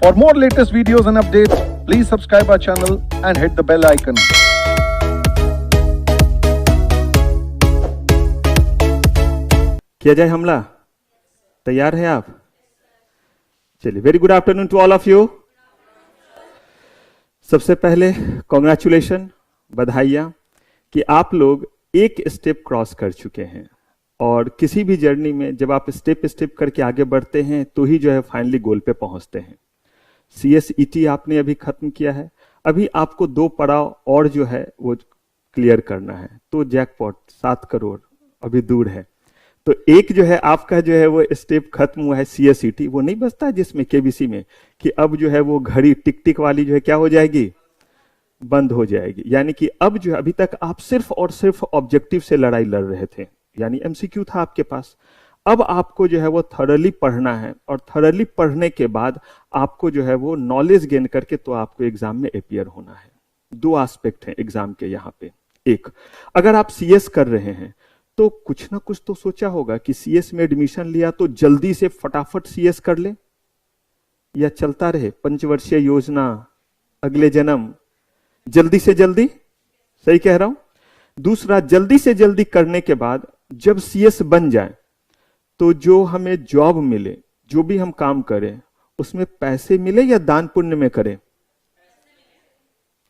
For more latest videos and updates, please subscribe our channel and hit the bell icon. किया जाए हमला? तैयार हैं आप? चलिए, very good afternoon to all of you. सबसे पहले कॉन्ग्रेचुलेशन, बधाइयां कि आप लोग एक स्टेप क्रॉस कर चुके हैं। और किसी भी जर्नी में जब आप स्टेप स्टेप करके आगे बढ़ते हैं तो ही जो है फाइनली गोल पे पहुंचते हैं। CSET आपने अभी खत्म किया है, अभी आपको 2 पड़ाव और जो है वो क्लियर करना है, तो जैकपॉट 7 करोड़ अभी दूर है। तो एक जो है आपका जो है वो स्टेप खत्म हुआ है CSET, वो नहीं बचता है जिसमें KBC में कि अब जो है वो घड़ी टिक टिक वाली जो है क्या हो जाएगी, बंद हो जाएगी। यानी कि अब जो है, अभी तक आप सिर्फ और सिर्फ ऑब्जेक्टिव से लड़ाई लड़ रहे थे, यानी MCQ था आपके पास। अब आपको जो है वो थॉरली पढ़ना है, और थॉरली पढ़ने के बाद आपको जो है वो नॉलेज गेन करके तो आपको एग्जाम में अपीयर होना है। 2 एस्पेक्ट हैं एग्जाम के यहाँ पे। एक, अगर आप CS कर रहे हैं तो कुछ ना कुछ तो सोचा होगा कि CS में एडमिशन लिया तो जल्दी से फटाफट CS कर ले, या चलता रहे पंचवर्षीय योजना, अगले जन्म, जल्दी से जल्दी। सही कह रहा हूं? दूसरा, जल्दी से जल्दी करने के बाद जब CS बन जाए तो जो हमें जॉब मिले, जो भी हम काम करें उसमें पैसे मिले या दान पुण्य में करें?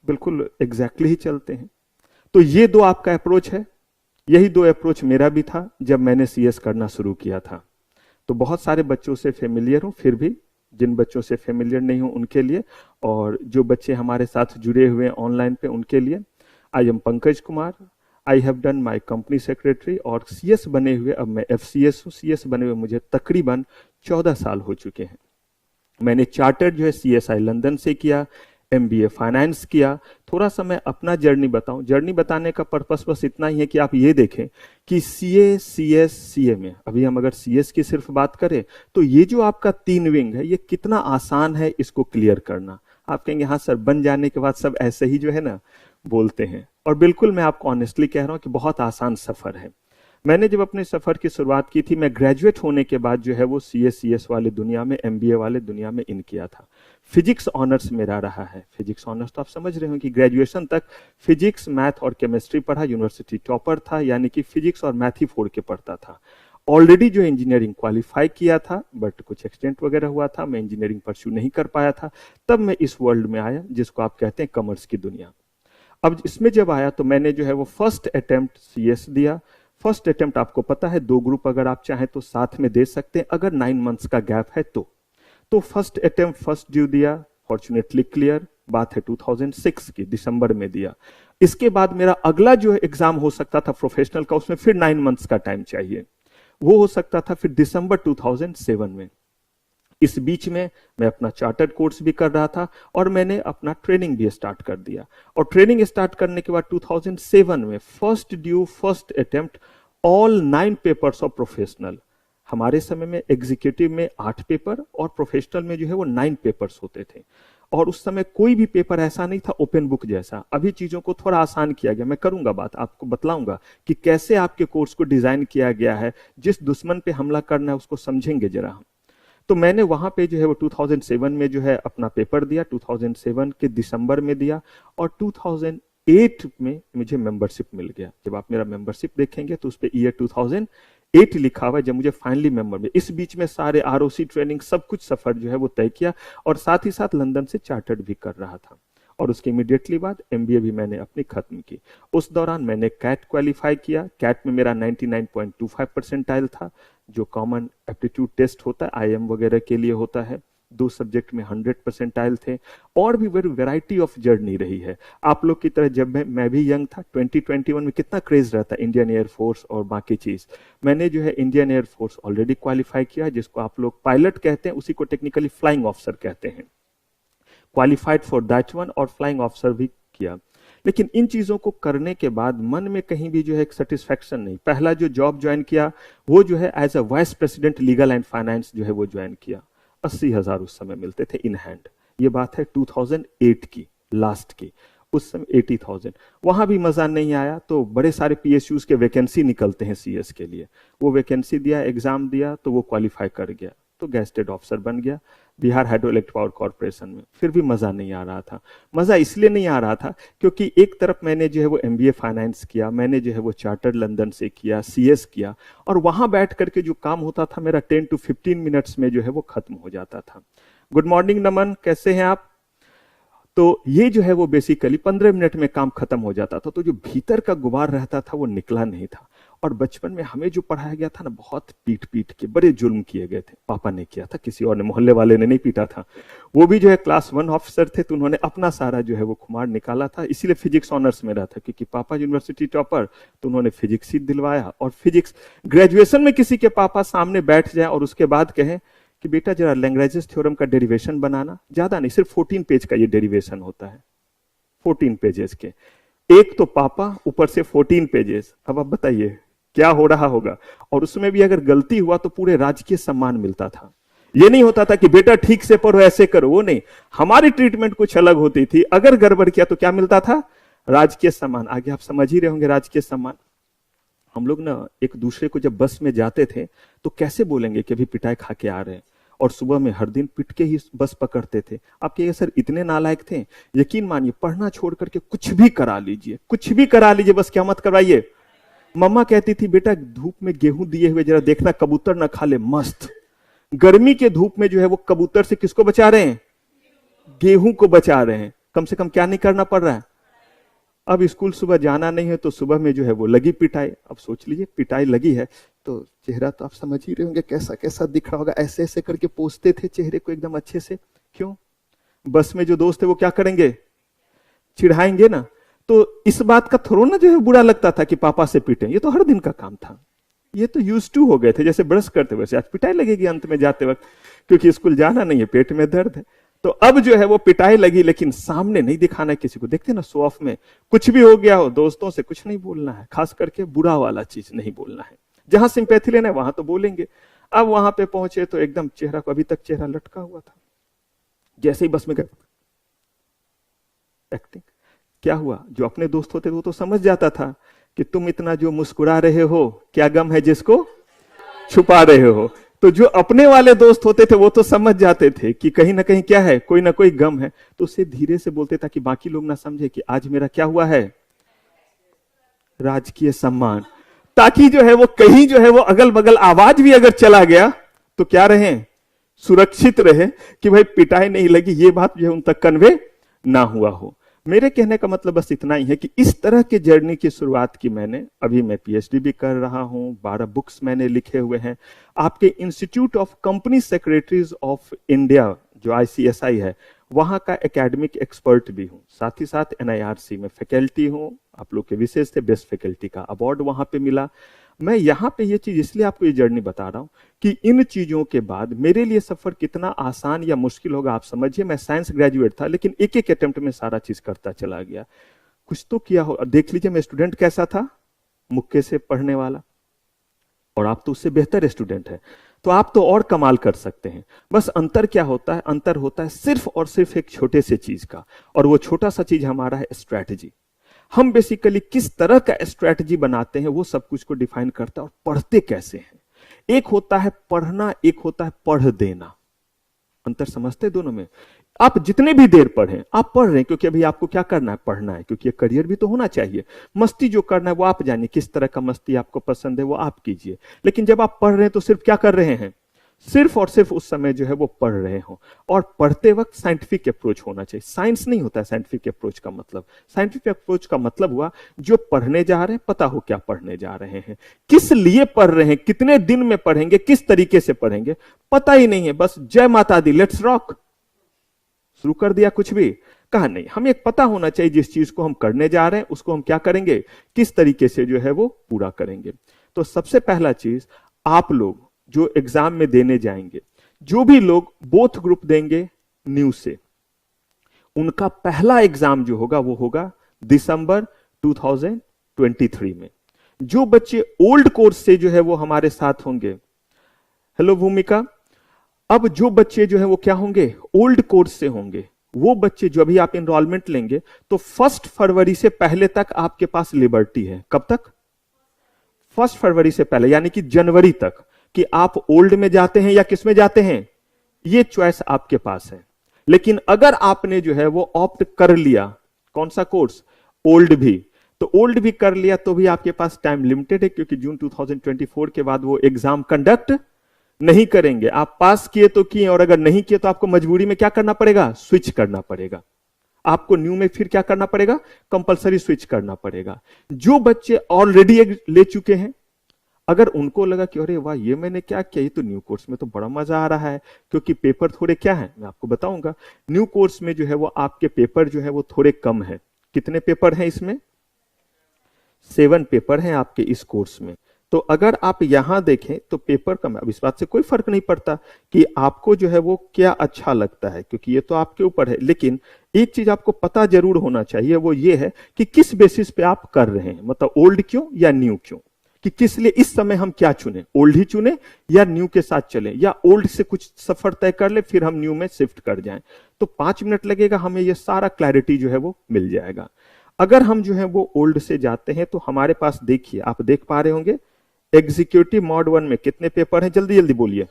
बिल्कुल एग्जैक्टली ही चलते हैं। तो ये 2 आपका अप्रोच है, यही 2 अप्रोच मेरा भी था जब मैंने CS करना शुरू किया था। तो बहुत सारे बच्चों से फेमिलियर हूं, फिर भी जिन बच्चों से फेमिलियर नहीं हूं उनके लिए, और जो बच्चे हमारे साथ जुड़े हुए हैं ऑनलाइन पे उनके लिए, I am Pankaj Kumar, I have done my company secretary, और CS बने हुए अब मैं FCS हूँ। CS बने हुए मुझे तकरीबन 14 साल हो चुके हैं। मैंने चार्टर्ड जो है CSI लंदन से किया, MBA फाइनेंस किया। थोड़ा सा मैं अपना जर्नी बताऊं, जर्नी बताने का पर्पस बस इतना ही है कि आप ये देखें कि CA, CS, CA में अभी हम अगर CS की सिर्फ बात करें तो ये जो आपका 3 विंग है ये कितना आसान है इसको क्लियर करना। आप कहेंगे हाँ सर, बन जाने के बाद सब ऐसे ही जो है ना बोलते हैं, और बिल्कुल मैं आपको ऑनेस्टली कह रहा हूं कि बहुत आसान सफर है। मैंने जब अपने सफर की शुरुआत की थी, मैं ग्रेजुएट होने के बाद जो है वो CS वाले दुनिया में, MBA वाले दुनिया में इन किया था। फिजिक्स ऑनर्स मेरा रहा है। फिजिक्स ऑनर्स तो आप समझ रहे हो कि ग्रेजुएशन तक फिजिक्स, मैथ और केमिस्ट्री पढ़ा, यूनिवर्सिटी टॉपर था, यानी कि फिजिक्स और मैथ ही फोड़ के पढ़ता था। ऑलरेडी जो इंजीनियरिंग क्वालिफाई किया था, बट कुछ एक्सीडेंट वगैरह हुआ था, मैं इंजीनियरिंग परस्यू नहीं कर पाया था। तब मैं इस वर्ल्ड में आया जिसको आप कहते हैं कॉमर्स की दुनिया। अब इसमें जब आया तो मैंने जो है वो फर्स्ट अटेम्प्ट CS दिया। फर्स्ट अटेम्प्ट आपको पता है 2 ग्रुप अगर आप चाहें तो साथ में दे सकते हैं अगर 9 मंथ्स का गैप है तो फर्स्ट अटेम्प्ट फर्स्ट ड्यू दिया, फॉर्चुनेटली क्लियर। बात है 2006 की, दिसंबर में दिया। इसके बाद मेरा अगला जो एग्जाम हो सकता था प्रोफेशनल का, उसमें फिर 9 मंथ्स का टाइम चाहिए, वो हो सकता था फिर दिसंबर 2007 में। इस बीच में मैं अपना चार्टर्ड कोर्स भी कर रहा था और मैंने अपना ट्रेनिंग भी स्टार्ट कर दिया। और ट्रेनिंग स्टार्ट करने के बाद 2007 में first due first attempt all 9 papers of professional. हमारे समय में एग्जीक्यूटिव में 8 पेपर और प्रोफेशनल में जो है वो 9 पेपर्स होते थे। और उस समय कोई भी पेपर ऐसा नहीं था ओपन बुक जैसा। अभी चीजों को थोड़ा आसान किया गया, मैं करूंगा बात, आपको बतलाऊंगा कि कैसे आपके कोर्स को डिजाइन किया गया है। जिस दुश्मन पे हमला करना है उसको समझेंगे जरा हम। तो मैंने वहां पे जो है वो 2007 में जो है अपना पेपर दिया, 2007 के दिसंबर में दिया, और 2008 में मुझे मेंबरशिप मिल गया। जब आप मेरा मेंबरशिप देखेंगे तो उस पे ईयर 2008 लिखा हुआ है जब मुझे फाइनली मेंबर में। इस बीच में सारे ROC ट्रेनिंग सब कुछ सफर जो है वो तय किया, और साथ ही साथ लंदन से चार्टर्ड भी कर रहा था। और उसके इमीडिएटली बाद MBA भी मैंने अपनी खत्म की। उस दौरान मैंने कैट क्वालिफाई किया। कैट में मेरा 99.25 परसेंटाइल था, जो कॉमन एप्टीट्यूड टेस्ट होता है, IIM वगैरह के लिए होता है। 2 सब्जेक्ट में 100 परसेंटाइल थे। और भी बड़ी वैरायटी ऑफ जर्नी रही है। आप लोग की तरह जब मैं भी यंग था, 2021 में कितना क्रेज रहता है इंडियन एयरफोर्स और बाकी चीज। मैंने जो है इंडियन एयरफोर्स ऑलरेडी क्वालिफाई किया, जिसको आप लोग पायलट कहते हैं, उसी को टेक्निकली फ्लाइंग ऑफिसर कहते हैं। क्वालिफाइड फॉर दैट वन, और फ्लाइंग ऑफिसर भी किया। लेकिन इन चीजों को करने के बाद मन में कहीं भी जो है एक सेटिस्फैक्शन नहीं। पहला जो जॉब ज्वाइन किया वो जो है as a vice president legal and finance जो है वो ज्वाइन किया। 80,000 उस समय मिलते थे इन हैंड। ये बात है 2008 की, लास्ट की। उस समय 80,000। वहां भी मजा नहीं आया, तो बड़े सारे PSUs के वैकेंसी निकलते हैं CS के लिए। वो वैकेंसी दिया, एग्जाम दिया, तो वो क्वालिफाई कर गया। तो गैजेटेड ऑफिसर बन गया Bihar hydro electric power corporation में। फिर भी मजा नहीं आ रहा था। मजा इसलिए नहीं आ रहा था क्योंकि एक तरफ मैंने जो है वो MBA फाइनेंस किया, मैंने जो है वो चार्टर्ड लंदन से किया, CS किया, और वहां बैठ करके जो काम होता था मेरा 10 to 15 मिनट्स में जो है वो खत्म हो जाता था। गुड मॉर्निंग नमन, कैसे हैं आप? तो ये जो है वो बेसिकली 15 मिनट में काम खत्म हो जाता था। तो जो भीतर का गुबार रहता था वो निकला नहीं था। और बचपन में हमें जो पढ़ाया गया था ना, बहुत पीट पीट के बड़े जुल्म किए गए थे। पापा ने किया था, किसी और ने, मोहल्ले वाले ने नहीं पीटा था। वो भी जो है क्लास 1 ऑफिसर थे, तो उन्होंने अपना सारा जो है वो खुमार निकाला था। इसीलिए फिजिक्स ऑनर्स में रहा था, क्योंकि पापा यूनिवर्सिटी टॉपर, तो उन्होंने फिजिक्स ही दिलवाया। और फिजिक्स ग्रेजुएशन में किसी के पापा सामने बैठ जाए और उसके बाद कहें कि बेटा जरा लैग्रेंज थ्योरम का डेरिवेशन बनाना, ज्यादा नहीं, सिर्फ 14 पेज का ये डेरिवेशन होता है, 14 पेजेस के। एक तो पापा, ऊपर से 14 पेजेस। अब आप बताइए क्या हो रहा होगा। और उसमें भी अगर गलती हुआ तो पूरे राजकीय सम्मान मिलता था। ये नहीं होता था कि बेटा ठीक से पढ़ो, ऐसे करो, वो नहीं। हमारी ट्रीटमेंट कुछ अलग होती थी। अगर गड़बड़ किया तो क्या मिलता था? राजकीय सम्मान। आगे आप समझ ही रहे होंगे राजकीय सम्मान। हम लोग ना एक दूसरे को जब बस में जाते थे तो कैसे बोलेंगे कि अभी पिटाई खा के आ रहे हैं, और सुबह में हर दिन पिट के ही बस पकड़ते थे। आप कहिए सर इतने नालायक थे? यकीन मानिए, पढ़ना छोड़ करके कुछ भी करा लीजिए, कुछ भी करा लीजिए, बस क्या मत करवाइए। मम्मा कहती थी बेटा धूप में गेहूं दिए हुए जरा देखना कबूतर ना खा ले, मस्त। गर्मी के धूप में जो है वो कबूतर से किसको बचा रहे हैं? गेहूं को बचा रहे हैं। कम से कम क्या नहीं करना पड़ रहा है? अब स्कूल सुबह जाना नहीं है तो सुबह में जो है वो लगी पिटाई। अब सोच लीजिए पिटाई लगी है तो चेहरा तो आप समझ ही रहे होंगे कैसा कैसा दिख रहा होगा। ऐसे ऐसे करके पोंछते थे चेहरे को एकदम अच्छे से। क्यों? बस में जो दोस्त है वो क्या करेंगे? चिढ़ाएंगे ना। तो इस बात का थोड़ा ना जो है बुरा लगता था कि पापा से पीटे, ये तो हर दिन का काम था। ये तो यूज टू हो गए थे, जैसे ब्रश करते वैसे आज पिटाई लगेगी अंत में जाते वक्त, क्योंकि स्कूल जाना नहीं है, पेट में दर्द है। तो अब जो है वो पिटाई लगी, लेकिन सामने नहीं दिखाना है किसी को। देखते ना शो ऑफ में, कुछ भी हो गया हो दोस्तों से कुछ नहीं बोलना है, खास करके बुरा वाला चीज नहीं बोलना है। जहां सिंपैथी लेना है वहां तो बोलेंगे। अब वहां पे पहुंचे तो एकदम चेहरा को, अभी तक चेहरा लटका हुआ था। जैसे ही बस में गए एक्टिंग, क्या हुआ? जो अपने दोस्त होते वो तो समझ जाता था कि तुम इतना जो मुस्कुरा रहे हो, क्या गम है जिसको छुपा रहे हो। तो जो अपने वाले दोस्त होते थे वो तो समझ जाते थे कि कहीं ना कहीं क्या है, कोई ना कोई गम है। तो उसे धीरे से बोलते ताकि बाकी लोग ना समझे कि आज मेरा क्या हुआ है, राजकीय सम्मान। ताकि जो है वो कहीं जो है वो अगल बगल आवाज भी अगर चला गया तो क्या रहे, सुरक्षित रहे कि भाई पिटाई नहीं लगी, ये बात जो है उन तक कन्वे ना हुआ हो। मेरे कहने का मतलब बस इतना ही है कि इस तरह के जर्नी की शुरुआत की मैंने। अभी मैं PhD भी कर रहा हूं, 12 बुक्स मैंने लिखे हुए हैं। आपके institute of company secretaries of India जो ICSI है, वहां का एकेडमिक एक्सपर्ट भी हूं। साथ ही साथ NIRC में फैकल्टी हूं। आप लोग के विशेष थे, बेस्ट फैकल्टी का अवार्ड वहां पे मिला। मैं यहां पे ये चीज इसलिए आपको ये जर्नी बता रहा हूं कि इन चीजों के बाद मेरे लिए सफर कितना आसान या मुश्किल होगा आप समझिए। मैं साइंस ग्रेजुएट था, लेकिन एक एक अटेम्प्ट में सारा चीज करता चला गया। कुछ तो किया हो। देख लीजिए मैं स्टूडेंट कैसा था, मुक्के से पढ़ने वाला, और आप तो उससे बेहतर स्टूडेंट है, तो आप तो और कमाल कर सकते हैं। बस अंतर क्या होता है? अंतर होता है सिर्फ और सिर्फ एक छोटे से चीज का, और वो छोटा सा चीज हमारा है स्ट्रैटेजी। हम बेसिकली किस तरह का स्ट्रैटेजी बनाते हैं वो सब कुछ को डिफाइन करता है, और पढ़ते कैसे हैं। एक होता है पढ़ना, एक होता है पढ़ देना। अंतर समझते दोनों में? आप जितने भी देर पढ़ें, आप पढ़ रहे हैं क्योंकि अभी आपको क्या करना है, पढ़ना है, क्योंकि ये करियर भी तो होना चाहिए। मस्ती जो करना है वो आप जानिए, किस तरह का मस्ती आपको पसंद है वो आप कीजिए। लेकिन जब आप पढ़ रहे हैं तो सिर्फ क्या कर रहे हैं, सिर्फ और सिर्फ उस समय जो है वो पढ़ रहे हो। और पढ़ते वक्त साइंटिफिक अप्रोच होना चाहिए। साइंस नहीं होता है साइंटिफिक अप्रोच का मतलब। साइंटिफिक अप्रोच का मतलब हुआ जो पढ़ने जा रहे हैं पता हो क्या पढ़ने जा रहे हैं, किस लिए पढ़ रहे हैं, कितने दिन में पढ़ेंगे, किस तरीके से पढ़ेंगे, पता ही नहीं है। बस जय माता दी, लेट्स रॉक, शुरू कर दिया, कुछ भी कहा नहीं। हमें एक पता होना चाहिए जिस चीज को हम करने जा रहे हैं उसको हम क्या करेंगे, किस तरीके से जो है वो पूरा करेंगे। तो सबसे पहला चीज, आप लोग जो एग्जाम में देने जाएंगे, जो भी लोग बोथ ग्रुप देंगे न्यू से, उनका पहला एग्जाम जो होगा वो होगा दिसंबर 2023 में। जो बच्चे ओल्ड कोर्स से जो है वो हमारे साथ होंगे, हेलो भूमिका, अब जो बच्चे जो है वो क्या होंगे, ओल्ड कोर्स से होंगे, वो बच्चे जो अभी आप एनरोलमेंट लेंगे तो 1 फरवरी से पहले तक आपके पास लिबर्टी है। कब तक? 1 फरवरी से पहले, यानी कि जनवरी तक। कि आप ओल्ड में जाते हैं या किस में जाते हैं, ये चॉइस आपके पास है। लेकिन अगर आपने जो है वो ऑप्ट कर लिया कौन सा कोर्स, ओल्ड भी, तो ओल्ड भी कर लिया तो भी आपके पास टाइम लिमिटेड है, क्योंकि जून 2024 के बाद वो एग्जाम कंडक्ट नहीं करेंगे। आप पास किए तो किए, और अगर नहीं किए तो आपको मजबूरी में क्या करना पड़ेगा, स्विच करना पड़ेगा। आपको न्यू में फिर क्या करना पड़ेगा, कंपलसरी स्विच करना पड़ेगा। जो बच्चे ऑलरेडी ले चुके हैं, अगर उनको लगा कि अरे वाह ये मैंने क्या किया, ये तो न्यू कोर्स में तो बड़ा मजा आ रहा है, क्योंकि पेपर थोड़े क्या है मैं आपको बताऊंगा। न्यू कोर्स में जो है वो आपके पेपर जो है वो थोड़े कम है। कितने पेपर हैं इसमें, 7 पेपर हैं आपके इस कोर्स में। तो अगर आप यहां देखें तो पेपर कम है। अब इस बात से कोई फर्क नहीं पड़ता कि आपको जो है वो क्या अच्छा लगता है, क्योंकि ये तो आपके ऊपर है। लेकिन एक चीज आपको पता जरूर होना चाहिए, वो ये है कि किस बेसिस पे आप कर रहे हैं, मतलब ओल्ड क्यों या न्यू क्यों, कि किस लिए इस समय हम क्या चुने, ओल्ड ही चुने या न्यू के साथ चलें, या ओल्ड से कुछ सफर तय कर ले फिर हम न्यू में शिफ्ट कर जाएं। तो 5 मिनट लगेगा, हमें ये सारा क्लैरिटी जो है वो मिल जाएगा। अगर हम जो है वो ओल्ड से जाते हैं तो हमारे पास देखिए, आप देख पा रहे होंगे एग्जीक्यूटिव मॉड 1 में कितने पेपर हैं, जल्दी जल्दी बोलिए,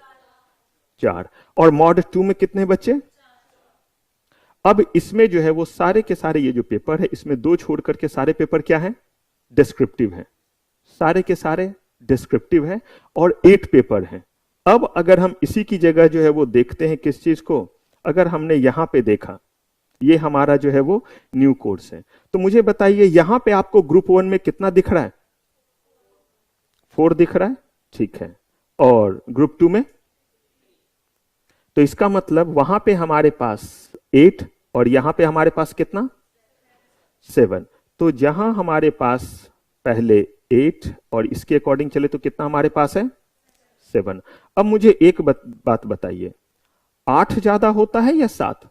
4। और मॉड 2 में कितने बच्चे। अब इसमें जो है वो सारे के सारे ये जो पेपर है, इसमें 2 छोड़ करके सारे पेपर क्या है, डिस्क्रिप्टिव है। सारे के सारे डिस्क्रिप्टिव है और 8 पेपर हैं। अब अगर हम इसी की जगह जो है वो देखते हैं किस चीज को, अगर हमने यहां पे देखा ये हमारा जो है वो न्यू कोर्स है, तो मुझे बताइए यहां पे आपको ग्रुप 1 में कितना दिख रहा है, 4 दिख रहा है, ठीक है। और ग्रुप 2 में, तो इसका मतलब वहां पे हमारे पास 8 और यहां पे हमारे पास कितना, 7। तो जहां हमारे पास पहले 8 और इसके अकॉर्डिंग चले तो कितना हमारे पास है, 7। अब मुझे एक बात बताइए, 8 ज्यादा होता है या 7?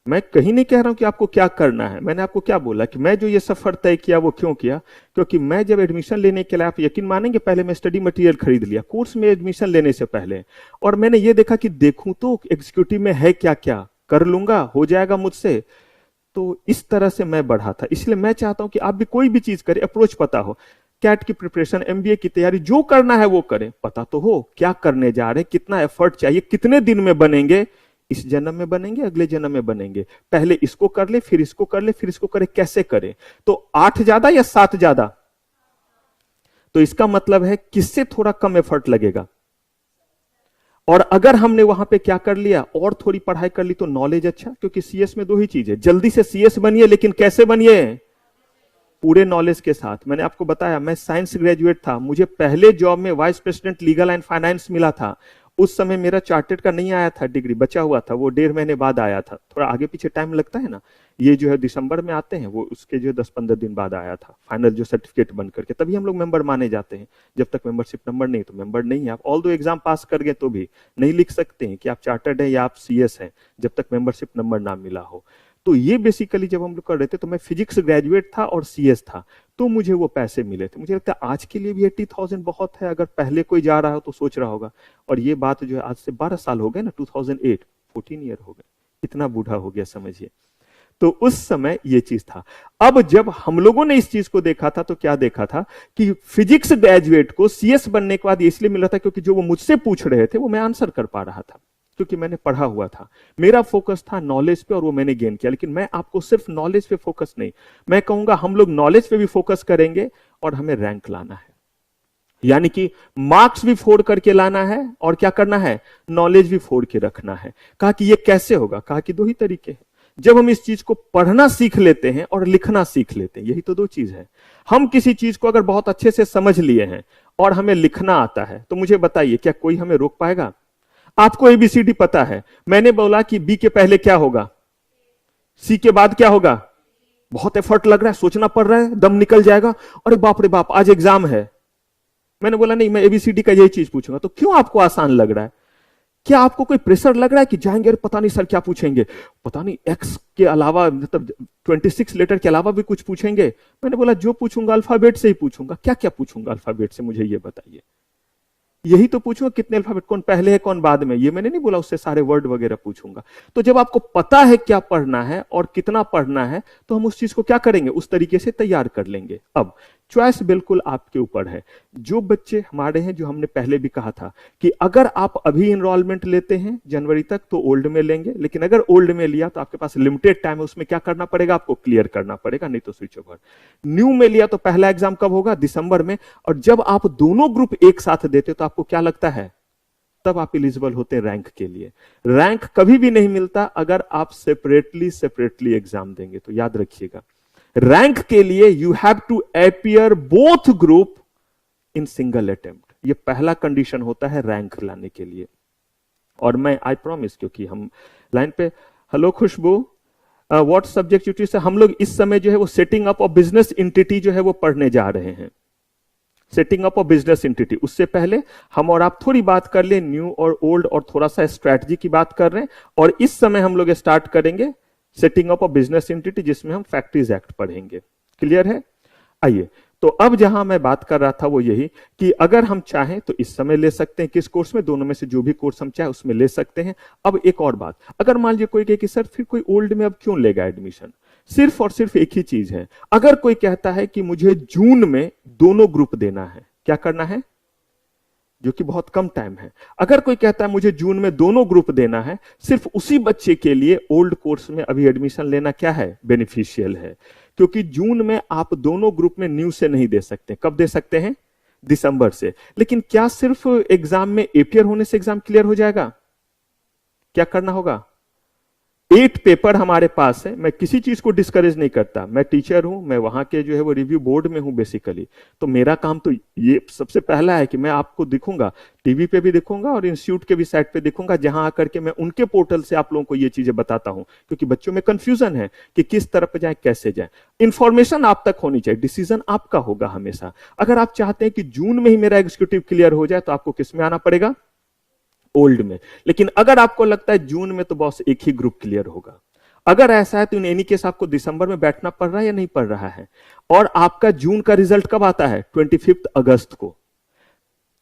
मैं कहीं नहीं कह रहा हूं कि आपको क्या करना है। मैंने आपको क्या बोला कि मैं जो ये सफर तय किया वो क्यों किया, क्योंकि मैं जब एडमिशन लेने के लिए, आप यकीन मानेंगे, पहले मैं स्टडी मटेरियल खरीद लिया कोर्स में एडमिशन लेने से पहले, और मैंने ये देखा कि देखूं तो एग्जीक्यूटिव में है क्या क्या, कर लूंगा, हो जाएगा मुझसे। तो इस तरह से मैं बढ़ा था। इसलिए मैं चाहता हूं कि आप भी कोई भी चीज करें, अप्रोच पता हो, कैट की प्रिपरेशन, एमबीए की तैयारी, जो करना है वो करें, पता तो हो क्या करने जा रहे हैं, कितना एफर्ट चाहिए, कितने दिन में बनेंगे, इस जन्म में बनेंगे, अगले जन्म में बनेंगे, पहले इसको कर ले, फिर इसको कर ले, फिर इसको करे, कैसे करें। तो 8 ज्यादा या 7 ज्यादा, तो इसका मतलब है किससे थोड़ा कम एफर्ट लगेगा। और अगर हमने वहां पे क्या कर लिया, और थोड़ी पढ़ाई कर ली, तो नॉलेज अच्छा, क्योंकि सीएस में 2 ही चीज है, जल्दी से सीएस बनिए, लेकिन कैसे बनिए, पूरे नॉलेज के साथ। मैंने आपको बताया मैं साइंस ग्रेजुएट था, मुझे पहले जॉब में vice president legal and finance मिला था। उस समय मेरा चार्टेड का नहीं आया था, डिग्री बचा हुआ था, वो 1.5 महीने बाद आया था। थोड़ा आगे पीछे टाइम लगता है ना, ये जो है दिसंबर में आते हैं, वो उसके जो 10-15 दिन बाद आया था फाइनल जो सर्टिफिकेट बन करके, तभी हम लोग मेंबर माने जाते हैं। जब तक मेंबरशिप नंबर नहीं तो मेंबर नहीं है आप। ऑल दो एग्जाम पास कर गए तो भी नहीं लिख सकते हैं कि आप चार्टर्ड है या आप सीएस हैं, जब तक मेंबरशिप नंबर ना मिला हो। तो ये बेसिकली जब हम लोग कर रहे थे, तो मैं फिजिक्स ग्रेजुएट था और सीएस था, तो मुझे वो पैसे मिले थे। मुझे लगता है आज के लिए भी 80,000 बहुत है, अगर पहले कोई जा रहा हो तो सोच रहा होगा। और ये बात जो है आज से 12 साल हो गए ना, 2008, 14 ईयर हो गए, इतना बूढ़ा हो गया समझिए। तो उस समय ये चीज था। अब जब हम लोगों ने इस चीज को देखा था, तो क्या देखा था कि फिजिक्स ग्रेजुएट को सीएस बनने के बाद इसलिए मिल रहा था क्योंकि जो वो मुझसे पूछ रहे थे वो मैं आंसर कर पा रहा था, क्योंकि मैंने पढ़ा हुआ था। मेरा फोकस था नॉलेज पे और वो मैंने गेन किया। लेकिन मैं आपको सिर्फ नॉलेज पे फोकस नहीं, मैं कहूंगा हम लोग नॉलेज पे भी फोकस करेंगे और हमें रैंक लाना है, यानी कि मार्क्स भी फोड़ करके लाना है और क्या करना है, नॉलेज भी फोड़ के रखना है। कहा कि ये कैसे होगा, कहा कि 2 ही तरीके हैं। जब हम इस चीज को पढ़ना सीख लेते हैं और लिखना सीख लेते हैं, यही तो 2 चीज है। हम किसी चीज को अगर बहुत अच्छे से समझ लिए हैं और हमें लिखना आता है, तो मुझे बताइए क्या कोई हमें रोक पाएगा। आपको एबीसीडी पता है, मैंने बोला कि बी के पहले क्या होगा, सी के बाद क्या होगा, बहुत एफर्ट लग रहा है, सोचना पड़ रहा है, दम निकल जाएगा, अरे बाप रे बाप आज एग्जाम है। मैंने बोला नहीं, मैं एबीसीडी का यही चीज पूछूंगा। तो क्यों आपको आसान लग रहा है, क्या आपको कोई प्रेशर लग रहा है कि जाएंगे, अरे पता नहीं सर क्या पूछेंगे, पता नहीं एक्स के अलावा, मतलब 26 लेटर के अलावा भी कुछ पूछेंगे। मैंने बोला जो पूछूंगा अल्फाबेट से ही पूछूंगा। क्या क्या पूछूंगा अल्फाबेट से, मुझे ये बताइए। यही तो पूछूंगा कितने अल्फाबेट, कौन पहले है कौन बाद में, ये मैंने नहीं बोला, उससे सारे वर्ड वगैरह पूछूंगा। तो जब आपको पता है क्या पढ़ना है और कितना पढ़ना है, तो हम उस चीज को क्या करेंगे, उस तरीके से तैयार कर लेंगे। अब चॉइस बिल्कुल आपके ऊपर है। जो बच्चे हमारे हैं, जो हमने पहले भी कहा था कि अगर आप अभी इनरोलमेंट लेते हैं जनवरी तक तो ओल्ड में लेंगे, लेकिन अगर ओल्ड में लिया तो आपके पास लिमिटेड टाइम है, उसमें क्या करना पड़ेगा, आपको क्लियर करना पड़ेगा, नहीं तो स्विच ओवर। न्यू में लिया तो पहला एग्जाम कब होगा, दिसंबर में, और जब आप दोनों ग्रुप एक साथ देते तो आपको क्या लगता है, तब आप एलिजिबल होते हैं रैंक के लिए। रैंक कभी भी नहीं मिलता अगर आप सेपरेटली एग्जाम देंगे, तो याद रखिएगा रैंक के लिए you have to appear both group in single attempt, ये पहला कंडीशन होता है रैंक लाने के लिए। और मैं आई प्रॉमिस, क्योंकि हम लाइन पे, हेलो खुशबू, व्हाट सब्जेक्ट यूटी से हम लोग इस समय जो है वो setting up of business entity जो है वो पढ़ने जा रहे हैं, setting up of business entity. उससे पहले हम और आप थोड़ी बात कर ले न्यू और ओल्ड, और थोड़ा सा स्ट्रैटेजी की बात कर रहे हैं, और इस समय हम लोग स्टार्ट करेंगे setting up of business entity, जिसमें हम फैक्ट्रीज एक्ट पढ़ेंगे। क्लियर है? आइए, तो अब जहां मैं बात कर रहा था वो यही कि अगर हम चाहें तो इस समय ले सकते हैं, किस कोर्स में, दोनों में से जो भी कोर्स हम चाहे उसमें ले सकते हैं। अब एक और बात, अगर मान लीजिए कोई कहे कि सर फिर कोई ओल्ड में अब क्यों लेगा एडमिशन, सिर्फ और सिर्फ एक ही चीज है। अगर कोई कहता है कि मुझे जून में दोनों ग्रुप देना है, क्या करना है, जो कि बहुत कम टाइम है, अगर कोई कहता है मुझे जून में दोनों ग्रुप देना है, सिर्फ उसी बच्चे के लिए ओल्ड कोर्स में अभी एडमिशन लेना क्या है, बेनिफिशियल है। क्योंकि जून में आप दोनों ग्रुप में न्यू से नहीं दे सकते, कब दे सकते हैं, दिसंबर से। लेकिन क्या सिर्फ एग्जाम में एपियर होने से एग्जाम क्लियर हो जाएगा, क्या करना होगा, 8 पेपर हमारे पास है। मैं किसी चीज को डिस्करेज नहीं करता, मैं टीचर हूं, मैं वहां के जो है वो रिव्यू बोर्ड में हूं बेसिकली, तो मेरा काम तो ये सबसे पहला है कि मैं आपको दिखूंगा, टीवी पे भी दिखूंगा और इंस्टीट्यूट के भी साइट पे दिखूंगा, जहां आकर के मैं उनके पोर्टल से आप लोगों को ये चीजें बताता हूं, क्योंकि बच्चों में कंफ्यूजन है कि किस तरफ जाए, कैसे जाए। इंफॉर्मेशन आप तक होनी चाहिए, डिसीजन आपका होगा हमेशा। अगर आप चाहते हैं कि जून में ही मेरा एग्जीक्यूटिव क्लियर हो जाए, तो आपको किस में आना पड़ेगा, ओल्ड में। लेकिन अगर आपको लगता है जून में तो बॉस एक ही ग्रुप क्लियर होगा, अगर ऐसा है तो इन एनी केस आपको दिसंबर में बैठना पड़ रहा है या नहीं पड़ रहा है। और आपका जून का रिजल्ट कब आता है, 25 अगस्त को,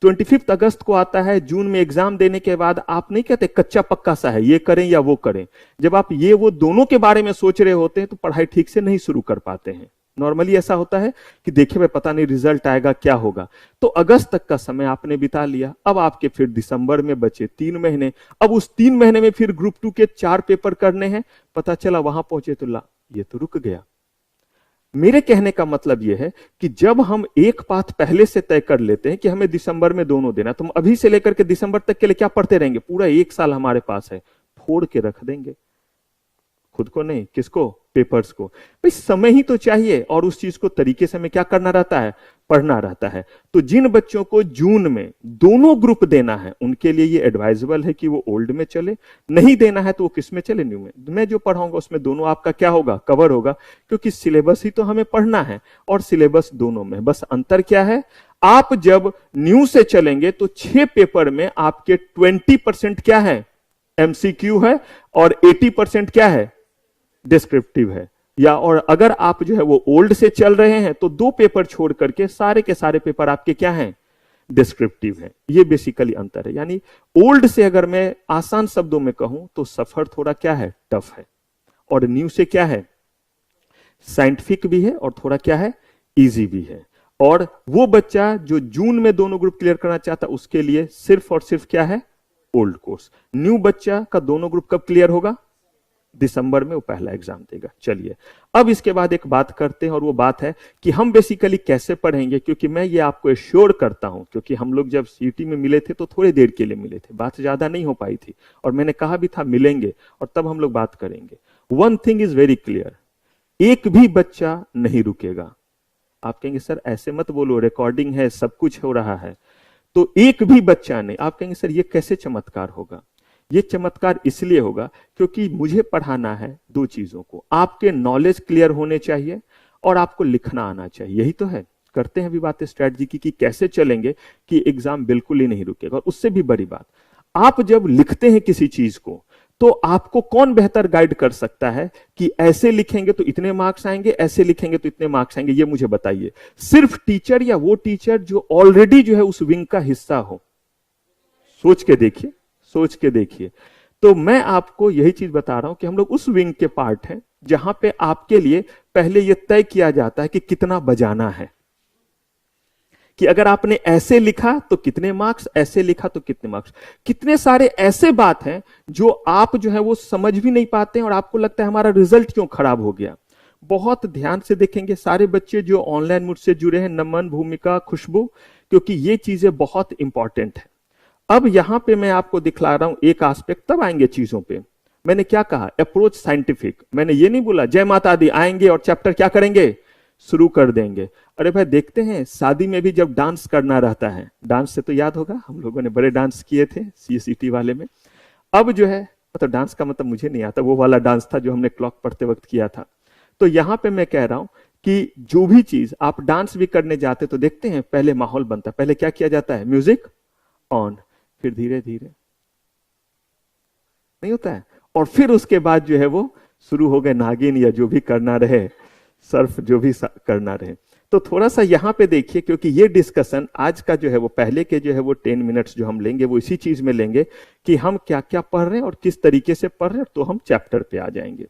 25 अगस्त को आता है। जून में एग्जाम देने के बाद आप नहीं कहते कच्चा पक्का सा है, ये करें या वो करें। जब आप ये वो दोनों के बारे में सोच रहे होते हैं तो पढ़ाई ठीक से नहीं शुरू कर पाते हैं। नॉर्मली ऐसा होता है कि देखिए भाई पता नहीं रिजल्ट आएगा क्या होगा। तो अगस्त तक का समय आपने बिता लिया, अब आपके फिर दिसंबर में बचे 3 महीने। अब उस 3 महीने में फिर ग्रुप 2 के 4 पेपर करने हैं। पता चला वहां पहुंचे तो ये तो रुक गया। मेरे कहने का मतलब यह है कि जब हम एक पाथ पहले से तय कर लेते हैं कि हमें दिसंबर में दोनों देना, तो हम अभी से लेकर के दिसंबर तक के लिए क्या पढ़ते रहेंगे, पूरा 1 साल हमारे पास है, फोड़ के रख देंगे। खुद को नहीं, किसको, पेपर्स को। भाई समय ही तो चाहिए, और उस चीज को तरीके से हमें क्या करना रहता है, पढ़ना रहता है। तो जिन बच्चों को जून में दोनों ग्रुप देना है, उनके लिए ये एडवाइजेबल है कि वो ओल्ड में चले, नहीं देना है तो वो किस में चले, न्यू में। मैं जो पढ़ाऊंगा उसमें दोनों आपका क्या होगा, कवर होगा, क्योंकि सिलेबस ही तो हमें पढ़ना है और सिलेबस दोनों में। बस अंतर क्या है, आप जब न्यू से चलेंगे तो 6 पेपर में आपके 20% क्या है, एमसीक्यू है, और 80% क्या है, डिस्क्रिप्टिव है। या और अगर आप जो है वो ओल्ड से चल रहे हैं तो 2 पेपर छोड़ करके सारे के सारे पेपर आपके क्या हैं, डिस्क्रिप्टिव हैं। ये बेसिकली अंतर है। यानी ओल्ड से अगर मैं आसान शब्दों में कहूं तो सफर थोड़ा क्या है, टफ है, और न्यू से क्या है, साइंटिफिक भी है और थोड़ा क्या है, इजी भी है। और वो बच्चा जो जून में दोनों ग्रुप क्लियर करना चाहता उसके लिए सिर्फ और सिर्फ क्या है, ओल्ड कोर्स। न्यू बच्चा का दोनों ग्रुप कब क्लियर होगा, दिसंबर में वो पहला एग्जाम देगा। चलिए अब इसके बाद एक बात करते हैं, और वो बात है कि हम बेसिकली कैसे पढ़ेंगे। क्योंकि मैं ये आपको एश्योर करता हूं, क्योंकि हम लोग जब सीटी में मिले थे तो थोड़ी देर के लिए मिले थे, बात ज्यादा नहीं हो पाई थी, और मैंने कहा भी था मिलेंगे और तब हम लोग बात करेंगे। One thing is very clear, एक भी बच्चा नहीं रुकेगा। आप कहेंगे सर ऐसे मत बोलो, रिकॉर्डिंग है, सब कुछ हो रहा है, तो एक भी बच्चा नहीं। आप कहेंगे सर ये कैसे चमत्कार होगा, ये चमत्कार इसलिए होगा क्योंकि मुझे पढ़ाना है 2 चीजों को, आपके नॉलेज क्लियर होने चाहिए और आपको लिखना आना चाहिए। यही तो है, करते हैं अभी बातें स्ट्रैटेजी की कि कैसे चलेंगे कि एग्जाम बिल्कुल ही नहीं रुकेगा। और उससे भी बड़ी बात, आप जब लिखते हैं किसी चीज को तो आपको कौन बेहतर गाइड कर सकता है कि ऐसे लिखेंगे तो इतने मार्क्स आएंगे, ऐसे लिखेंगे तो इतने मार्क्स आएंगे, ये मुझे बताइए। सिर्फ टीचर या वो टीचर जो ऑलरेडी जो है उस विंग का हिस्सा हो। सोच के देखिए, सोच के देखिए। तो मैं आपको यही चीज बता रहा हूं कि हम लोग उस विंग के पार्ट हैं जहां पे आपके लिए पहले यह तय किया जाता है कि कितना बजाना है। कि अगर आपने ऐसे लिखा तो कितने मार्क्स, ऐसे लिखा तो कितने मार्क्स। कितने सारे ऐसे बात हैं जो आप जो है वो समझ भी नहीं पाते हैं और आपको लगता है हमारा रिजल्ट क्यों खराब हो गया। बहुत ध्यान से देखेंगे सारे बच्चे जो ऑनलाइन मुझसे जुड़े हैं, नमन, भूमिका, खुशबू, क्योंकि ये चीजें बहुत इंपॉर्टेंट है। अब यहां पे मैं आपको दिखला रहा हूं एक एस्पेक्ट, तब आएंगे चीजों पे। मैंने क्या कहा, अप्रोच साइंटिफिक। मैंने ये नहीं बोला जय माता दी आएंगे और चैप्टर क्या करेंगे, शुरू कर देंगे। अरे भाई देखते हैं शादी में भी जब डांस करना रहता है, डांस से तो याद होगा हम लोगों ने बड़े डांस किए थे CSET वाले में। अब जो है मतलब डांस का मतलब मुझे नहीं आता, वो वाला डांस था जो हमने क्लॉक पढ़ते वक्त किया था। तो यहां पे मैं कह रहा हूं कि जो भी चीज आप डांस भी करने जाते तो देखते हैं पहले माहौल बनता है, पहले क्या किया जाता है, म्यूजिक ऑन, फिर धीरे धीरे, नहीं होता है, और फिर उसके बाद जो है वो शुरू हो गए नागिन या जो भी करना रहे, सर्फ जो भी करना रहे। तो थोड़ा सा यहां पे देखिए, क्योंकि ये डिस्कशन आज का जो है वो पहले के जो है वो 10 मिनट्स जो हम लेंगे वो इसी चीज में लेंगे कि हम क्या क्या पढ़ रहे हैं और किस तरीके से पढ़ रहे हैं, तो हम चैप्टर पे आ जाएंगे।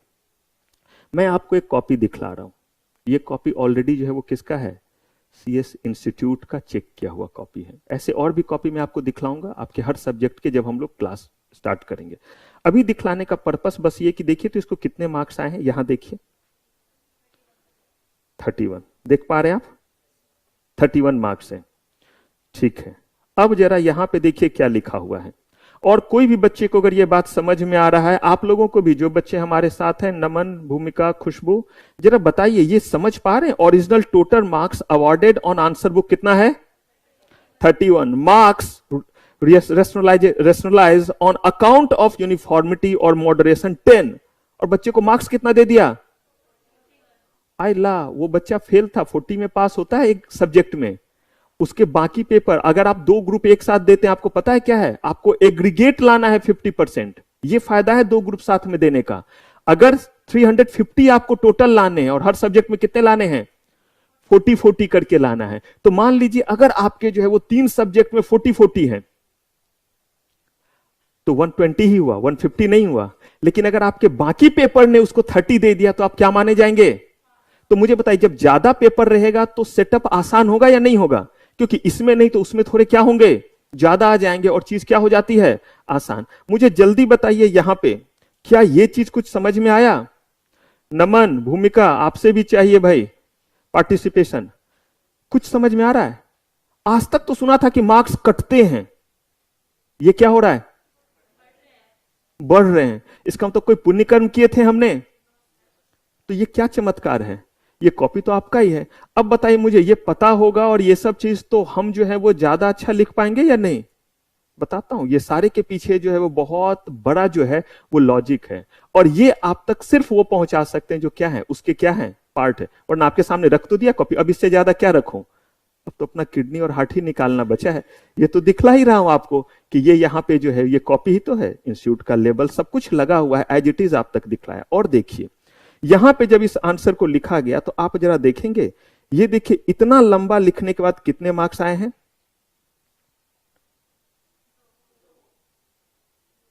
मैं आपको एक कॉपी दिखला रहा हूं। ये कॉपी ऑलरेडी जो है वो किसका है, CS इंस्टीट्यूट का चेक किया हुआ कॉपी है। ऐसे और भी कॉपी मैं आपको दिखलाऊंगा आपके हर सब्जेक्ट के जब हम लोग क्लास स्टार्ट करेंगे। अभी दिखलाने का पर्पस बस ये कि देखिए तो इसको कितने मार्क्स आए हैं, यहां देखिए 31, देख पा रहे हैं आप, 31 मार्क्स है, ठीक है। अब जरा यहां पे देखिए क्या लिखा हुआ है, और कोई भी बच्चे को अगर ये बात समझ में आ रहा है, आप लोगों को भी जो बच्चे हमारे साथ हैं, नमन, भूमिका, खुशबू, जरा बताइए ये समझ पा रहे हैं original total marks awarded on answer book कितना है, 31 marks rationalise on account of uniformity और मॉडरेशन 10, और बच्चे को मार्क्स कितना दे दिया, आई ला, वो बच्चा फेल था, 40 में पास होता है एक सब्जेक्ट में, उसके बाकी पेपर अगर आप 2 ग्रुप एक साथ देते हैं, आपको पता है क्या है, आपको एग्रीगेट लाना है 50%। ये फायदा है 2 ग्रुप साथ में देने का। अगर 350 आपको टोटल लाने हैं और हर सब्जेक्ट में कितने लाने हैं, 40-40 करके लाना है। तो मान लीजिए अगर आपके जो है वो 3 सब्जेक्ट में 40-40 है तो 120 ही हुआ, 150 नहीं हुआ। लेकिन अगर आपके बाकी पेपर ने उसको 30 दे दिया तो आप क्या माने जाएंगे। तो मुझे बताइए जब ज्यादा पेपर रहेगा तो सेटअप आसान होगा या नहीं होगा, क्योंकि इसमें नहीं तो उसमें थोड़े क्या होंगे, ज्यादा आ जाएंगे और चीज क्या हो जाती है, आसान। मुझे जल्दी बताइए यहां पे क्या ये चीज कुछ समझ में आया। नमन, भूमिका, आपसे भी चाहिए भाई पार्टिसिपेशन। कुछ समझ में आ रहा है। आज तक तो सुना था कि मार्क्स कटते हैं, ये क्या हो रहा है, बढ़ रहे हैं। इसका मतलब कोई पुण्य कर्म किए थे हमने, तो ये क्या चमत्कार है। ये कॉपी तो आपका ही है। अब बताइए मुझे, ये पता होगा और ये सब चीज तो हम जो है वो ज्यादा अच्छा लिख पाएंगे या नहीं। बताता हूं, ये सारे के पीछे जो है वो बहुत बड़ा जो है वो लॉजिक है, और ये आप तक सिर्फ वो पहुंचा सकते हैं जो क्या है, उसके क्या है, पार्ट है। वरना आपके सामने रख तो दिया कॉपी, अब इससे ज्यादा क्या रखूं, अब तो अपना किडनी और हार्ट ही निकालना बचा है। ये तो दिखला ही रहा हूं आपको कि ये यहां पे जो है ये कॉपी ही तो है, इंस्टीट्यूट का लेबल सब कुछ लगा हुआ है, एज इट इज आप तक दिखलाया। और देखिए यहां पे जब इस आंसर को लिखा गया तो आप जरा देखेंगे, ये देखिए इतना लंबा लिखने के बाद कितने मार्क्स आए हैं,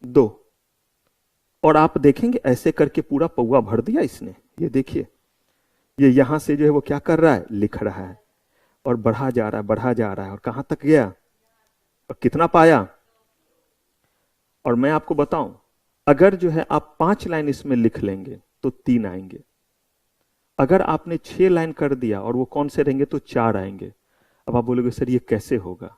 2। और आप देखेंगे ऐसे करके पूरा पौवा भर दिया इसने। ये देखिए ये यहां से जो है वो क्या कर रहा है, लिख रहा है और बढ़ा जा रहा है, बढ़ा जा रहा है, और कहां तक गया और कितना पाया। और मैं आपको बताऊं, अगर जो है आप 5 लाइन इसमें लिख लेंगे तो 3 आएंगे। अगर आपने 6 लाइन कर दिया और वो कौन से रहेंगे तो 4 आएंगे। अब आप बोलोगे सर ये कैसे होगा,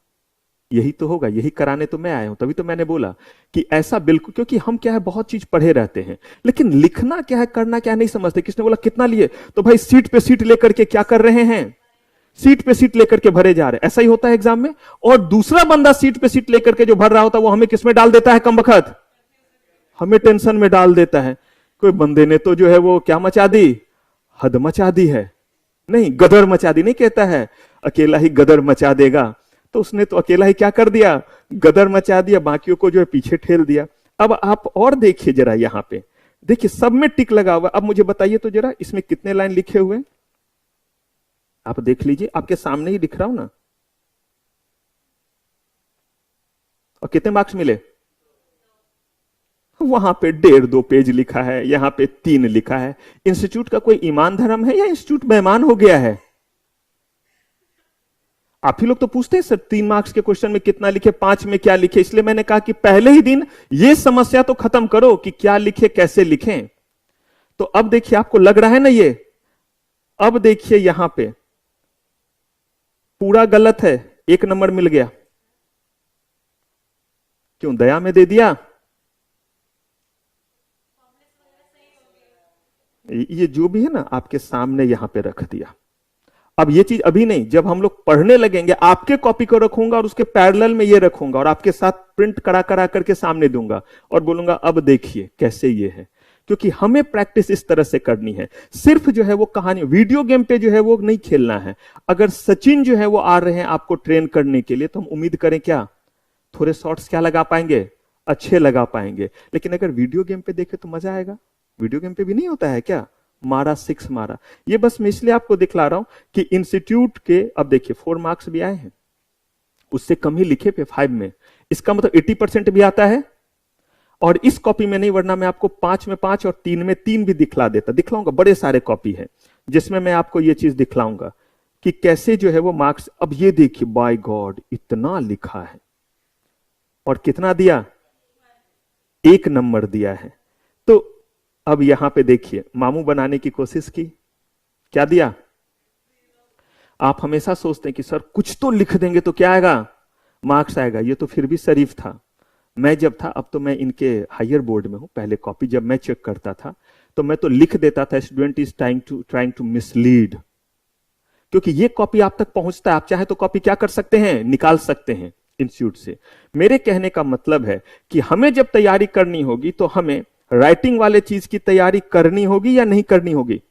यही तो होगा, यही कराने तो मैं आया हूं। तभी तो मैंने बोला कि ऐसा बिल्कुल, क्योंकि हम क्या है बहुत चीज पढ़े रहते हैं लेकिन लिखना क्या है, करना क्या है नहीं समझते। किसने बोला कितना लिए, तो भाई सीट पे सीट लेकर के क्या कर रहे हैं, सीट पे सीट लेकर के भरे जा रहे हैं। ऐसा ही होता है एग्जाम में। और दूसरा बंदा सीट पे सीट लेकर के जो भर रहा होता है वो हमें किसमें डाल देता है, कम बखत हमें टेंशन में डाल देता है। कोई बंदे ने तो जो है वो क्या मचा दी, हद मचा दी है, नहीं गदर मचा दी, नहीं कहता है अकेला ही गदर मचा देगा, तो उसने तो अकेला ही क्या कर दिया, गदर मचा दिया, बाकियों को जो है पीछे ठेल दिया। अब आप और देखिए जरा, यहां पे देखिए सब में टिक लगा हुआ। अब मुझे बताइए तो जरा इसमें कितने लाइन लिखे हुए, आप देख लीजिए, आपके सामने ही दिख रहा हूं ना। और कितने मार्क्स मिले, वहां पे 1.5-2 पेज लिखा है, यहां पे 3 लिखा है। इंस्टीट्यूट का कोई ईमान धर्म है या इंस्टीट्यूट बेईमान हो गया है। आप ही लोग तो पूछते हैं सर 3 मार्क्स के क्वेश्चन में कितना लिखे, 5 में क्या लिखे, इसलिए मैंने कहा कि पहले ही दिन ये समस्या तो खत्म करो कि क्या लिखे कैसे लिखें। तो अब देखिए आपको लग रहा है ना ये, अब देखिए यहां पे पूरा गलत है, 1 नंबर मिल गया। क्यों दया में दे दिया? ये जो भी है ना आपके सामने यहां पे रख दिया। अब ये चीज अभी नहीं, जब हम लोग पढ़ने लगेंगे आपके कॉपी को रखूंगा और उसके पैरेलल में ये रखूंगा और आपके साथ प्रिंट करा करा करके सामने दूंगा और बोलूंगा अब देखिए कैसे ये है। क्योंकि हमें प्रैक्टिस इस तरह से करनी है। सिर्फ जो है वो कहानी वीडियो गेम पे जो है वो नहीं खेलना है। अगर सचिन जो है वो आ रहे हैं आपको ट्रेन करने के लिए, तो हम उम्मीद करें क्या थोड़े शॉट्स क्या लगा पाएंगे, अच्छे लगा पाएंगे। लेकिन अगर वीडियो गेम पे देखे तो मजा आएगा। वीडियो गेम पे भी नहीं होता है क्या, मारा 6 मारा। ये बस मैं इसलिए आपको दिखला रहा हूं कि इंस्टीट्यूट के अब देखिए 4 मार्क्स भी आए हैं, उससे कम ही लिखे पे 5 में, इसका मतलब 80% भी आता है। और इस कॉपी में नहीं, वरना मैं आपको 5 में 5 और 3 में 3 भी दिखलाऊंगा। बड़े सारे कॉपी है जिसमें मैं आपको ये चीज दिखलाऊंगा कि कैसे जो है वो मार्क्स। अब ये देखिए बाय गॉड इतना लिखा है और कितना दिया, 1 नंबर दिया है। तो अब यहां पे देखिए मामू बनाने की कोशिश की, क्या दिया। आप हमेशा सोचते हैं कि सर कुछ तो लिख देंगे तो क्या आएगा, मार्क्स आएगा। ये तो फिर भी शरीफ था। मैं जब था, अब तो मैं इनके हायर बोर्ड में हूं, पहले कॉपी जब मैं चेक करता था तो मैं तो लिख देता था student is trying to mislead. क्योंकि ये कॉपी आप तक पहुंचता है, आप चाहे तो कॉपी क्या कर सकते हैं, निकाल सकते हैं इंस्टीट्यूट से। मेरे कहने का मतलब है कि हमें जब तैयारी करनी होगी तो हमें राइटिंग वाले चीज की तैयारी करनी होगी या नहीं करनी होगी,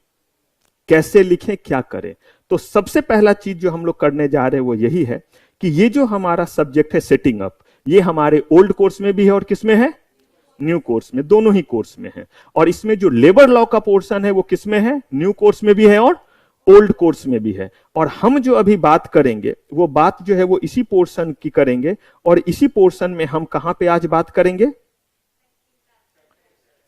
कैसे लिखें क्या करें। तो सबसे पहला चीज जो हम लोग करने जा रहे हैं वो यही है कि ये जो हमारा सब्जेक्ट है सेटिंग अप, ये हमारे ओल्ड कोर्स में भी है और किस में है, न्यू कोर्स में, दोनों ही कोर्स में है। और इसमें जो लेबर लॉ का पोर्शन है वो किस में है, न्यू कोर्स में भी है और ओल्ड कोर्स में भी है। और हम जो अभी बात करेंगे वो बात जो है वो इसी पोर्शन की करेंगे। और इसी पोर्शन में हम कहां पे आज बात करेंगे,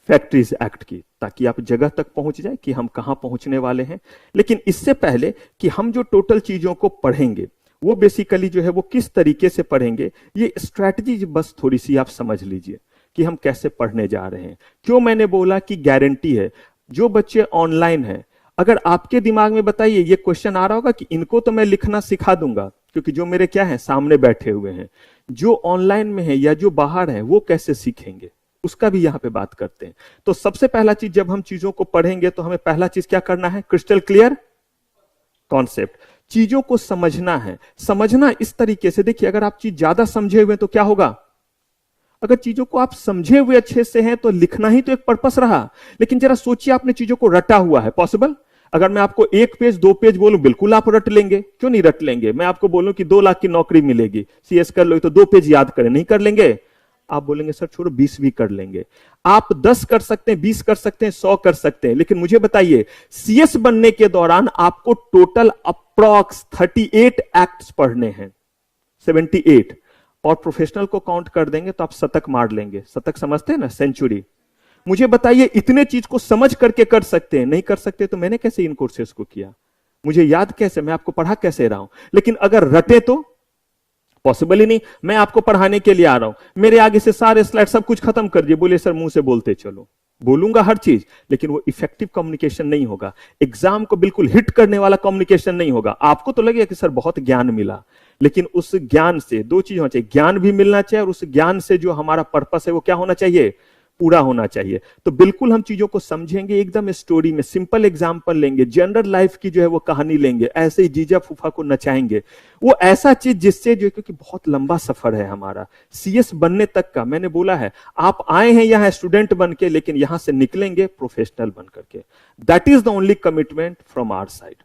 फैक्ट्रीज एक्ट की, ताकि आप जगह तक पहुंच जाए कि हम कहां पहुंचने वाले हैं। लेकिन इससे पहले कि हम जो टोटल चीजों को पढ़ेंगे वो बेसिकली जो है वो किस तरीके से पढ़ेंगे, ये स्ट्रैटेजी बस थोड़ी सी आप समझ लीजिए कि हम कैसे पढ़ने जा रहे हैं। क्यों मैंने बोला कि गारंटी है, जो बच्चे ऑनलाइन हैं, अगर आपके दिमाग में बताइए ये क्वेश्चन आ रहा होगा कि इनको तो मैं लिखना सिखा दूंगा क्योंकि जो मेरे क्या है सामने बैठे हुए हैं, जो ऑनलाइन में है या जो बाहर है वो कैसे सीखेंगे, उसका भी यहां पे बात करते हैं। तो सबसे पहला चीज जब हम चीजों को पढ़ेंगे तो हमें पहला चीज क्या करना है, क्रिस्टल क्लियर कॉन्सेप्ट, चीजों को समझना है। समझना इस तरीके से, देखिए अगर आप चीज ज्यादा समझे हुए तो क्या होगा, अगर चीजों को आप समझे हुए अच्छे से हैं तो लिखना ही तो एक पर्पस रहा। लेकिन जरा सोचिए आपने चीजों को रटा हुआ है, पॉसिबल? अगर मैं आपको 1 पेज 2 पेज बोलूं, बिल्कुल आप रट लेंगे, क्यों नहीं रट लेंगे। मैं आपको बोलूं कि 2 लाख की नौकरी मिलेगी, सीएस कर लो, तो 2 पेज याद करें, नहीं कर लेंगे? आप बोलेंगे सर छोड़ो 20 भी कर लेंगे। आप 10 कर सकते हैं, 20 कर सकते हैं, 100 कर सकते हैं। लेकिन मुझे बताइए सीएस बनने के दौरान आपको टोटल अप्रॉक्स 38 एक्ट्स पढ़ने हैं, 78, और प्रोफेशनल को काउंट कर देंगे तो आप शतक मार लेंगे। शतक समझते हैं ना, सेंचुरी। मुझे बताइए इतने चीज को समझ करके कर सकते हैं, नहीं कर सकते तो मैंने कैसे इन कोर्सेस को किया, मुझे याद कैसे, मैं आपको पढ़ा कैसे रहा हूं। लेकिन अगर रटे तो पॉसिबल ही नहीं। मैं आपको पढ़ाने के लिए आ रहा हूं, मेरे आगे से सारे स्लाइड सब कुछ खत्म कर दिए, बोले सर मुंह से बोलते चलो, बोलूंगा हर चीज, लेकिन वो इफेक्टिव कम्युनिकेशन नहीं होगा, एग्जाम को बिल्कुल हिट करने वाला कम्युनिकेशन नहीं होगा। आपको तो लगेगा कि सर बहुत ज्ञान मिला, लेकिन उस ज्ञान से 2 चीज होना चाहिए, ज्ञान भी मिलना चाहिए और उस ज्ञान से जो हमारा पर्पस है वो क्या होना चाहिए, पूरा होना चाहिए। तो बिल्कुल हम चीजों को समझेंगे एकदम स्टोरी में, सिंपल एग्जांपल लेंगे, जनरल लाइफ की जो है वो कहानी लेंगे, ऐसे ही जीजा फूफा को नचाएंगे। वो ऐसा चीज जिससे जो, क्योंकि बहुत लंबा सफर है हमारा सीएस बनने तक का। मैंने बोला है आप आए हैं यहां स्टूडेंट बन के, लेकिन यहां से निकलेंगे प्रोफेशनल बन करके। That is the only commitment from our side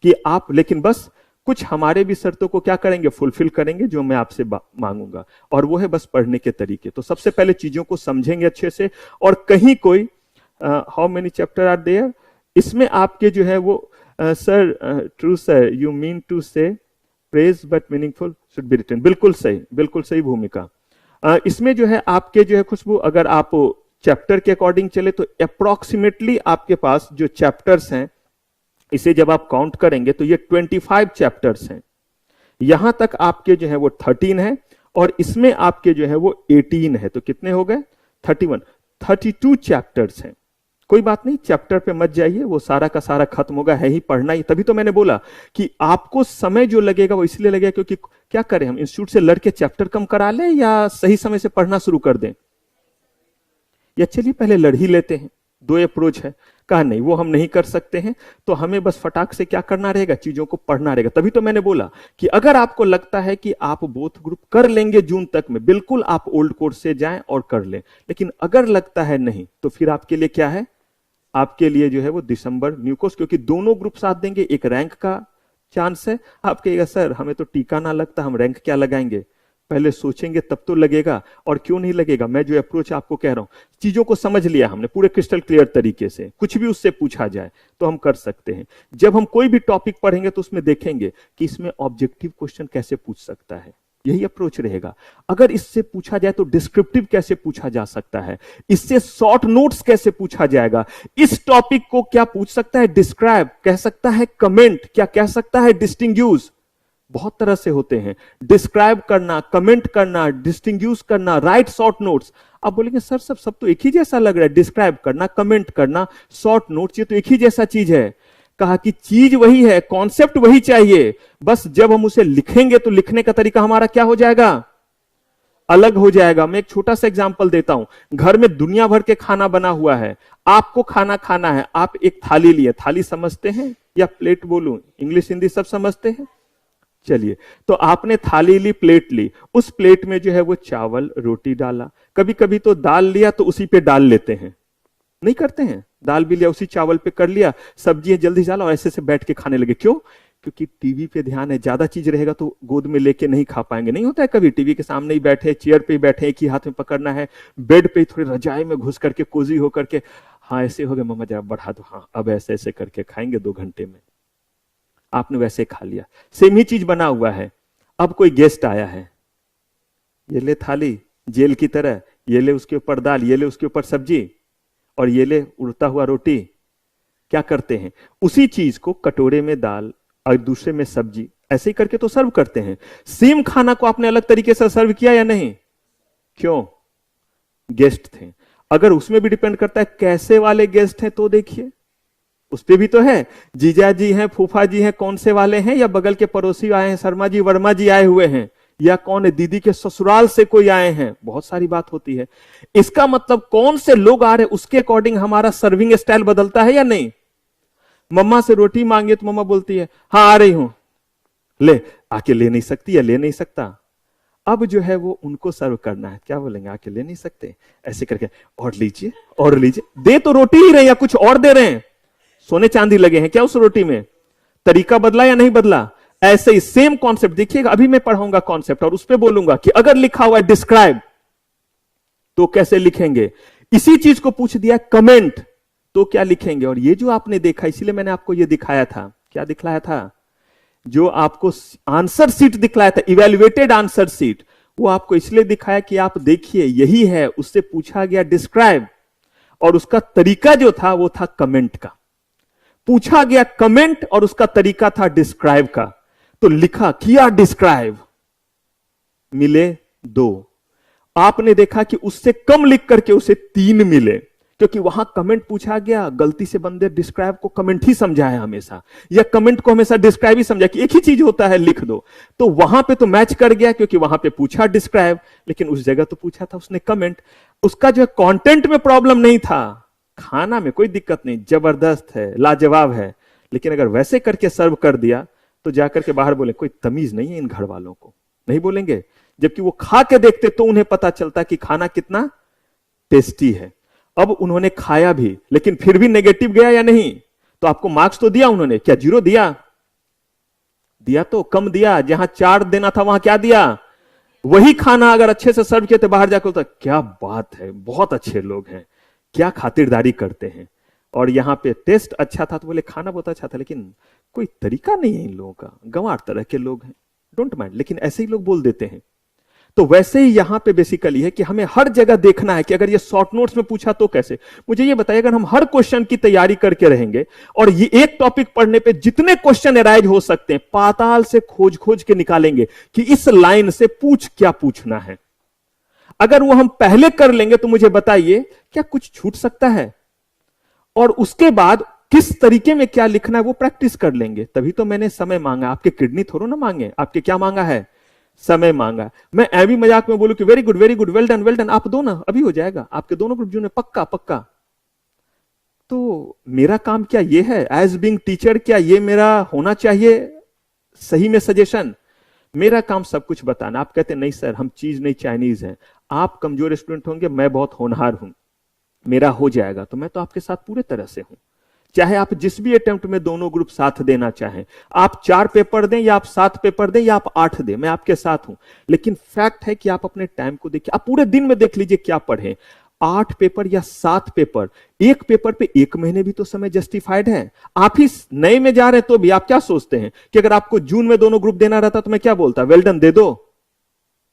कि आप, लेकिन बस कुछ हमारे भी शर्तों को क्या करेंगे, फुलफिल करेंगे जो मैं आपसे मांगूंगा, और वो है बस पढ़ने के तरीके। तो सबसे पहले चीजों को समझेंगे अच्छे से। और कहीं कोई how many chapter are there, इसमें आपके जो है वो sir true sir you mean to say praise but meaningful should be written, बिल्कुल सही भूमिका। इसमें जो है आपके जो है खुशबू, अगर आप चैप्टर के अकॉर्डिंग चले तो अप्रोक्सीमेटली आपके पास जो चैप्टर्स हैं, इसे जब आप काउंट करेंगे तो ये 25 चैप्टर्स हैं। यहां तक आपके जो है वो 13 है और इसमें आपके जो है वो 18 है, तो कितने हो गए 31, 32 चैप्टर्स हैं। कोई बात नहीं, चैप्टर पे मत जाइए, वो सारा का सारा खत्म होगा, है ही पढ़ना ही। तभी तो मैंने बोला कि आपको समय जो लगेगा वो इसलिए लगेगा क्योंकि क्या करें हम, इंस्टीट्यूट से लड़के चैप्टर कम करा लें या सही समय से पढ़ना शुरू कर दें, या चलिए पहले लड़ ही लेते हैं। दो अप्रोच है। कहा नहीं वो हम नहीं कर सकते हैं, तो हमें बस फटाक से क्या करना रहेगा, चीजों को पढ़ना रहेगा। तभी तो मैंने बोला कि अगर आपको लगता है कि आप बोथ ग्रुप कर लेंगे जून तक में, बिल्कुल आप ओल्ड कोर्स से जाएं और कर लें। लेकिन अगर लगता है नहीं, तो फिर आपके लिए क्या है, आपके लिए जो है वो दिसंबर न्यू कोर्स, क्योंकि दोनों ग्रुप साथ देंगे, एक रैंक का चांस है। आप कहिएगा सर हमें तो टीका ना लगता, हम रैंक क्या लगाएंगे, पहले सोचेंगे तब तो लगेगा। और क्यों नहीं लगेगा, मैं जो अप्रोच आपको कह रहा हूं, चीजों को समझ लिया हमने पूरे क्रिस्टल क्लियर तरीके से, कुछ भी उससे पूछा जाए तो हम कर सकते हैं। जब हम कोई भी टॉपिक पढ़ेंगे तो उसमें देखेंगे कि इसमें ऑब्जेक्टिव क्वेश्चन कैसे पूछ सकता है, यही अप्रोच रहेगा। अगर इससे पूछा जाए तो डिस्क्रिप्टिव कैसे पूछा जा सकता है, इससे शॉर्ट नोट्स कैसे पूछा जाएगा, इस टॉपिक को क्या पूछ सकता है, डिस्क्राइब कह सकता है, कमेंट क्या कह सकता है, डिस्टिंग्यूज, बहुत तरह से होते हैं। डिस्क्राइब करना, कमेंट करना, डिस्टिंग्यूज करना, राइट शॉर्ट नोट्स। आप बोलेंगे सर सब तो एक ही जैसा लग रहा है, डिस्क्राइब करना, कमेंट करना, शॉर्ट नोट्स, ये तो एक ही जैसा चीज है। कहा कि चीज वही है, कॉन्सेप्ट वही चाहिए, बस जब हम उसे लिखेंगे तो लिखने का तरीका हमारा क्या हो जाएगा, अलग हो जाएगा। मैं एक छोटा सा एग्जांपल देता हूं। घर में दुनिया भर के खाना बना हुआ है, आपको खाना खाना है, आप एक थाली लिए, थाली समझते हैं या प्लेट बोलूं, इंग्लिश हिंदी सब समझते हैं, चलिए। तो आपने थाली ली, प्लेट ली, उस प्लेट में जो है वो चावल रोटी डाला, कभी कभी तो दाल लिया तो उसी पे डाल लेते हैं, नहीं करते हैं, दाल भी लिया उसी चावल पे कर लिया, सब्जी जल्दी डाला और ऐसे से बैठ के खाने लगे। क्यों, क्योंकि टीवी पे ध्यान है, ज्यादा चीज रहेगा तो गोद में लेके नहीं खा पाएंगे। नहीं होता है कभी टीवी के सामने ही बैठे, चेयर पे ही बैठे, एक ही हाथ में पकड़ना है, बेड पे थोड़ी रजाई में घुस करके कोजी होकर के, हाँ ऐसे हो गए मम्मा जरा बढ़ा दो, हाँ अब ऐसे ऐसे करके खाएंगे 2 घंटे में, आपने वैसे खा लिया। सेम ही चीज बना हुआ है। अब कोई गेस्ट आया है, ये ले थाली जेल की तरह, ये ले उसके ऊपर दाल, ये ले उसके ऊपर सब्जी और ये ले उड़ता हुआ रोटी। क्या करते हैं, उसी चीज को कटोरे में दाल और दूसरे में सब्जी, ऐसे ही करके तो सर्व करते हैं। सेम खाना को आपने अलग तरीके से सर्व किया या नहीं, क्यों, गेस्ट थे। अगर उसमें भी डिपेंड करता है कैसे वाले गेस्ट हैं, तो देखिए उस पे भी तो है, जीजा जी हैं, फूफा जी हैं, कौन से वाले हैं, या बगल के पड़ोसी आए हैं, शर्मा जी वर्मा जी आए हुए हैं, या कौन है, दीदी के ससुराल से कोई आए हैं, बहुत सारी बात होती है। इसका मतलब कौन से लोग आ रहे हैं उसके अकॉर्डिंग हमारा सर्विंग स्टाइल बदलता है या नहीं। मम्मा से रोटी मांगे तो मम्मा बोलती है हाँ आ रही हूं, ले आके ले नहीं सकती या ले नहीं सकता। अब जो है वो उनको सर्व करना है, क्या बोलेंगे, आके ले नहीं सकते, ऐसे करके और लीजिए और लीजिए, दे तो रोटी ही रहे या कुछ और दे रहे हैं, सोने चांदी लगे हैं क्या उस रोटी में, तरीका बदला या नहीं बदला। ऐसे ही सेम कॉन्सेप्ट देखिएगा, अभी मैं पढ़ाऊंगा कॉन्सेप्ट और उस पर बोलूंगा कि अगर लिखा हुआ है डिस्क्राइब तो कैसे लिखेंगे, इसी चीज को पूछ दिया कमेंट तो क्या लिखेंगे। और ये जो आपने देखा, इसीलिए मैंने आपको ये दिखाया था, क्या दिखलाया था, जो आपको आंसर सीट दिखलाया था, इवेल्युएटेड आंसर सीट, वो आपको इसलिए दिखाया कि आप देखिए यही है, उससे पूछा गया डिस्क्राइब और उसका तरीका जो था वो था कमेंट का। पूछा गया कमेंट और उसका तरीका था डिस्क्राइब का, तो लिखा किया डिस्क्राइब, मिले 2। आपने देखा कि उससे कम लिख करके उसे 3 मिले, क्योंकि वहां कमेंट पूछा गया, गलती से बंदे डिस्क्राइब को कमेंट ही समझा है हमेशा, या कमेंट को हमेशा डिस्क्राइब ही समझा कि एक ही चीज होता है लिख दो। तो वहां पे तो मैच कर गया, क्योंकि वहां पे पूछा डिस्क्राइब, लेकिन उस जगह तो पूछा था उसने कमेंट। उसका जो है कंटेंट में प्रॉब्लम नहीं था, खाना में कोई दिक्कत नहीं, जबरदस्त है, लाजवाब है, लेकिन अगर वैसे करके सर्व कर दिया तो जाकर के बाहर बोले कोई तमीज नहीं है इन घर वालों को, नहीं बोलेंगे। जबकि वो खा के देखते तो उन्हें पता चलता कि खाना कितना टेस्टी है। अब उन्होंने खाया भी, लेकिन फिर भी नेगेटिव गया या नहीं, तो आपको मार्क्स तो दिया उन्होंने, क्या 0 दिया, दिया तो कम दिया। जहां 4 देना था वहां क्या दिया, वही खाना अगर अच्छे से सर्व किया तो बाहर जाकर होता क्या बात है, बहुत अच्छे लोग हैं, क्या खातिरदारी करते हैं। और यहां पे टेस्ट अच्छा था तो बोले खाना बहुत अच्छा था, लेकिन कोई तरीका नहीं है इन लोगों का, गंवार तरह के लोग हैं, डोंट माइंड, लेकिन ऐसे ही लोग बोल देते हैं। तो वैसे ही यहां पे बेसिकली है कि हमें हर जगह देखना है कि अगर ये शॉर्ट नोट्स में पूछा तो कैसे। मुझे ये बताइए, अगर हम हर क्वेश्चन की तैयारी करके रहेंगे और ये एक टॉपिक पढ़ने पे जितने क्वेश्चन अराइज हो सकते हैं पाताल से खोज खोज के निकालेंगे कि इस लाइन से क्या पूछना है, अगर वो हम पहले कर लेंगे तो मुझे बताइए क्या कुछ छूट सकता है? और उसके बाद किस तरीके में क्या लिखना है वो प्रैक्टिस कर लेंगे। तभी तो मैंने समय मांगा, आपके किडनी थोड़ा ना मांगे, आपके क्या मांगा है? समय मांगा। मैं ऐवी मजाक में बोलूं कि वेरी गुड, वेल डन, आप दो ना, अभी हो जाएगा, आपके दोनों ग्रुप जो ने पक्का पक्का। तो मेरा काम क्या ये है एज बीइंग टीचर, क्या ये मेरा होना चाहिए सही में सजेशन? मेरा काम सब कुछ बताना। आप कहते नहीं सर हम चीज नहीं चाइनीज हैं, आप कमजोर स्टूडेंट होंगे, मैं बहुत होनहार हूं, मेरा हो जाएगा, तो मैं तो आपके साथ पूरे तरह से हूं। चाहे आप जिस भी अटेम्प्ट में दोनों ग्रुप साथ देना चाहें, आप 4 पेपर दें या आप 7 पेपर दें या आप 8 दें, मैं आपके साथ हूं। लेकिन फैक्ट है कि आप अपने टाइम को देखिए, आप पूरे दिन में देख लीजिए क्या पढ़ें। 8 पेपर या 7 पेपर, एक पेपर पे 1 महीने भी तो समय जस्टिफाइड है। आप ही नए में जा रहे हैं तो भी आप क्या सोचते हैं कि अगर आपको जून में दोनों ग्रुप देना रहता तो मैं क्या बोलता, वेल डन दे दो?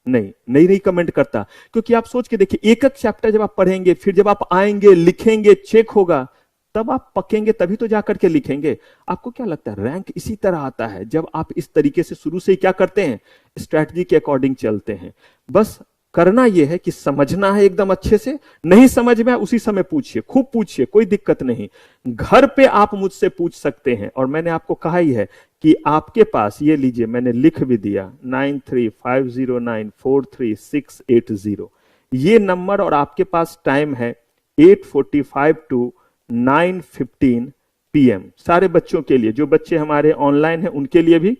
नहीं कमेंट करता, क्योंकि आप सोच के देखिए एक एक चैप्टर जब आप पढ़ेंगे, फिर जब आप आएंगे लिखेंगे, चेक होगा, तब आप पकेंगे, तभी तो जाकर के लिखेंगे। आपको क्या लगता है रैंक इसी तरह आता है जब आप इस तरीके से शुरू से ही क्या करते हैं, स्ट्रैटेजी के अकॉर्डिंग चलते हैं। बस करना यह है कि समझना है एकदम अच्छे से, नहीं समझ में उसी समय पूछिए, खूब पूछिए, कोई दिक्कत नहीं। घर पे आप मुझसे पूछ सकते हैं, और मैंने आपको कहा ही है कि आपके पास ये लीजिए, मैंने लिख भी दिया 9350943680 ये नंबर, और आपके पास टाइम है 8:45 टू 9:15 PM। सारे बच्चों के लिए, जो बच्चे हमारे ऑनलाइन हैं उनके लिए भी,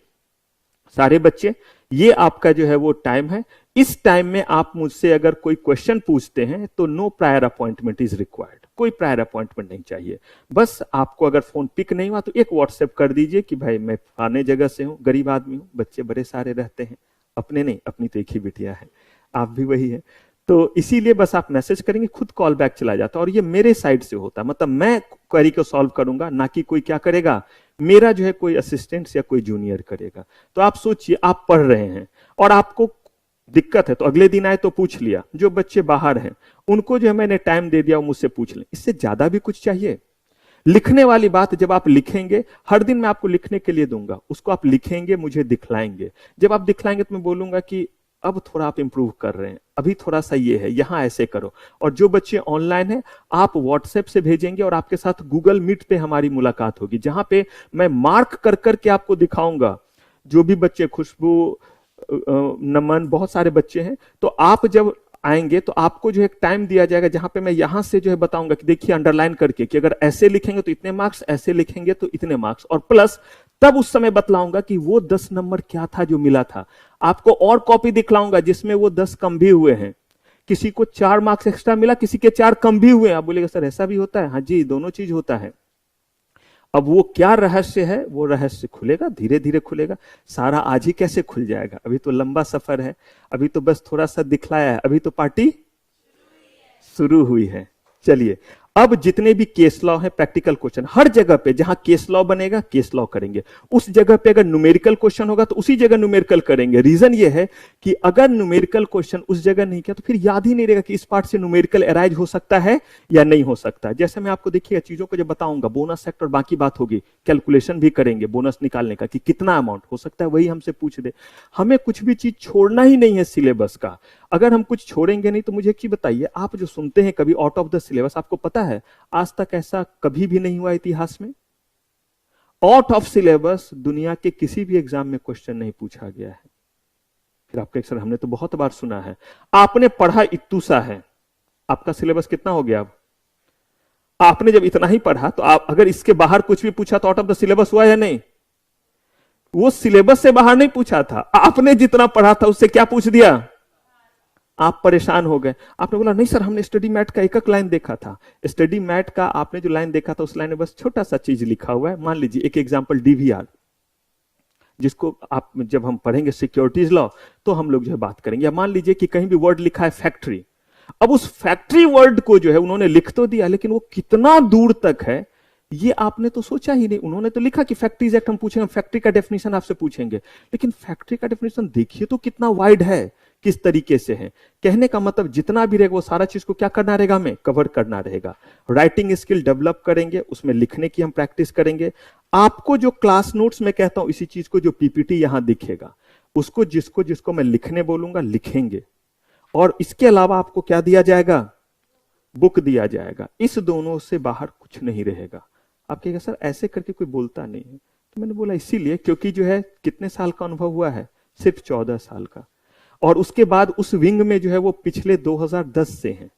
सारे बच्चे, ये आपका जो है वो टाइम है। इस टाइम में आप मुझसे अगर कोई क्वेश्चन पूछते हैं तो no prior appointment is required, कोई प्रायर अपॉइंटमेंट नहीं चाहिए। बस आपको अगर फोन पिक नहीं हुआ तो एक व्हाट्सएप कर दीजिए कि भाई मैं फलाने जगह से हूं, गरीब आदमी हूं, बच्चे बड़े सारे रहते हैं, अपने नहीं, अपनी तो एक ही बिटिया है, आप भी वही है, तो इसीलिए बस आप मैसेज करेंगे, खुद कॉल बैक चला जाता है। और ये मेरे साइड से होता है, मतलब मैं क्वेरी को सॉल्व करूंगा, ना कि कोई क्या करेगा, मेरा जो है कोई असिस्टेंट या कोई जूनियर करेगा। तो आप सोचिए, आप पढ़ रहे हैं और आपको दिक्कत है तो अगले दिन आए तो पूछ लिया, जो बच्चे बाहर हैं उनको जो है मैंने टाइम दे दिया, वो मुझसे पूछ लें, इससे ज्यादा भी कुछ चाहिए? लिखने वाली बात, जब आप लिखेंगे, हर दिन मैं आपको लिखने के लिए दूंगा, उसको आप लिखेंगे, मुझे दिखलाएंगे। जब आप दिखलाएंगे तो मैं बोलूंगा कि अब थोड़ा आप इंप्रूव कर रहे हैं, अभी थोड़ा सा ये है, यहां ऐसे करो। और जो बच्चे ऑनलाइन हैं, आप व्हाट्सएप से भेजेंगे और आपके साथ गूगल मीट पे हमारी मुलाकात होगी, जहां पे मैं मार्क कर करके आपको दिखाऊंगा। जो भी बच्चे, खुशबू, नमन, बहुत सारे बच्चे हैं, तो आप जब आएंगे तो आपको जो एक टाइम दिया जाएगा जहां पे मैं यहां से जो है बताऊंगा कि देखिए अंडरलाइन करके कि अगर ऐसे लिखेंगे तो इतने मार्क्स, ऐसे लिखेंगे तो इतने मार्क्स, और प्लस तब उस समय बतलाऊंगा कि वो 10 नंबर क्या था जो मिला था। आपको और कॉपी दिखलाऊंगा जिसमें वो 10 कम भी हुए हैं, किसी को 4 मार्क्स एक्स्ट्रा मिला, किसी के 4 कम भी हुए। आप बोलेगा सर ऐसा भी होता है? हाँ जी, दोनों चीज होता है। अब वो क्या रहस्य है, वो रहस्य खुलेगा, धीरे धीरे खुलेगा, सारा आज ही कैसे खुल जाएगा, अभी तो लंबा सफर है, अभी तो बस थोड़ा सा दिखलाया है, अभी तो पार्टी शुरू हुई है। चलिए, अब जितने भी केस लॉ है, प्रैक्टिकल क्वेश्चन, हर जगह पे जहां केस लॉ बनेगा केस लॉ करेंगे, उस जगह पे अगर न्यूमेरिकल क्वेश्चन होगा तो उसी जगह न्यूमेरिकल करेंगे। रीजन ये है कि अगर न्यूमेरिकल क्वेश्चन उस जगह नहीं किया तो फिर याद ही नहीं रहेगा कि इस पार्ट से न्यूमेरिकल अराइज हो सकता है या नहीं हो सकता। जैसे मैं आपको देखिएगा चीजों को जब बताऊंगा, बोनस सेक्टर बाकी बात होगी, कैलकुलेशन भी करेंगे बोनस निकालने का कि कितना अमाउंट हो सकता है, वही हमसे पूछ दे। हमें कुछ भी चीज छोड़ना ही नहीं है सिलेबस का। अगर हम कुछ छोड़ेंगे नहीं तो मुझे की बताइए, आप जो सुनते हैं कभी आउट ऑफ द सिलेबस, आपको पता है आज तक ऐसा कभी भी नहीं हुआ इतिहास में। आउट ऑफ सिलेबस दुनिया के किसी भी एग्जाम में क्वेश्चन नहीं पूछा गया है। फिर आपके सर हमने तो बहुत बार सुना है, आपने पढ़ा इत्तू सा है, आपका सिलेबस कितना हो गया? अब आपने जब इतना ही पढ़ा तो आप अगर इसके बाहर कुछ भी पूछा तो आउट ऑफ द सिलेबस हुआ या नहीं? वो सिलेबस से बाहर नहीं पूछा था, आपने जितना पढ़ा था उससे क्या पूछ दिया, आप परेशान हो गए। आपने बोला नहीं सर हमने स्टडी मैट का एक एक लाइन देखा था। स्टडी मैट का आपने जो लाइन देखा था उस लाइन में बस छोटा सा चीज लिखा हुआ है। मान लीजिए एक एग्जांपल डीवीआर, जिसको आप जब हम पढ़ेंगे सिक्योरिटीज लॉ तो हम लोग जो है बात करेंगे। या मान लीजिए कि कहीं भी वर्ड लिखा है फैक्ट्री, अब उस फैक्ट्री वर्ड को जो है उन्होंने लिख तो दिया, लेकिन वो कितना दूर तक है ये आपने तो सोचा ही नहीं। उन्होंने तो लिखा कि फैक्ट्रीज एक्ट हम पूछेंगे, फैक्ट्री का डेफिनेशन आपसे पूछेंगे, लेकिन फैक्ट्री का डेफिनेशन देखिए तो कितना वाइड है किस तरीके से है। कहने का मतलब जितना भी रहेगा वो सारा चीज को क्या करना रहेगा, हमें कवर करना रहेगा। राइटिंग स्किल डेवलप करेंगे, उसमें लिखने की हम प्रैक्टिस करेंगे। आपको जो क्लास नोट्स में कहता हूं, इसी चीज को जो पीपीटी यहां दिखेगा, उसको जिसको जिसको मैं लिखने बोलूंगा लिखेंगे। और इसके अलावा आपको क्या दिया जाएगा, बुक दिया जाएगा। इस दोनों से बाहर कुछ नहीं रहेगा। आप कहेगा सर ऐसे करके कोई बोलता नहीं है, तो मैंने बोला इसीलिए क्योंकि जो है कितने साल का अनुभव हुआ है, सिर्फ 14 साल का। और उसके बाद उस विंग में जो है वो पिछले 2010 से हैं,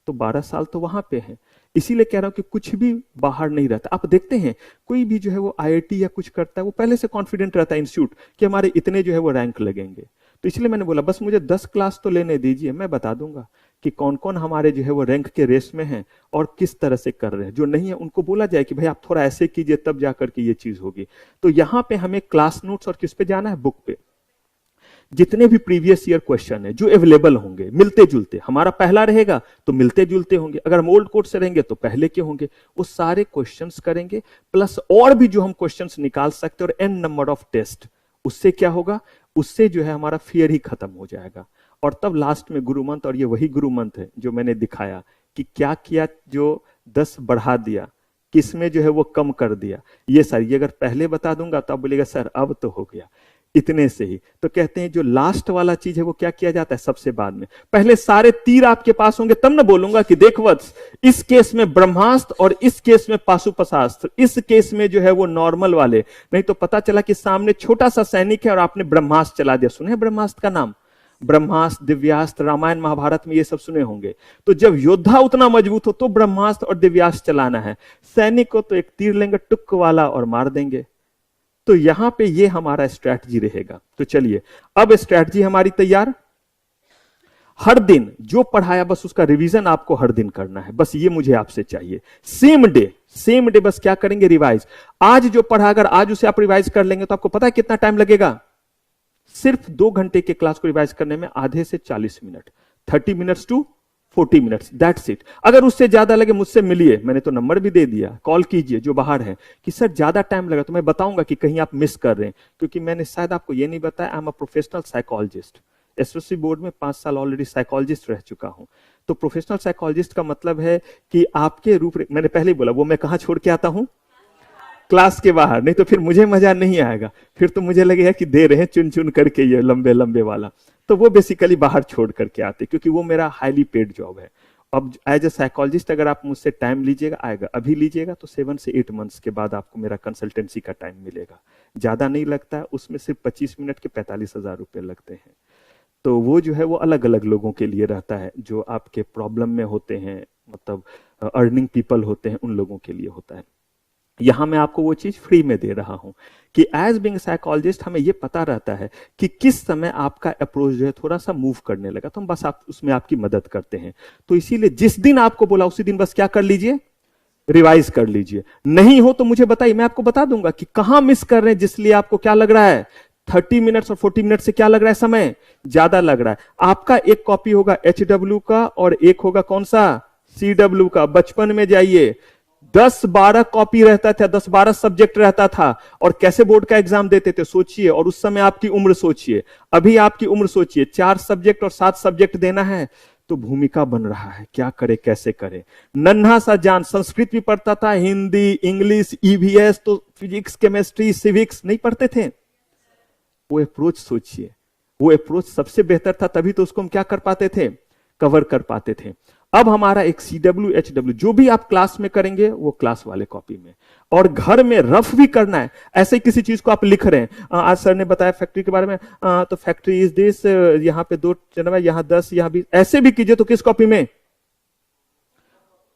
तो 12 साल तो वहां पे हैं। इसीलिए कह रहा हूं कि कुछ भी बाहर नहीं रहता। आप देखते हैं कोई भी जो है वो आईआईटी या कुछ करता है, वो पहले से कॉन्फिडेंट रहता है इंस्टीट्यूट कि हमारे इतने जो है वो रैंक लगेंगे। तो इसलिए मैंने बोला बस मुझे 10 क्लास तो लेने दीजिए, मैं बता दूंगा कि कौन कौन हमारे जो है वो रैंक के रेस में हैं और किस तरह से कर रहे हैं। जो नहीं है उनको बोला जाए कि भाई आप थोड़ा ऐसे कीजिए तब जाकर के ये चीज होगी। तो यहां पे हमें क्लास नोट्स और किस पे जाना है, बुक पे। जितने भी प्रीवियस ईयर क्वेश्चन है जो अवेलेबल होंगे मिलते जुलते, हमारा पहला रहेगा तो मिलते जुलते होंगे, अगर हम ओल्ड कोड से रहेंगे तो पहले के होंगे, वो सारे क्वेश्चंस करेंगे। प्लस और भी जो हम क्वेश्चंस निकाल सकते हैं और एन नंबर ऑफ टेस्ट। उससे क्या होगा, उससे जो है हमारा फियर ही खत्म हो जाएगा। और तब लास्ट में गुरु मंत्र, और ये वही गुरु मंत्र है जो मैंने दिखाया कि क्या किया, जो 10 बढ़ा दिया, किसमें जो है वो कम कर दिया। ये सर ये अगर पहले बता दूंगा तो आप बोलेगा सर अब तो हो गया, इतने से ही। तो कहते हैं जो लास्ट वाला चीज है वो क्या किया जाता है, सबसे बाद में। पहले सारे तीर आपके पास होंगे तब ना बोलूंगा कि देख वत्स, इस केस में ब्रह्मास्त्र और इस केस में पाशुपतास्त्र, इस केस में जो है वो नॉर्मल वाले। नहीं तो पता चला कि सामने छोटा सा सैनिक है और आपने ब्रह्मास्त्र चला दिया। सुने ब्रह्मास्त्र का नाम, ब्रह्मास्त्र, दिव्यास्त्र, रामायण महाभारत में ये सब सुने होंगे। तो जब योद्धा उतना मजबूत हो तो ब्रह्मास्त्र और दिव्यास्त्र चलाना है। सैनिक को तो एक तीर लेंगे टुक वाला और मार देंगे। तो यहां पे ये हमारा स्ट्रैटेजी रहेगा। तो चलिए अब स्ट्रैटेजी हमारी तैयार। हर दिन जो पढ़ाया बस उसका रिवीजन आपको हर दिन करना है, बस ये मुझे आपसे चाहिए। सेम डे बस क्या करेंगे, रिवाइज। आज जो पढ़ा अगर आज उसे आप रिवाइज कर लेंगे तो आपको पता है कितना टाइम लगेगा, सिर्फ 2 घंटे के क्लास को रिवाइज करने में आधे से 40 minute, 30 minutes to 40 minutes, that's it. अगर उससे ज्यादा लगे मुझसे मिलिए, मैंने तो नंबर भी दे दिया, कॉल कीजिए जो बाहर है कि सर ज्यादा टाइम लगा, तो मैं बताऊंगा कि कहीं आप मिस कर रहे हैं। क्योंकि मैंने शायद आपको ये नहीं बताया, I am a professional psychologist. SSC board में 5 साल ऑलरेडी साइकोलॉजिस्ट रह चुका हूं। तो प्रोफेशनल साइकोलॉजिस्ट का मतलब है कि आपके रूप, मैंने पहले ही बोला वो मैं कहां छोड़ के आता हूं, क्लास के बाहर। नहीं तो फिर मुझे मजा नहीं आएगा, फिर तो मुझे लगेगा कि दे रहे हैं चुन चुन करके ये लंबे लंबे वाला। तो वो बेसिकली बाहर छोड़ करके आते, क्योंकि वो मेरा हाईली पेड जॉब है। अब एज ए साइकोलॉजिस्ट अगर आप मुझसे टाइम लीजिएगा, आएगा अभी लीजिएगा तो 7 से 8 मंथ्स के बाद आपको मेरा कंसल्टेंसी का टाइम मिलेगा। ज्यादा नहीं लगता है, उसमें सिर्फ 25 मिनट के 45,000 रुपए लगते हैं। तो वो जो है वो अलग अलग लोगों के लिए रहता है, जो आपके प्रॉब्लम में होते हैं, मतलब अर्निंग पीपल होते हैं, उन लोगों के लिए होता है। यहां मैं आपको वो चीज फ्री में दे रहा हूं कि एज बीइंग साइकोलॉजिस्ट हमें ये पता रहता है कि किस समय आपका अप्रोच जो है थोड़ा सा मूव करने लगा, तो हम बस आप उसमें आपकी मदद करते हैं। तो इसीलिए जिस दिन आपको बोला उसी दिन बस क्या कर लीजिए, रिवाइज कर लीजिए। नहीं हो तो मुझे बताइए, मैं आपको बता दूंगा कि कहां मिस कर रहे हैं, जिसलिए आपको क्या लग रहा है 30 मिनट्स और 40 मिनट से क्या लग रहा है, समय ज्यादा लग रहा है। आपका एक कॉपी होगा HW का और एक होगा कौन सा, CW का। बचपन में जाइए 10-12 कॉपी रहता था, 10-12 सब्जेक्ट रहता था, और कैसे बोर्ड का एग्जाम देते थे सोचिए। और उस समय आपकी उम्र सोचिए, अभी आपकी उम्र सोचिए, 4 सब्जेक्ट और 7 सब्जेक्ट देना है तो भूमिका बन रहा है, क्या करे कैसे करे। नन्हा सा जान संस्कृत भी पढ़ता था, हिंदी, इंग्लिश, EVS, तो फिजिक्स, केमिस्ट्री, सिविक्स नहीं पढ़ते थे। वो अप्रोच सोचिए, वो अप्रोच सबसे बेहतर था, तभी तो उसको हम क्या कर पाते थे, कवर कर पाते थे। अब हमारा एक CW HW जो भी आप क्लास में करेंगे वो क्लास वाले कॉपी में, और घर में रफ भी करना है। ऐसे किसी चीज को आप लिख रहे हैं, आज सर ने बताया फैक्ट्री के बारे में, तो फैक्ट्री इज दिस, यहाँ पे 2 जनवरी, यहाँ 10, यहाँ 20, ऐसे भी कीजिए। तो किस कॉपी में,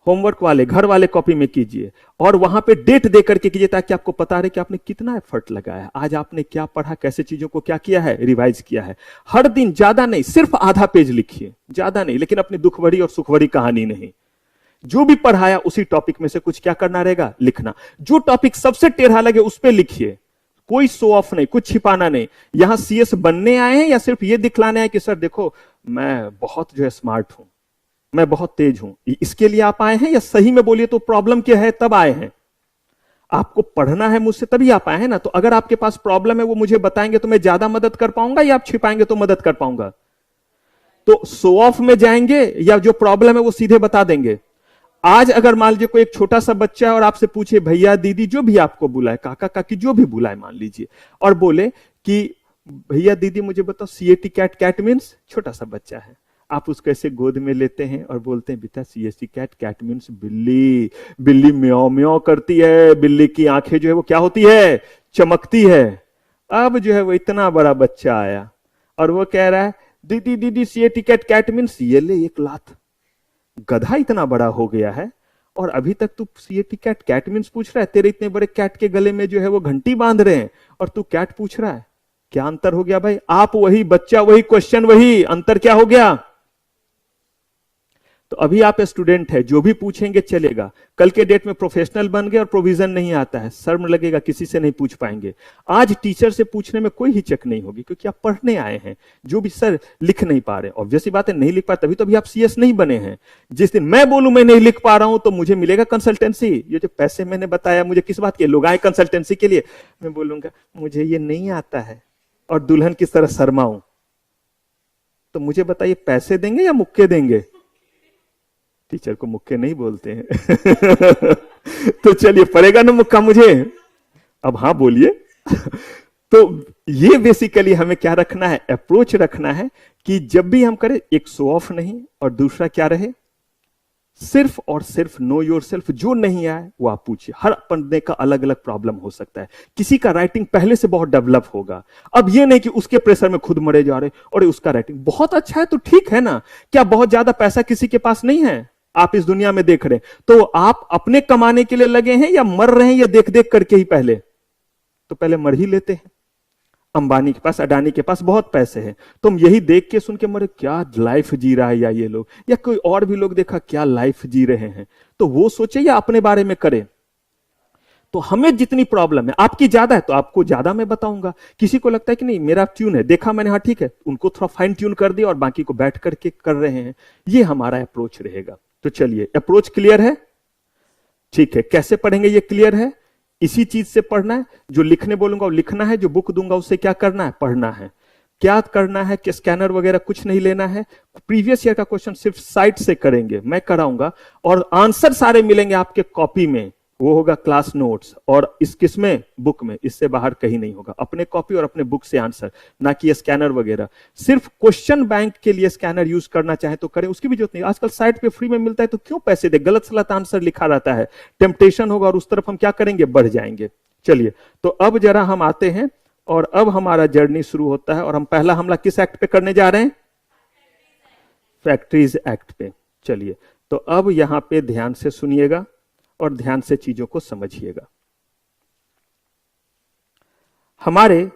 होमवर्क वाले घर वाले कॉपी में कीजिए, और वहां पे डेट दे करके कीजिए, ताकि आपको पता रहे कि आपने कितना एफर्ट लगाया, आज आपने क्या पढ़ा, कैसे चीजों को क्या किया है, रिवाइज किया है। हर दिन ज्यादा नहीं, सिर्फ आधा पेज लिखिए, ज्यादा नहीं, लेकिन अपनी दुख भरी और सुख भरी कहानी नहीं। जो भी पढ़ाया उसी टॉपिक में से कुछ क्या करना रहेगा, लिखना। जो टॉपिक सबसे टेढ़ा लगे उस पर लिखिए, कोई शो ऑफ नहीं, कुछ छिपाना नहीं। यहां CS बनने आए हैं या सिर्फ ये दिखलाने आए कि सर देखो मैं बहुत जो है स्मार्ट हूं, मैं बहुत तेज हूं, इसके लिए आप आए हैं, या सही में बोलिए तो प्रॉब्लम क्या है तब आए हैं। आपको पढ़ना है मुझसे तभी आप आए हैं ना। तो अगर आपके पास प्रॉब्लम है वो मुझे बताएंगे तो मैं ज्यादा मदद कर पाऊंगा, या आप छिपाएंगे तो मदद कर पाऊंगा। तो शो ऑफ में जाएंगे या जो प्रॉब्लम है वो सीधे बता देंगे? आज अगर मान लीजिए कोई एक छोटा सा बच्चा है और आपसे पूछे भैया दीदी जो भी आपको बुलाए, काका काकी जो भी बुलाए मान लीजिए, और बोले कि भैया दीदी मुझे बताओ CAT कैट, कैट मीन्स छोटा सा बच्चा है, आप उसको ऐसे गोद में लेते हैं और बोलते हैं बेटा CAT कैट, कैट मीन्स बिल्ली, बिल्ली म्याऊ म्याऊ करती है, बिल्ली की आंखें जो है वो क्या होती है, चमकती है। अब जो है वो इतना बड़ा बच्चा आया और वो कह रहा है दीदी दीदी CAT कैट, कैट मीन्स ये ले एक लात। गधा इतना बड़ा हो गया है और अभी तक तू CAT कैट, कैट मीन्स पूछ रहा है, तेरे इतने बड़े कैट के गले में जो है वो घंटी बांध रहे हैं और तू कैट पूछ रहा है। क्या अंतर हो गया भाई? आप वही, बच्चा वही, क्वेश्चन वही, अंतर क्या हो गया? तो अभी आप स्टूडेंट है, जो भी पूछेंगे चलेगा। कल के डेट में प्रोफेशनल बन गए और प्रोविजन नहीं आता है, शर्म लगेगा, किसी से नहीं पूछ पाएंगे। आज टीचर से पूछने में कोई हिचक नहीं होगी क्योंकि आप पढ़ने आए हैं। जो भी सर लिख नहीं पा रहे, ऑब्वियस सी बात है, नहीं लिख पा, तभी तो अभी आप CS नहीं बने हैं। जिस दिन मैं बोलूं मैं नहीं लिख पा रहा हूं तो मुझे मिलेगा कंसल्टेंसी। ये जो पैसे मैंने बताया मुझे किस बात के, लोग आए कंसल्टेंसी के लिए, मैं बोलूंगा मुझे ये नहीं आता है और दुल्हन किस तरह शर्माऊं, तो मुझे बताइए पैसे देंगे या मुक्के देंगे? टीचर को मुक्के नहीं बोलते हैं तो चलिए पड़ेगा ना मुक्का मुझे। अब हाँ बोलिए तो ये बेसिकली हमें क्या रखना है, अप्रोच रखना है कि जब भी हम करें, एक शो ऑफ नहीं और दूसरा क्या रहे, सिर्फ और सिर्फ नो योर सेल्फ। जो नहीं आए वो आप पूछिए। हर बंदे का अलग अलग प्रॉब्लम हो सकता है, किसी का राइटिंग पहले से बहुत डेवलप होगा। अब ये नहीं कि उसके प्रेशर में खुद मरे जा रहे और उसका राइटिंग बहुत अच्छा है तो ठीक है ना। क्या बहुत ज्यादा पैसा किसी के पास नहीं है, आप इस दुनिया में देख रहे हैं, तो आप अपने कमाने के लिए लगे हैं या मर रहे हैं या देख देख करके ही? पहले तो पहले मर ही लेते हैं। अंबानी के पास, अडानी के पास बहुत पैसे हैं, तो हम यही देख के सुन के मरे, क्या लाइफ जी रहा है या ये लोग, या कोई और भी लोग देखा क्या लाइफ जी रहे हैं, तो वो सोचे या अपने बारे में करे। तो हमें जितनी प्रॉब्लम है, आपकी ज्यादा है तो आपको ज्यादा मैं बताऊंगा। किसी को लगता है कि नहीं मेरा ट्यून है, देखा मैंने, हाँ ठीक है, उनको थोड़ा फाइन ट्यून कर दिया और बाकी को बैठ करके कर रहे हैं। ये हमारा अप्रोच रहेगा। तो चलिए, अप्रोच क्लियर है? ठीक है, कैसे पढ़ेंगे ये क्लियर है? इसी चीज से पढ़ना है, जो लिखने बोलूंगा वो लिखना है, जो बुक दूंगा उससे क्या करना है, पढ़ना है। क्या करना है कि स्कैनर वगैरह कुछ नहीं लेना है। प्रीवियस ईयर का क्वेश्चन सिर्फ साइट से करेंगे, मैं कराऊंगा, और आंसर सारे मिलेंगे आपके कॉपी में, वो होगा क्लास नोट्स, और इस किसमें, बुक में, इससे बाहर कहीं नहीं होगा। अपने कॉपी और अपने बुक से आंसर, ना कि स्कैनर वगैरह। सिर्फ क्वेश्चन बैंक के लिए स्कैनर यूज करना चाहे तो करें, उसकी भी जरूरत नहीं। आजकल साइट पे फ्री में मिलता है तो क्यों पैसे दे, गलत सलत आंसर लिखा रहता है, टेम्पटेशन होगा और उस तरफ हम क्या करेंगे, बढ़ जाएंगे। चलिए, तो अब जरा हम आते हैं और अब हमारा जर्नी शुरू होता है, और हम पहला हमला किस एक्ट पे करने जा रहे हैं, फैक्ट्रीज एक्ट पे। चलिए, तो अब यहां पे ध्यान से सुनिएगा और ध्यान से चीजों को समझिएगा। हमारे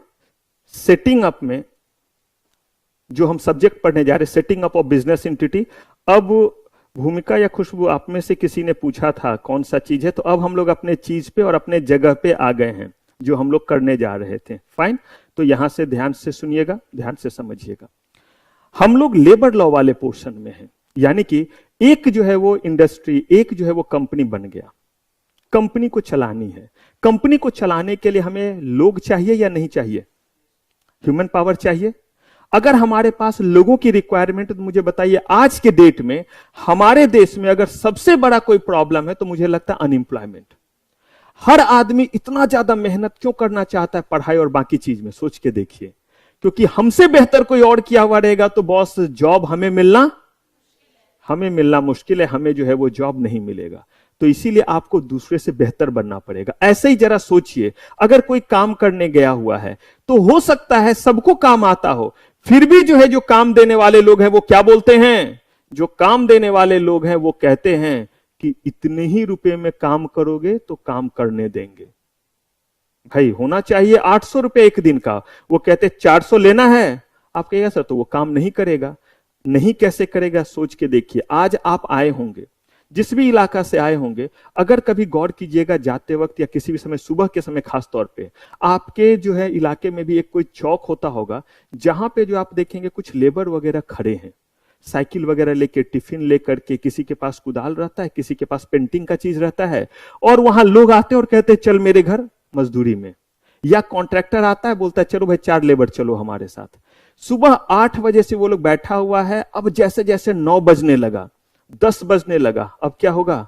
सेटिंग अप में जो हम सब्जेक्ट पढ़ने जा रहे हैं, setting up of business entity. अब भूमिका या खुशबू, आप में से किसी ने पूछा था कौन सा चीज है, तो अब हम लोग अपने चीज पे और अपने जगह पे आ गए हैं जो हम लोग करने जा रहे थे। फाइन, तो यहां से ध्यान से सुनिएगा, ध्यान से समझिएगा। हम लोग लेबर लॉ वाले पोर्शन में हैं, यानी कि एक जो है वो इंडस्ट्री, एक जो है वो कंपनी बन गया, कंपनी को चलानी है। कंपनी को चलाने के लिए हमें लोग चाहिए या नहीं चाहिए, ह्यूमन पावर चाहिए। अगर हमारे पास लोगों की रिक्वायरमेंट, तो मुझे बताइए आज के डेट में हमारे देश में अगर सबसे बड़ा कोई प्रॉब्लम है तो मुझे लगता है अनएम्प्लॉयमेंट। हर आदमी इतना ज्यादा मेहनत क्यों करना चाहता है पढ़ाई और बाकी चीज में, सोच के देखिए। क्योंकि हमसे बेहतर कोई और किया हुआ रहेगा तो बॉस जॉब हमें मिलना मुश्किल है, हमें जो है वो जॉब नहीं मिलेगा। तो इसीलिए आपको दूसरे से बेहतर बनना पड़ेगा। ऐसे ही जरा सोचिए, अगर कोई काम करने गया हुआ है तो हो सकता है सबको काम आता हो, फिर भी जो है जो काम देने वाले लोग हैं वो क्या बोलते हैं, जो काम देने वाले लोग हैं वो कहते हैं कि इतने ही रुपए में काम करोगे तो काम करने देंगे। भाई होना चाहिए 800 रुपए एक दिन का, वो कहते 400 लेना है। आप कहिएगा सर तो वो काम नहीं करेगा। नहीं कैसे करेगा, सोच के देखिए। आज आप आए होंगे, जिस भी इलाका से आए होंगे, अगर कभी गौर कीजिएगा जाते वक्त या किसी भी समय, सुबह के समय खास तौर पे, आपके जो है इलाके में भी एक कोई चौक होता होगा जहां पे जो आप देखेंगे कुछ लेबर वगैरह खड़े हैं, साइकिल वगैरह लेके, टिफिन लेकर के, किसी के पास कुदाल रहता है, किसी के पास पेंटिंग का चीज रहता है, और वहां लोग आते हैं और कहते हैं चल मेरे घर मजदूरी में। या कॉन्ट्रैक्टर आता है, बोलता है चलो भाई 4 लेबर चलो हमारे साथ। सुबह 8 बजे से वो लोग बैठा हुआ है, अब जैसे जैसे 9 बजने लगा, 10 बजने लगा, अब क्या होगा?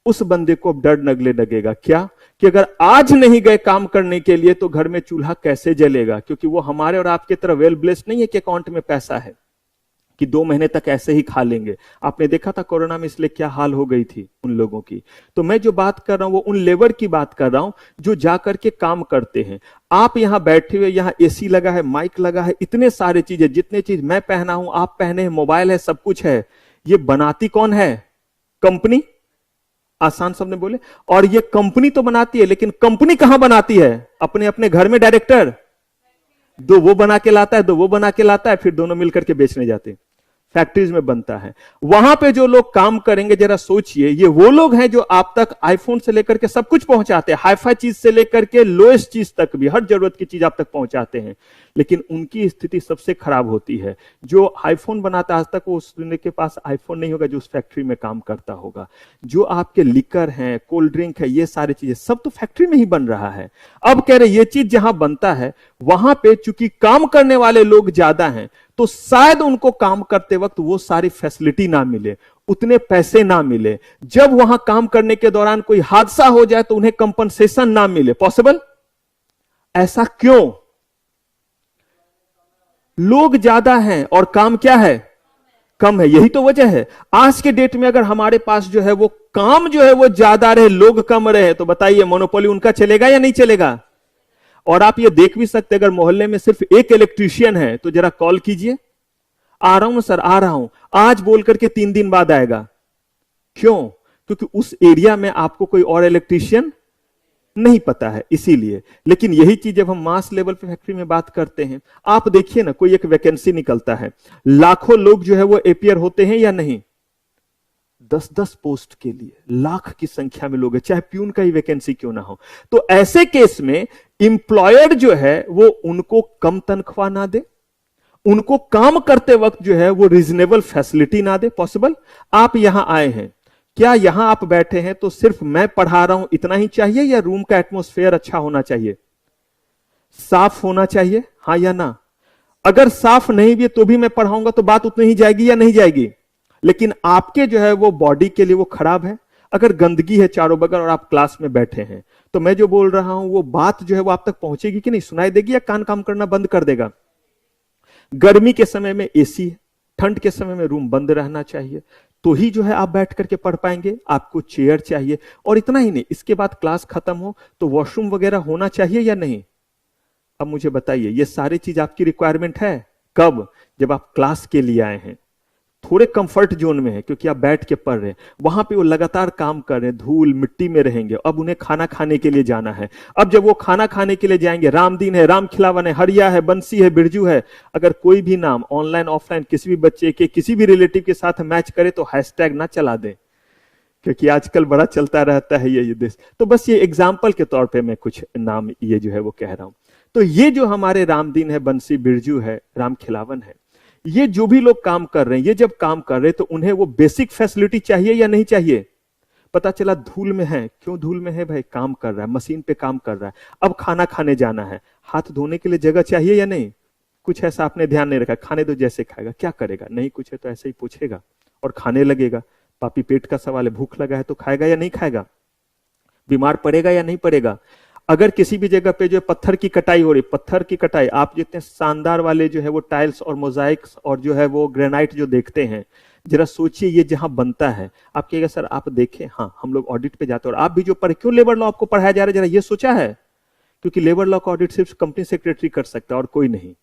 उस बंदे को अब डर लगने लगेगा, क्या कि अगर आज नहीं गए काम करने के लिए तो घर में चूल्हा कैसे जलेगा, क्योंकि वो हमारे और आपके तरह वेल ब्लेस्ड नहीं है कि अकाउंट में पैसा है कि 2 महीने तक ऐसे ही खा लेंगे। आपने देखा था कोरोना में इसलिए क्या हाल हो गई थी उन लोगों की। तो मैं जो बात कर रहा हूं वो उन लेबर की बात कर रहा हूं जो जाकर के काम करते हैं। आप यहां बैठे हुए, यहां एसी लगा है, माइक लगा है, इतने सारे चीजें, जितने चीज मैं पहना हूं, आप पहने हैं, मोबाइल है, सब कुछ है, ये बनाती कौन है? कंपनी। आसान सबने बोले। और ये कंपनी तो बनाती है, लेकिन कंपनी कहां बनाती है? अपने अपने घर में डायरेक्टर, दो वो बना के लाता है, दो वो बना के लाता है, फिर दोनों मिलकर के बेचने जाते हैं। फैक्ट्रीज में बनता है। वहां पे जो लोग काम करेंगे, जरा सोचिए, ये वो लोग हैं जो आप तक आईफोन से लेकर के सब कुछ पहुंचाते हैं, हाईफाई चीज से लेकर के लोएस्ट चीज तक भी, हर जरूरत की चीज आप तक पहुंचाते हैं। लेकिन उनकी स्थिति सबसे खराब होती है। जो आईफोन बनाता है, आज तक वो उसके के पास आईफोन नहीं होगा जो उस फैक्ट्री में काम करता होगा। जो आपके लिकर हैं, कोल्ड ड्रिंक है, ये सारी चीजें सब तो फैक्ट्री में ही बन रहा है। अब कह रहे ये चीज जहां बनता है वहां पे चूंकि काम करने वाले लोग ज्यादा हैं, तो शायद उनको काम करते वक्त वो सारी फैसिलिटी ना मिले, उतने पैसे ना मिले। जब वहां काम करने के दौरान कोई हादसा हो जाए तो उन्हें कंपनसेशन ना मिले। पॉसिबल? ऐसा क्यों? लोग ज्यादा हैं और काम क्या है? कम है। यही तो वजह है। आज के डेट में अगर हमारे पास जो है वो काम जो है वो ज्यादा रहे, लोग कम रहे, तो बताइए मोनोपोली उनका चलेगा या नहीं चलेगा? और आप ये देख भी सकते, अगर मोहल्ले में सिर्फ एक इलेक्ट्रीशियन है तो जरा कॉल कीजिए, आ रहा हूं सर, आ रहा हूं, आज बोल करके 3 दिन बाद आएगा। क्यों? क्योंकि उस एरिया में आपको कोई और इलेक्ट्रीशियन नहीं पता है, इसीलिए। लेकिन यही चीज जब हम मास लेवल पे फैक्ट्री में बात करते हैं, आप देखिए ना, कोई एक वैकेंसी निकलता है, लाखों लोग जो है वो एपियर होते हैं या नहीं? 10-10 पोस्ट के लिए लाख की संख्या में लोग हैं, चाहे प्यून का ही वैकेंसी क्यों ना हो। तो ऐसे केस में इंप्लॉयर जो है वो उनको कम तनख्वाह ना दे, उनको काम करते वक्त जो है वो रीजनेबल फैसिलिटी ना दे। पॉसिबल? आप यहां आए हैं, क्या यहां आप बैठे हैं तो सिर्फ मैं पढ़ा रहा हूं इतना ही चाहिए, या रूम का एटमॉस्फेयर अच्छा होना चाहिए, साफ होना चाहिए, हां या ना? अगर साफ नहीं भी तो भी मैं पढ़ाऊंगा तो बात उतनी ही जाएगी या नहीं जाएगी? लेकिन आपके जो है वो बॉडी के लिए वो खराब है। अगर गंदगी है चारों बगल और आप क्लास में बैठे हैं, तो मैं जो बोल रहा हूं वो बात जो है वो आप तक पहुंचेगी कि नहीं? सुनाई देगी या कान काम करना बंद कर देगा? गर्मी के समय में एसी है, ठंड के समय में रूम बंद रहना चाहिए, तो ही जो है आप बैठ करके पढ़ पाएंगे। आपको चेयर चाहिए, और इतना ही नहीं, इसके बाद क्लास खत्म हो तो वॉशरूम वगैरह होना चाहिए या नहीं? अब मुझे बताइए, ये सारी चीज आपकी रिक्वायरमेंट है कब? जब आप क्लास के लिए आए हैं, थोड़े कंफर्ट जोन में है क्योंकि आप बैठ के पढ़ रहे हैं, वहां पे वो लगातार काम कर रहे हैं, धूल मिट्टी में रहेंगे। अब उन्हें खाना खाने के लिए जाना है। अब जब वो खाना खाने के लिए जाएंगे, रामदीन है, राम खिलावन है, हरिया है, बंसी है, बिरजू है, अगर कोई भी नाम ऑनलाइन ऑफलाइन किसी भी बच्चे के किसी भी रिलेटिव के साथ मैच करे तो हैशटैग ना चला दें, क्योंकि आजकल बड़ा चलता रहता है ये देश। तो बस ये एग्जाम्पल के तौर पर मैं कुछ नाम ये जो है वो कह रहा हूं। तो ये जो हमारे रामदीन है, बंसी, बिरजू है, राम खिलावन है, ये जो भी लोग काम कर रहे हैं, ये जब काम कर रहे हैं तो उन्हें वो बेसिक फैसिलिटी चाहिए या नहीं चाहिए? पता चला धूल में है। क्यों धूल में है भाई? काम कर रहा है, मशीन पे काम कर रहा है। अब खाना खाने जाना है, हाथ धोने के लिए जगह चाहिए या नहीं? कुछ ऐसा आपने ध्यान नहीं रखा, खाने दो जैसे खाएगा, क्या करेगा? नहीं कुछ है तो ऐसे ही पूछेगा और खाने लगेगा। पापी पेट का सवाल है, भूख लगा है तो खाएगा या नहीं खाएगा? बीमार पड़ेगा या नहीं पड़ेगा? अगर किसी भी जगह पे जो पत्थर की कटाई हो रही, पत्थर की कटाई, आप जितने शानदार वाले जो है वो टाइल्स और मोजाइक्स और जो है वो ग्रेनाइट जो देखते हैं, जरा सोचिए ये जहां बनता है, आप कहिएगा सर आप देखें, हाँ हम लोग ऑडिट पे जाते हैं, और आप भी जो पढ़े, क्यों लेबर लॉ आपको पढ़ाया जा रहा है, जरा ये सोचा है? क्योंकि लेबर लॉ का ऑडिट सिर्फ कंपनी सेक्रेटरी कर सकता है और कोई नहीं।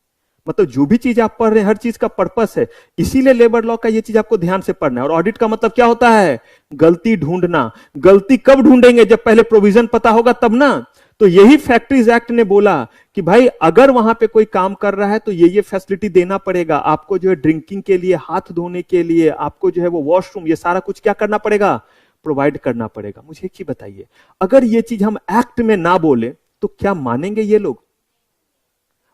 मतलब जो भी चीज आप पढ़ रहे हैं हर चीज का पर्पस है, इसीलिए लेबर लॉ का ये चीज आपको ध्यान से पढ़ना है। और ऑडिट का मतलब क्या होता है? गलती ढूंढना। गलती कब ढूंढेंगे? जब पहले प्रोविजन पता होगा तब ना। तो यही फैक्ट्रीज एक्ट ने बोला कि भाई अगर वहां पे कोई काम कर रहा है तो ये फैसिलिटी देना पड़ेगा आपको, जो है ड्रिंकिंग के लिए, हाथ धोने के लिए, आपको जो है वो वॉशरूम, ये सारा कुछ क्या करना पड़ेगा? प्रोवाइड करना पड़ेगा। मुझे एक ही बताइए, अगर ये चीज हम एक्ट में ना बोले तो क्या मानेंगे ये लोग?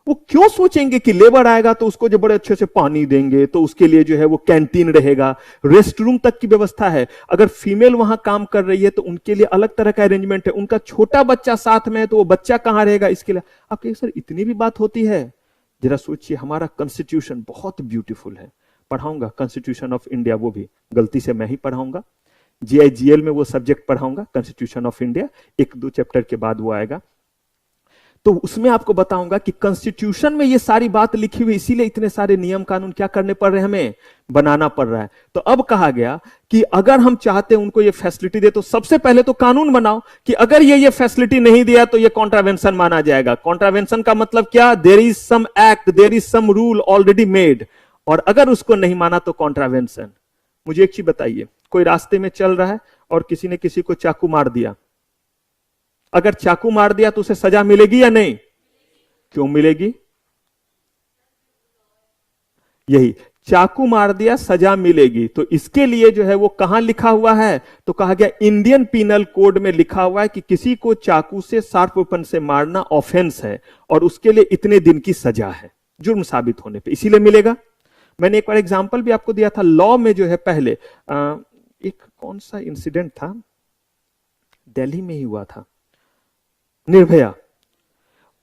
वो क्यों सोचेंगे कि लेबर आएगा तो उसको जो बड़े अच्छे से पानी देंगे, तो उसके लिए जो है वो कैंटीन रहेगा, रेस्ट रूम तक की व्यवस्था है। अगर फीमेल वहां काम कर रही है तो उनके लिए अलग तरह का अरेंजमेंट है। उनका छोटा बच्चा साथ में है तो वो बच्चा कहां रहेगा, इसके लिए आप कहिए सर इतनी भी बात होती है? जरा सोचिए, हमारा कॉन्स्टिट्यूशन बहुत ब्यूटीफुल है। पढ़ाऊंगा कॉन्स्टिट्यूशन ऑफ इंडिया, वो भी गलती से मैं ही पढ़ाऊंगा। GIGL में वो सब्जेक्ट पढ़ाऊंगा कॉन्स्टिट्यूशन ऑफ इंडिया, 1-2 चैप्टर के बाद वो आएगा। तो उसमें आपको बताऊंगा कि कॉन्स्टिट्यूशन में ये सारी बात लिखी हुई, इसीलिए इतने सारे नियम कानून क्या करने पड़ रहे हैं, हमें बनाना पड़ रहा है। तो अब कहा गया कि अगर हम चाहते हैं उनको ये फैसिलिटी दे, तो सबसे पहले तो कानून बनाओ कि अगर ये फैसिलिटी नहीं दिया तो ये कॉन्ट्रावेंशन माना जाएगा। कॉन्ट्रावेंशन का मतलब क्या? There is some act, there is some rule already made, और अगर उसको नहीं माना तो कॉन्ट्रावेंशन। मुझे एक चीज बताइए, कोई रास्ते में चल रहा है और किसी ने किसी को चाकू मार दिया, अगर चाकू मार दिया तो उसे सजा मिलेगी या नहीं? क्यों मिलेगी? यही, चाकू मार दिया सजा मिलेगी। तो इसके लिए जो है वो कहां लिखा हुआ है? तो कहा गया इंडियन पीनल कोड में लिखा हुआ है कि किसी को चाकू से शार्प वेपन से मारना ऑफेंस है और उसके लिए इतने दिन की सजा है, जुर्म साबित होने पे, इसीलिए मिलेगा। मैंने एक बार एग्जांपल भी आपको दिया था, लॉ में जो है पहले एक कौन सा इंसिडेंट था, दिल्ली में ही हुआ था, निर्भया।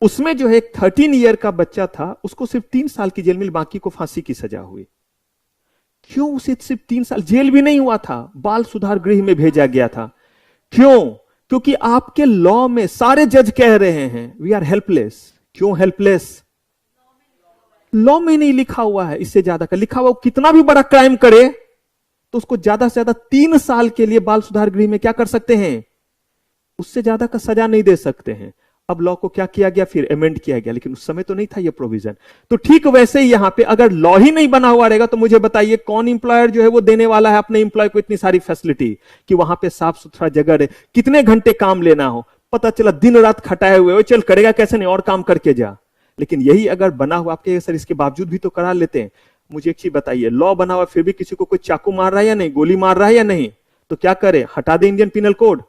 उसमें जो है एक 13 ईयर का बच्चा था, उसको सिर्फ 3 साल की जेल मिली, बाकी को फांसी की सजा हुई। क्यों? उसे सिर्फ 3 साल, जेल भी नहीं हुआ था, बाल सुधार गृह में भेजा गया था। क्यों? क्योंकि आपके लॉ में सारे जज कह रहे हैं वी आर हेल्पलेस। क्यों हेल्पलेस? लॉ में नहीं लिखा हुआ है। इससे ज्यादा का लिखा हुआ, कितना भी बड़ा क्राइम करे तो उसको ज्यादा से ज्यादा 3 साल के लिए बाल सुधार गृह में क्या कर सकते हैं, उससे ज्यादा का सजा नहीं दे सकते हैं। अब लॉ को क्या किया गया, फिर अमेंड किया गया, लेकिन उस समय तो नहीं था ये प्रोविजन। तो ठीक वैसे ही यहां पे अगर लॉ ही नहीं बना हुआ रहेगा तो मुझे बताइए कौन इंप्लॉयर जो है वो देने वाला है अपने इंप्लॉय को इतनी सारी फैसिलिटी कि वहां पे साफ सुथरा जगह रहे, कितने घंटे काम लेना हो, पता चला दिन रात खटाए हुए, चल करेगा कैसे नहीं, और काम करके जा। लेकिन यही अगर बना हुआ, आपके सर इसके बावजूद भी तो करा लेते हैं। मुझे एक चीज बताइए, लॉ बना हुआ फिर भी किसी को कोई चाकू मार रहा है या नहीं, गोली मार रहा है या नहीं, तो क्या करे? हटा दे इंडियन पिनल कोड,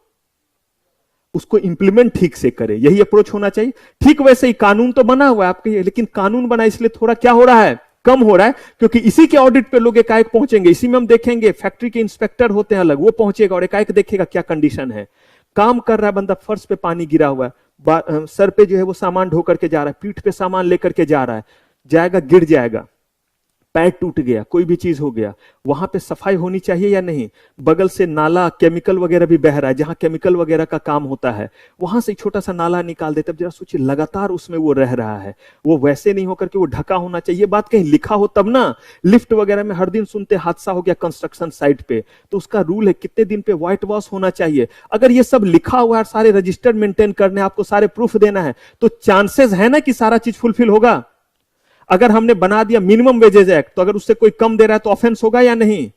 उसको इंप्लीमेंट ठीक से करे। यही अप्रोच होना चाहिए। ठीक वैसे ही कानून तो बना हुआ है आपके, लेकिन कानून बना इसलिए थोड़ा क्या हो रहा है, कम हो रहा है, क्योंकि इसी के ऑडिट पे लोग एकाएक पहुंचेंगे। इसी में हम देखेंगे फैक्ट्री के इंस्पेक्टर होते हैं अलग, वो पहुंचेगा और एकाएक देखेगा क्या कंडीशन है। काम कर रहा है बंदा, फर्श पे पानी गिरा हुआ है, सर पे जो है वो सामान ढो करके जा रहा है, पीठ पे सामान लेकर के जा रहा है, जाएगा गिर जाएगा, पैर टूट गया, कोई भी चीज हो गया, वहां पे सफाई होनी चाहिए या नहीं? बगल से नाला केमिकल वगैरह भी बह रहा है, जहां केमिकल वगैरह का काम होता है वहां से छोटा सा नाला निकाल देते। अब जरा सोचिए, लगातार उसमें वो रह रहा है, वो वैसे नहीं होकर के वो ढका होना चाहिए। ये बात कहीं लिखा हो तब ना। लिफ्ट वगैरह में हर दिन सुनते हादसा हो गया कंस्ट्रक्शन साइट पे, तो उसका रूल है कितने दिन पे व्हाइट वॉश होना चाहिए। अगर ये सब लिखा हुआ है, सारे रजिस्टर मेंटेन करने, आपको सारे प्रूफ देना है, तो चांसेस है ना कि सारा चीज फुलफिल होगा। अगर हमने बना दिया मिनिमम वेजेस एक्ट, तो अगर उससे कोई कम दे रहा है तो ऑफेंस होगा या नहीं?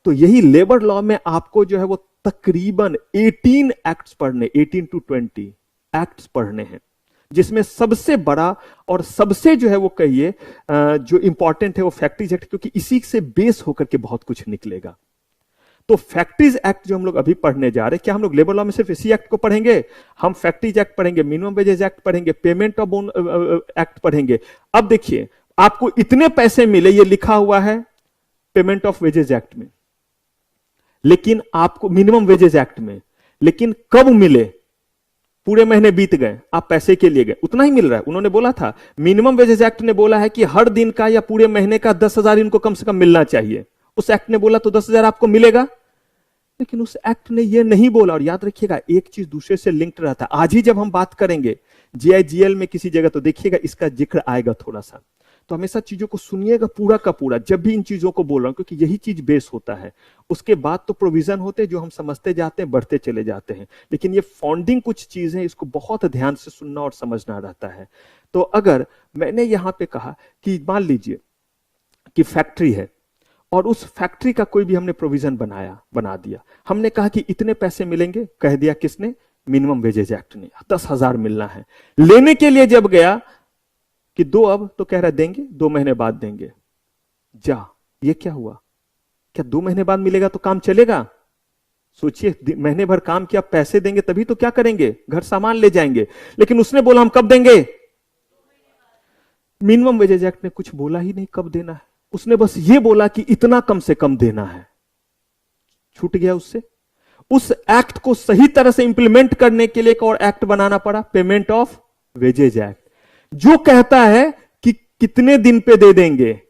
तो यही लेबर लॉ में आपको जो है वो तकरीबन 18 एक्ट्स पढ़ने, 18 to 20 एक्ट्स पढ़ने हैं, जिसमें सबसे बड़ा और सबसे जो है वो कहिए जो इंपॉर्टेंट है वो फैक्ट्रीज एक्ट, क्योंकि इसी से बेस होकर के बहुत कुछ निकलेगा। तो फैक्ट्रीज एक्ट जो हम लोग अभी पढ़ने जा रहे हैं, क्या हम लोग लेबर लॉ में सिर्फ इसी एक्ट को पढ़ेंगे? हम फैक्ट्रीज एक्ट पढ़ेंगे, मिनिमम वेजेस एक्ट पढ़ेंगे, पेमेंट ऑफ एक्ट पढ़ेंगे। अब देखिए, आपको इतने पैसे मिले, ये लिखा हुआ है पेमेंट ऑफ वेजेस एक्ट में, लेकिन आपको मिनिमम वेजेस एक्ट में, लेकिन कब मिले? पूरे महीने बीत गए, आप पैसे के लिए गए, उतना ही मिल रहा है। उन्होंने बोला था, मिनिमम वेजेस एक्ट ने बोला है कि हर दिन का या पूरे महीने का 10,000 इनको कम से कम मिलना चाहिए। उस एक्ट ने बोला तो 10,000 आपको मिलेगा, लेकिन उस एक्ट ने यह नहीं बोला। और याद रखिएगा, एक चीज दूसरे से लिंक्ड रहता है। आज ही जब हम बात करेंगे GIGL में किसी जगह, तो देखिएगा इसका जिक्र आएगा थोड़ा सा। तो हमेशा चीजों को सुनिएगा पूरा का पूरा, जब भी इन चीजों को बोल रहा हूं, क्योंकि यही चीज बेस होता है। उसके बाद तो प्रोविजन होते हैं जो हम समझते जाते हैं, बढ़ते चले जाते हैं, लेकिन ये फाउंडिंग कुछ चीजें, इसको बहुत ध्यान से सुनना और समझना रहता है। तो अगर मैंने यहां पे कहा कि मान लीजिए कि फैक्ट्री है और उस फैक्ट्री का कोई भी हमने प्रोविजन बना दिया, हमने कहा कि इतने पैसे मिलेंगे, कह दिया किसने? मिनिमम वेजेस एक्ट ने, 10,000 मिलना है। लेने के लिए जब गया कि दो, अब तो कह रहा देंगे 2 महीने बाद देंगे। जा, ये क्या हुआ? क्या 2 महीने बाद मिलेगा तो काम चलेगा? सोचिए, महीने भर काम किया, पैसे देंगे तभी तो क्या करेंगे, घर सामान ले जाएंगे। लेकिन उसने बोला हम कब देंगे? मिनिमम वेजेस एक्ट ने कुछ बोला ही नहीं कब देना है, उसने बस ये बोला कि इतना कम से कम देना है। छूट गया उससे। उस एक्ट को सही तरह से इंप्लीमेंट करने के लिए एक और एक्ट बनाना पड़ा, पेमेंट ऑफ वेजेज एक्ट, जो कहता है कि कितने दिन पे दे देंगे,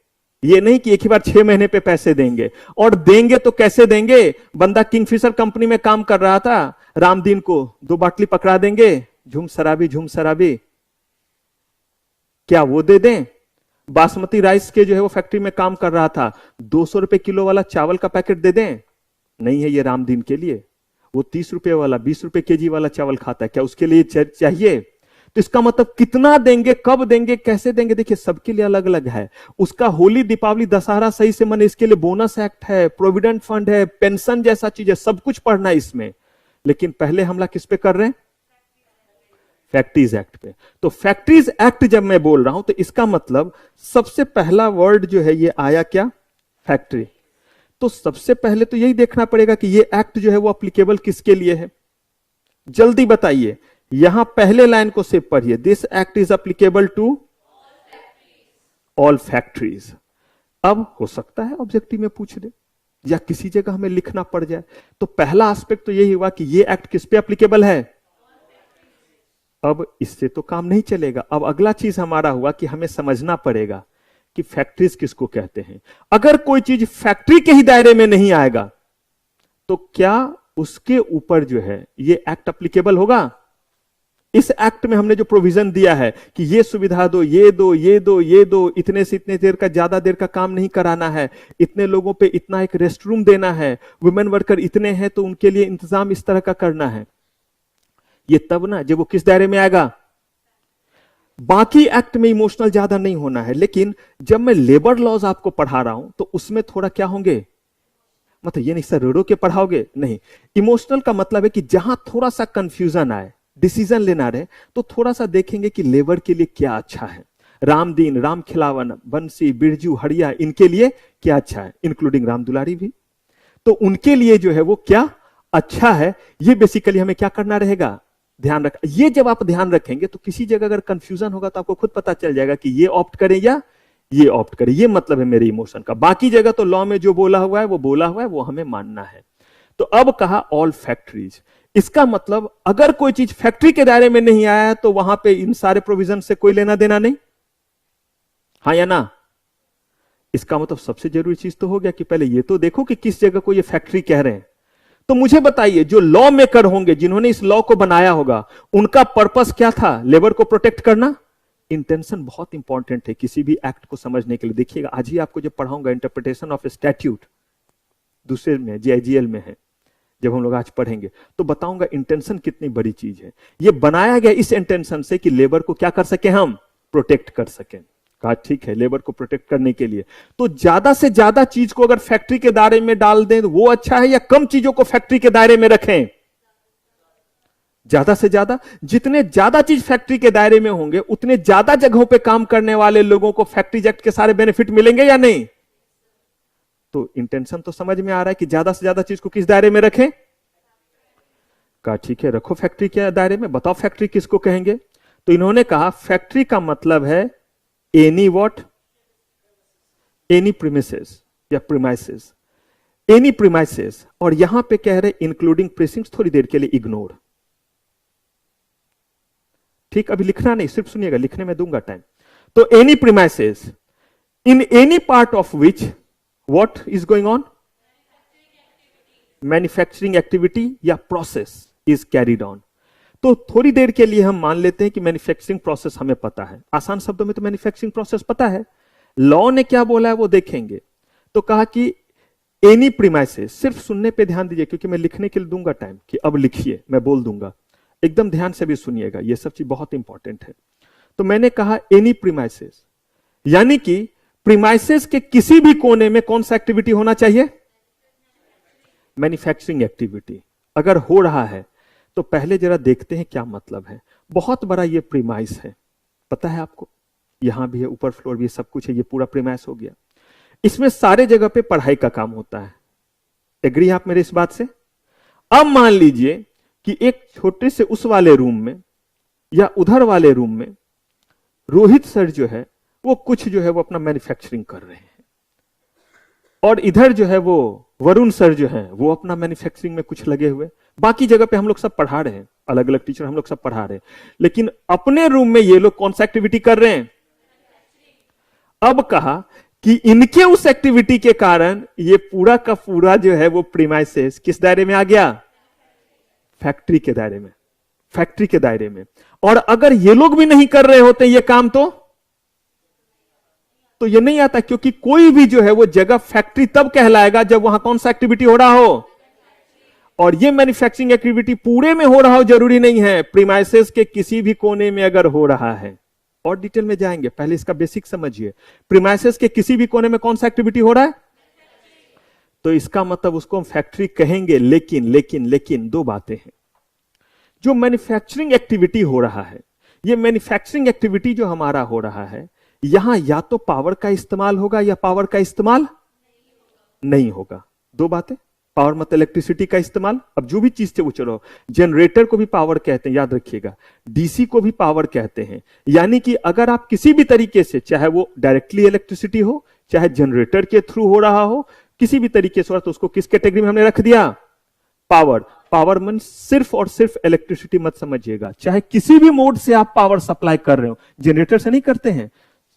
ये नहीं कि एक ही बार 6 महीने पे पैसे देंगे, और देंगे तो कैसे देंगे। बंदा किंगफिशर कंपनी में काम कर रहा था, रामदीन को 2 बाटली पकड़ा देंगे, झूम शराबी, क्या वो दे दें। बासमती राइस के जो है वो फैक्ट्री में काम कर रहा था, 200 रुपए किलो वाला चावल का पैकेट दे दें, नहीं है ये रामदीन के लिए। वो 30 रुपए वाला 20 रुपए केजी वाला चावल खाता है, क्या उसके लिए चाहिए। तो इसका मतलब कितना देंगे, कब देंगे, कैसे देंगे, देखिए सबके लिए अलग अलग है। उसका होली, दीपावली, दशहरा सही से मने, इसके लिए बोनस एक्ट है, प्रोविडेंट फंड है, पेंशन जैसा चीज है, सब कुछ पढ़ना है इसमें। लेकिन पहले हमला किस पे कर रहे हैं, फैक्ट्रीज एक्ट पे। तो फैक्ट्रीज एक्ट जब मैं बोल रहा हूं तो इसका मतलब सबसे पहला वर्ड जो है ये आया क्या, फैक्ट्री। तो सबसे पहले तो यही देखना पड़ेगा कि ये एक्ट जो है वो अप्लीकेबल किसके लिए है। जल्दी बताइए, यहां पहले लाइन को सिर्फ पढ़िए, this act is applicable to all factories. अब हो सकता है ऑब्जेक्टिव में पूछ दे या किसी जगह हमें लिखना पड़ जाए, तो पहला एस्पेक्ट तो यही हुआ कि ये एक्ट किस पे अप्लीकेबल है। अब इससे तो काम नहीं चलेगा। अब अगला चीज हमारा हुआ कि हमें समझना पड़ेगा कि फैक्ट्रीज किसको कहते हैं। अगर कोई चीज फैक्ट्री के ही दायरे में नहीं आएगा तो क्या उसके ऊपर जो है ये एक्ट अप्लीकेबल होगा। इस एक्ट में हमने जो प्रोविजन दिया है कि ये सुविधा दो, ये दो, ये दो, ये दो, इतने से इतने देर का, ज्यादा देर का काम नहीं कराना है, इतने लोगों पे इतना एक रेस्ट रूम देना है, वुमेन वर्कर इतने हैं तो उनके लिए इंतजाम इस तरह का करना है, ये तब ना जब वो किस दायरे में आएगा। बाकी एक्ट में इमोशनल ज्यादा नहीं होना है, लेकिन जब मैं लेबर लॉज आपको पढ़ा रहा हूं तो उसमें थोड़ा क्या होंगे, मतलब ये नहीं सर रोडो के पढ़ाओगे, नहीं। इमोशनल का मतलब है कि जहां थोड़ा सा कंफ्यूजन आए, डिसीजन लेना रहे, तो थोड़ा सा देखेंगे कि लेबर के लिए क्या अच्छा है। रामदीन, राम खिलावन, बंसी, बिरजू, हड़िया, इनके लिए क्या अच्छा है, इंक्लूडिंग राम दुलारी भी। तो उनके लिए जो है वो क्या अच्छा है, ये बेसिकली हमें क्या करना रहेगा, ध्यान रख। ये जब आप ध्यान रखेंगे तो किसी जगह अगर कंफ्यूजन होगा तो आपको खुद पता चल जाएगा कि ये ऑप्ट करें या ये ऑप्ट करें। ये मतलब है मेरे इमोशन का। बाकी जगह तो लॉ में जो बोला हुआ है वो हमें मानना है। तो अब कहा ऑल फैक्ट्रीज, इसका मतलब अगर कोई चीज फैक्ट्री के दायरे में नहीं आया तो वहां पे इन सारे प्रोविजन से कोई लेना देना नहीं, हाँ या ना। इसका मतलब सबसे जरूरी चीज तो हो गया कि पहले ये तो देखो कि किस जगह को ये फैक्ट्री कह रहे हैं। तो मुझे बताइए, जो लॉ मेकर होंगे, जिन्होंने इस लॉ को बनाया होगा, उनका पर्पस क्या था, लेबर को प्रोटेक्ट करना। इंटेंशन बहुत इंपॉर्टेंट है किसी भी एक्ट को समझने के लिए। देखिएगा आज ही आपको जब पढ़ाऊंगा इंटरप्रिटेशन ऑफ स्टैट्यूट, दूसरे में जेआईजीएल में है, जब हम लोग आज पढ़ेंगे तो बताऊंगा इंटेंशन कितनी बड़ी चीज है। ये बनाया गया इस इंटेंशन से कि लेबर को क्या कर सके, हम प्रोटेक्ट कर सकें। कहा ठीक है, लेबर को प्रोटेक्ट करने के लिए तो ज्यादा से ज्यादा चीज को अगर फैक्ट्री के दायरे में डाल दें तो वो अच्छा है, या कम चीजों को फैक्ट्री के दायरे में रखें। ज्यादा से ज्यादा, जितने ज्यादा चीज फैक्ट्री के दायरे में होंगे उतने ज्यादा जगहों पे काम करने वाले लोगों को फैक्ट्रीज एक्ट के सारे बेनिफिट मिलेंगे या नहीं। तो इंटेंशन तो समझ में आ रहा है कि ज्यादा से ज्यादा चीज को किस दायरे में रखें। कहा ठीक है, रखो फैक्ट्री के दायरे में। बताओ फैक्ट्री किसको कहेंगे। तो इन्होंने कहा फैक्ट्री का मतलब है एनी व्हाट, एनी प्रीमिसेस या प्रीमाइसेस, एनी प्रीमाइसेस। और यहां पे कह रहे इंक्लूडिंग प्रीसिंक्ट्स, थोड़ी देर के लिए इग्नोर। ठीक, अभी लिखना नहीं, सिर्फ सुनिएगा, लिखने में दूंगा टाइम। तो any premises in any part of which what is going on, manufacturing activity या प्रोसेस इज कैरिड ऑन। तो थोड़ी देर के लिए हम मान लेते हैं कि मैन्युफैक्चरिंग प्रोसेस हमें पता है, आसान शब्दों में तो मैन्युफैक्चरिंग प्रोसेस पता है। लॉ ने क्या बोला है वो देखेंगे। तो कहा कि एनी प्रीमाइसेस, सिर्फ सुनने पे ध्यान दीजिए क्योंकि मैं लिखने के लिए दूंगा टाइम कि अब लिखिए, मैं बोल दूंगा, एकदम ध्यान से भी सुनिएगा, ये सब चीज बहुत इंपॉर्टेंट है। तो मैंने कहा एनी प्रीमाइसेस, यानी कि प्रीमाइसेस के किसी भी कोने में कौन सा एक्टिविटी होना चाहिए, मैन्युफैक्चरिंग एक्टिविटी। अगर हो रहा है तो पहले जरा देखते हैं क्या मतलब है। बहुत बड़ा ये प्रीमाइस है, पता है आपको, यहां भी है, ऊपर फ्लोर भी, सब कुछ है, ये पूरा प्रीमाइस हो गया। इसमें सारे जगह पे पढ़ाई का काम होता है। एग्री आप मेरे इस बात से। अब मान लीजिए कि एक छोटे से उस वाले रूम में या उधर वाले रूम में रोहित सर जो है वो कुछ जो है वो अपना मैन्युफैक्चरिंग कर रहे हैं, और इधर जो है वो वरुण सर जो है वो अपना मैन्युफैक्चरिंग में कुछ लगे हुए। बाकी जगह पे हम लोग सब पढ़ा रहे हैं, अलग अलग टीचर हम लोग सब पढ़ा रहे हैं, लेकिन अपने रूम में ये लोग कौन सा एक्टिविटी कर रहे हैं। अब कहा कि इनके उस एक्टिविटी के कारण ये पूरा का पूरा जो है वो प्रीमाइसेस किस दायरे में आ गया? फैक्ट्री के दायरे में, फैक्ट्री के दायरे में। और अगर ये लोग भी नहीं कर रहे होते ये काम तो ये नहीं आता, क्योंकि कोई भी जो है वो जगह फैक्ट्री तब कहलाएगा जब वहां कौन सा एक्टिविटी हो रहा हो। और ये मैन्युफैक्चरिंग एक्टिविटी पूरे में हो रहा हो जरूरी नहीं है, प्रीमाइसेस के किसी भी कोने में अगर हो रहा है। और डिटेल में जाएंगे, पहले इसका बेसिक समझिए। प्रीमाइसेस के किसी भी कोने में कौन सा एक्टिविटी हो रहा है, तो इसका मतलब उसको हम फैक्ट्री कहेंगे। लेकिन दो बातें हैं। जो मैन्युफैक्चरिंग एक्टिविटी हो रहा है, ये मैन्युफैक्चरिंग एक्टिविटी जो हमारा हो रहा है, यहां या तो पावर का इस्तेमाल होगा या पावर का इस्तेमाल नहीं होगा। दो बातें, पावर मतलब इलेक्ट्रिसिटी का इस्तेमाल। अब जो भी चीज थे वो चलो, जनरेटर को भी पावर कहते हैं, याद रखिएगा। डीसी को भी पावर कहते हैं। यानी कि अगर आप किसी भी तरीके से, चाहे वो डायरेक्टली इलेक्ट्रिसिटी हो, चाहे जनरेटर के थ्रू हो रहा हो, किसी भी तरीके से, तो उसको किस कैटेगरी में हमने रख दिया? पावर। पावर मीन सिर्फ और सिर्फ इलेक्ट्रिसिटी मत समझिएगा, चाहे किसी भी मोड से आप पावर सप्लाई कर रहे हो। जनरेटर से नहीं करते हैं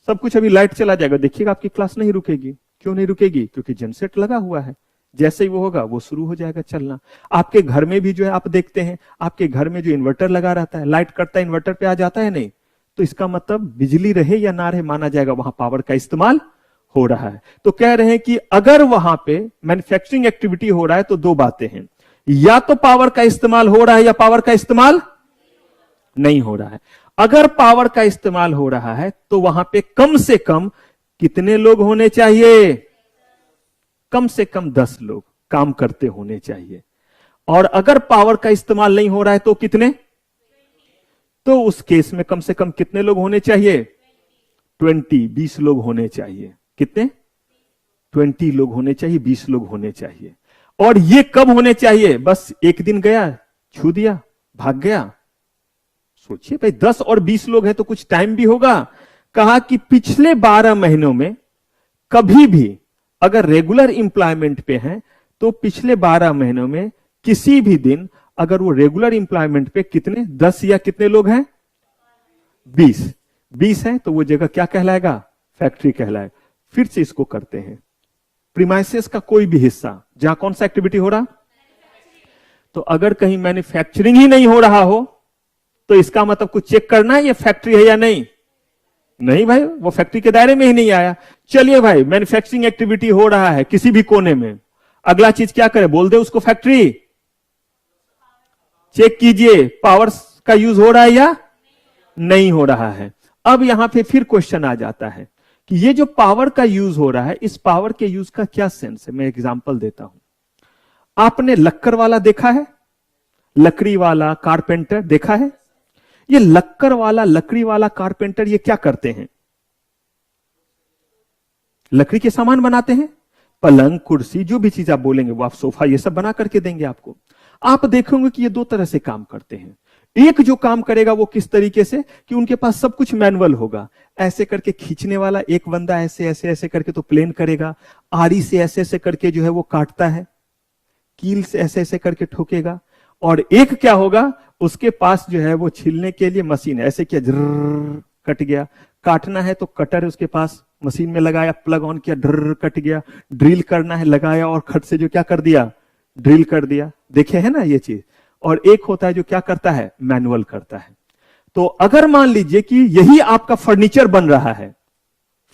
सब कुछ। अभी लाइट चला जाएगा, देखिएगा आपकी क्लास नहीं रुकेगी। क्यों नहीं रुकेगी? क्योंकि जनसेट लगा हुआ है। जैसे ही वो होगा वो शुरू हो जाएगा चलना। आपके घर में भी जो है आप देखते हैं, आपके घर में जो इन्वर्टर लगा रहता है, लाइट कटता है इन्वर्टर पे आ जाता है नहीं, तो इसका मतलब बिजली रहे या ना रहे माना जाएगा वहां पावर का इस्तेमाल हो रहा है। तो कह रहे हैं कि अगर वहां पे मैन्युफैक्चरिंग एक्टिविटी हो रहा है तो दो बातें हैं, या तो पावर का इस्तेमाल हो रहा है या पावर का इस्तेमाल नहीं हो रहा है। अगर पावर का इस्तेमाल हो रहा है तो वहां पे कम से कम कितने लोग होने चाहिए? कम से कम 10 लोग काम करते होने चाहिए। और अगर पावर का इस्तेमाल नहीं हो रहा है तो कितने? तो उस केस में कम से कम कितने लोग होने चाहिए? 20 लोग होने चाहिए। कितने? 20 लोग होने चाहिए, 20 लोग होने चाहिए। और ये कब होने चाहिए? बस एक दिन गया, छू दिया, भाग गया। सोचिए भाई, 10 और 20 लोग हैं तो कुछ टाइम भी होगा। कहा कि पिछले 12 महीनों में कभी भी अगर रेगुलर एम्प्लॉयमेंट पे हैं तो पिछले 12 महीनों में किसी भी दिन अगर वो रेगुलर एम्प्लॉयमेंट पे कितने, 10 या कितने लोग हैं? 20 हैं तो वो जगह क्या कहलाएगा? फैक्ट्री कहलाएगा। फिर से इसको करते हैं, प्रीमाइसेस का कोई भी हिस्सा जहां कौन सा एक्टिविटी हो रहा, तो अगर कहीं मैन्युफैक्चरिंग ही नहीं हो रहा हो तो इसका मतलब कुछ चेक करना है ये फैक्ट्री है या नहीं। नहीं भाई, वो फैक्ट्री के दायरे में ही नहीं आया। चलिए भाई, मैन्युफैक्चरिंग एक्टिविटी हो रहा है किसी भी कोने में, अगला चीज क्या करे? बोल दे उसको फैक्ट्री। चेक कीजिए पावर का यूज हो रहा है या नहीं हो रहा है। अब यहां पे फिर क्वेश्चन आ जाता है कि ये जो पावर का यूज हो रहा है, इस पावर के यूज का क्या सेंस है? मैं एग्जांपल देता हूं। आपने लक्कर वाला देखा है? लकड़ी वाला कारपेंटर देखा है? ये लक्कर वाला, लकड़ी वाला कारपेंटर ये क्या करते हैं? लकड़ी के सामान बनाते हैं, पलंग, कुर्सी, जो भी चीज आप बोलेंगे वो, आप सोफा, ये सब बना करके देंगे आपको। आप देखोगे कि ये दो तरह से काम करते हैं। एक जो काम करेगा वो किस तरीके से कि उनके पास सब कुछ मैनुअल होगा। ऐसे करके खींचने वाला एक बंदा ऐसे ऐसे ऐसे करके तो प्लेन करेगा, आरी से ऐसे ऐसे करके जो है वो काटता है, कील से ऐसे ऐसे करके ठोकेगा। और एक क्या होगा, उसके पास जो है वो छीलने के लिए मशीन है, ऐसे किया जर्र कट गया। काटना है तो कटर है उसके पास, मशीन में लगाया, प्लग ऑन किया, ड्र कट गया। ड्रिल करना है, लगाया और खट से जो क्या कर दिया, ड्रिल कर दिया। देखे है ना ये चीज। और एक होता है जो क्या करता है, मैनुअल करता है। तो अगर मान लीजिए कि यही आपका फर्नीचर बन रहा है,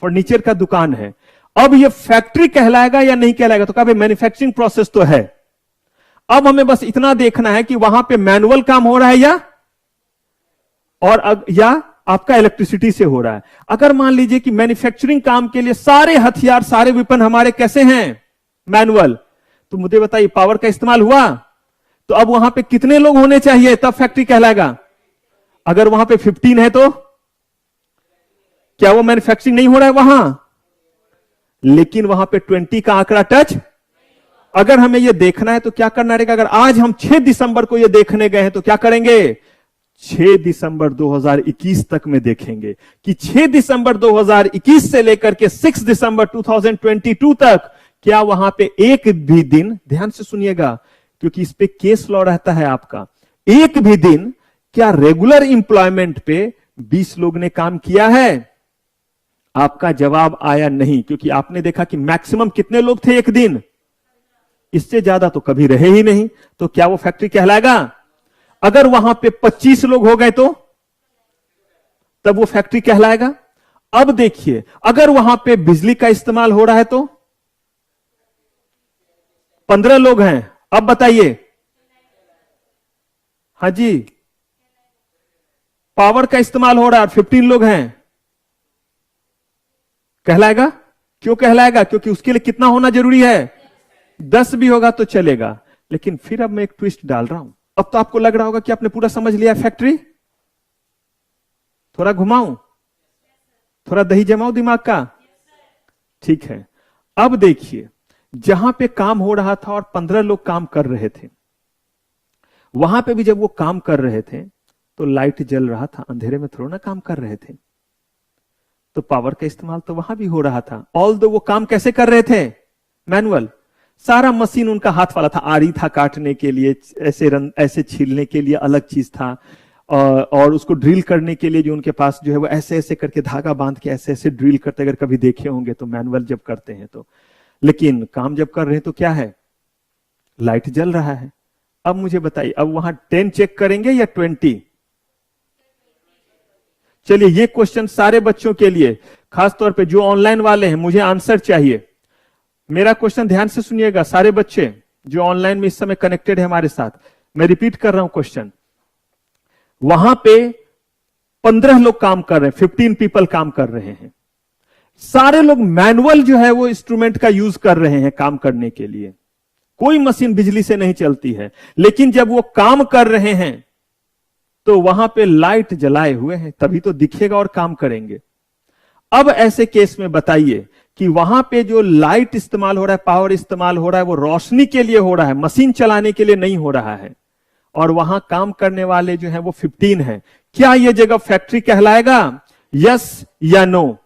फर्नीचर का दुकान है, अब ये फैक्ट्री कहलाएगा या नहीं कहलाएगा? तो कहा मैन्युफैक्चरिंग प्रोसेस तो है। अब हमें बस इतना देखना है कि वहां पे मैनुअल काम हो रहा है या आपका इलेक्ट्रिसिटी से हो रहा है। अगर मान लीजिए कि मैन्युफैक्चरिंग काम के लिए सारे हथियार, सारे वेपन हमारे कैसे हैं, मैनुअल, तो मुझे बताइए पावर का इस्तेमाल हुआ तो अब वहां पे कितने लोग होने चाहिए तब फैक्ट्री कहलाएगा? अगर वहां पे 15 है तो क्या वो मैन्युफैक्चरिंग नहीं हो रहा है वहां? लेकिन वहां पे 20 का आंकड़ा टच। अगर हमें यह देखना है तो क्या करना रहेगा? अगर आज हम 6 दिसंबर को यह देखने गए हैं तो क्या करेंगे? 6 दिसंबर 2021 तक में देखेंगे कि 6 दिसंबर 2021 से लेकर के 6 दिसंबर 2022 तक क्या वहां पे एक भी दिन, ध्यान से सुनिएगा क्योंकि इस पे केस लॉ रहता है आपका, एक भी दिन क्या रेगुलर एम्प्लॉयमेंट पे 20 लोग ने काम किया है? आपका जवाब आया नहीं, क्योंकि आपने देखा कि मैक्सिमम कितने लोग थे एक दिन, इससे ज्यादा तो कभी रहे ही नहीं। तो क्या वो फैक्ट्री कहलाएगा? अगर वहां पे 25 लोग हो गए तो तब वो फैक्ट्री कहलाएगा। अब देखिए, अगर वहां पे बिजली का इस्तेमाल हो रहा है तो 15 लोग हैं, अब बताइए। हाँ जी, पावर का इस्तेमाल हो रहा है, 15 लोग हैं, कहलाएगा? क्यों कहलाएगा? क्योंकि उसके लिए कितना होना जरूरी है? 10 भी होगा तो चलेगा। लेकिन फिर अब मैं एक ट्विस्ट डाल रहा हूं। अब तो आपको लग रहा होगा कि आपने पूरा समझ लिया फैक्ट्री। थोड़ा घुमाऊं, थोड़ा दही जमाऊं दिमाग का? ठीक है। अब देखिए, जहां पे काम हो रहा था और 15 लोग काम कर रहे थे, वहां पे भी जब वो काम कर रहे थे तो लाइट जल रहा था, अंधेरे में थोड़ा ना काम कर रहे थे, तो पावर का इस्तेमाल तो वहां भी हो रहा था। ऑल दो वो काम कैसे कर रहे थे? मैनुअल। सारा मशीन उनका हाथ वाला था, आरी था काटने के लिए, ऐसे छीलने के लिए अलग चीज था, और उसको ड्रिल करने के लिए जो उनके पास जो है वो ऐसे ऐसे करके धागा बांध के ऐसे ऐसे ड्रिल करते, अगर कभी देखे होंगे तो मैनुअल जब करते हैं तो। लेकिन काम जब कर रहे हैं तो क्या है? लाइट जल रहा है। अब मुझे बताइए, अब वहां 10 चेक करेंगे या 20? चलिए, ये क्वेश्चन सारे बच्चों के लिए, खासतौर पे जो ऑनलाइन वाले हैं, मुझे आंसर चाहिए। मेरा क्वेश्चन ध्यान से सुनिएगा सारे बच्चे जो ऑनलाइन में इस समय कनेक्टेड है हमारे साथ। मैं रिपीट कर रहा हूं क्वेश्चन। वहां पे 15 लोग काम कर रहे हैं, 15 पीपल काम कर रहे हैं। सारे लोग मैनुअल जो है वो इंस्ट्रूमेंट का यूज कर रहे हैं काम करने के लिए। कोई मशीन बिजली से नहीं चलती है। लेकिन जब वो काम कर रहे हैं तो वहां पे लाइट जलाए हुए हैं, तभी तो दिखेगा और काम करेंगे। अब ऐसे केस में बताइए कि वहां पे जो लाइट इस्तेमाल हो रहा है, पावर इस्तेमाल हो रहा है, वो रोशनी के लिए हो रहा है, मशीन चलाने के लिए नहीं हो रहा है। और वहां काम करने वाले जो है वो 15 हैं। क्या यह जगह फैक्ट्री कहलाएगा? यस या नो?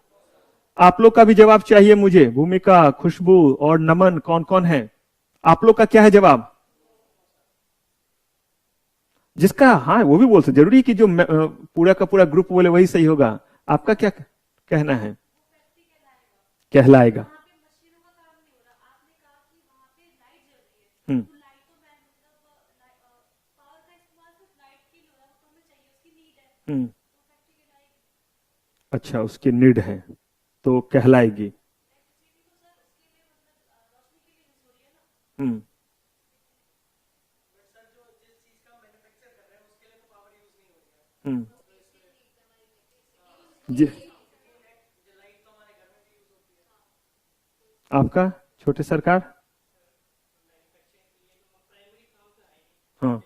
आप लोग का भी जवाब चाहिए मुझे। भूमिका, खुशबू और नमन कौन कौन है? आप लोग का क्या है जवाब? जिसका हाँ वो भी बोल सकते, जरूरी कि जो पूरा का पूरा ग्रुप बोले वही सही होगा। आपका क्या कहना है? कहलाएगा। अच्छा, उसकी नीड है तो कहलाएगी। जी, आपका छोटे सरकार? हाँ,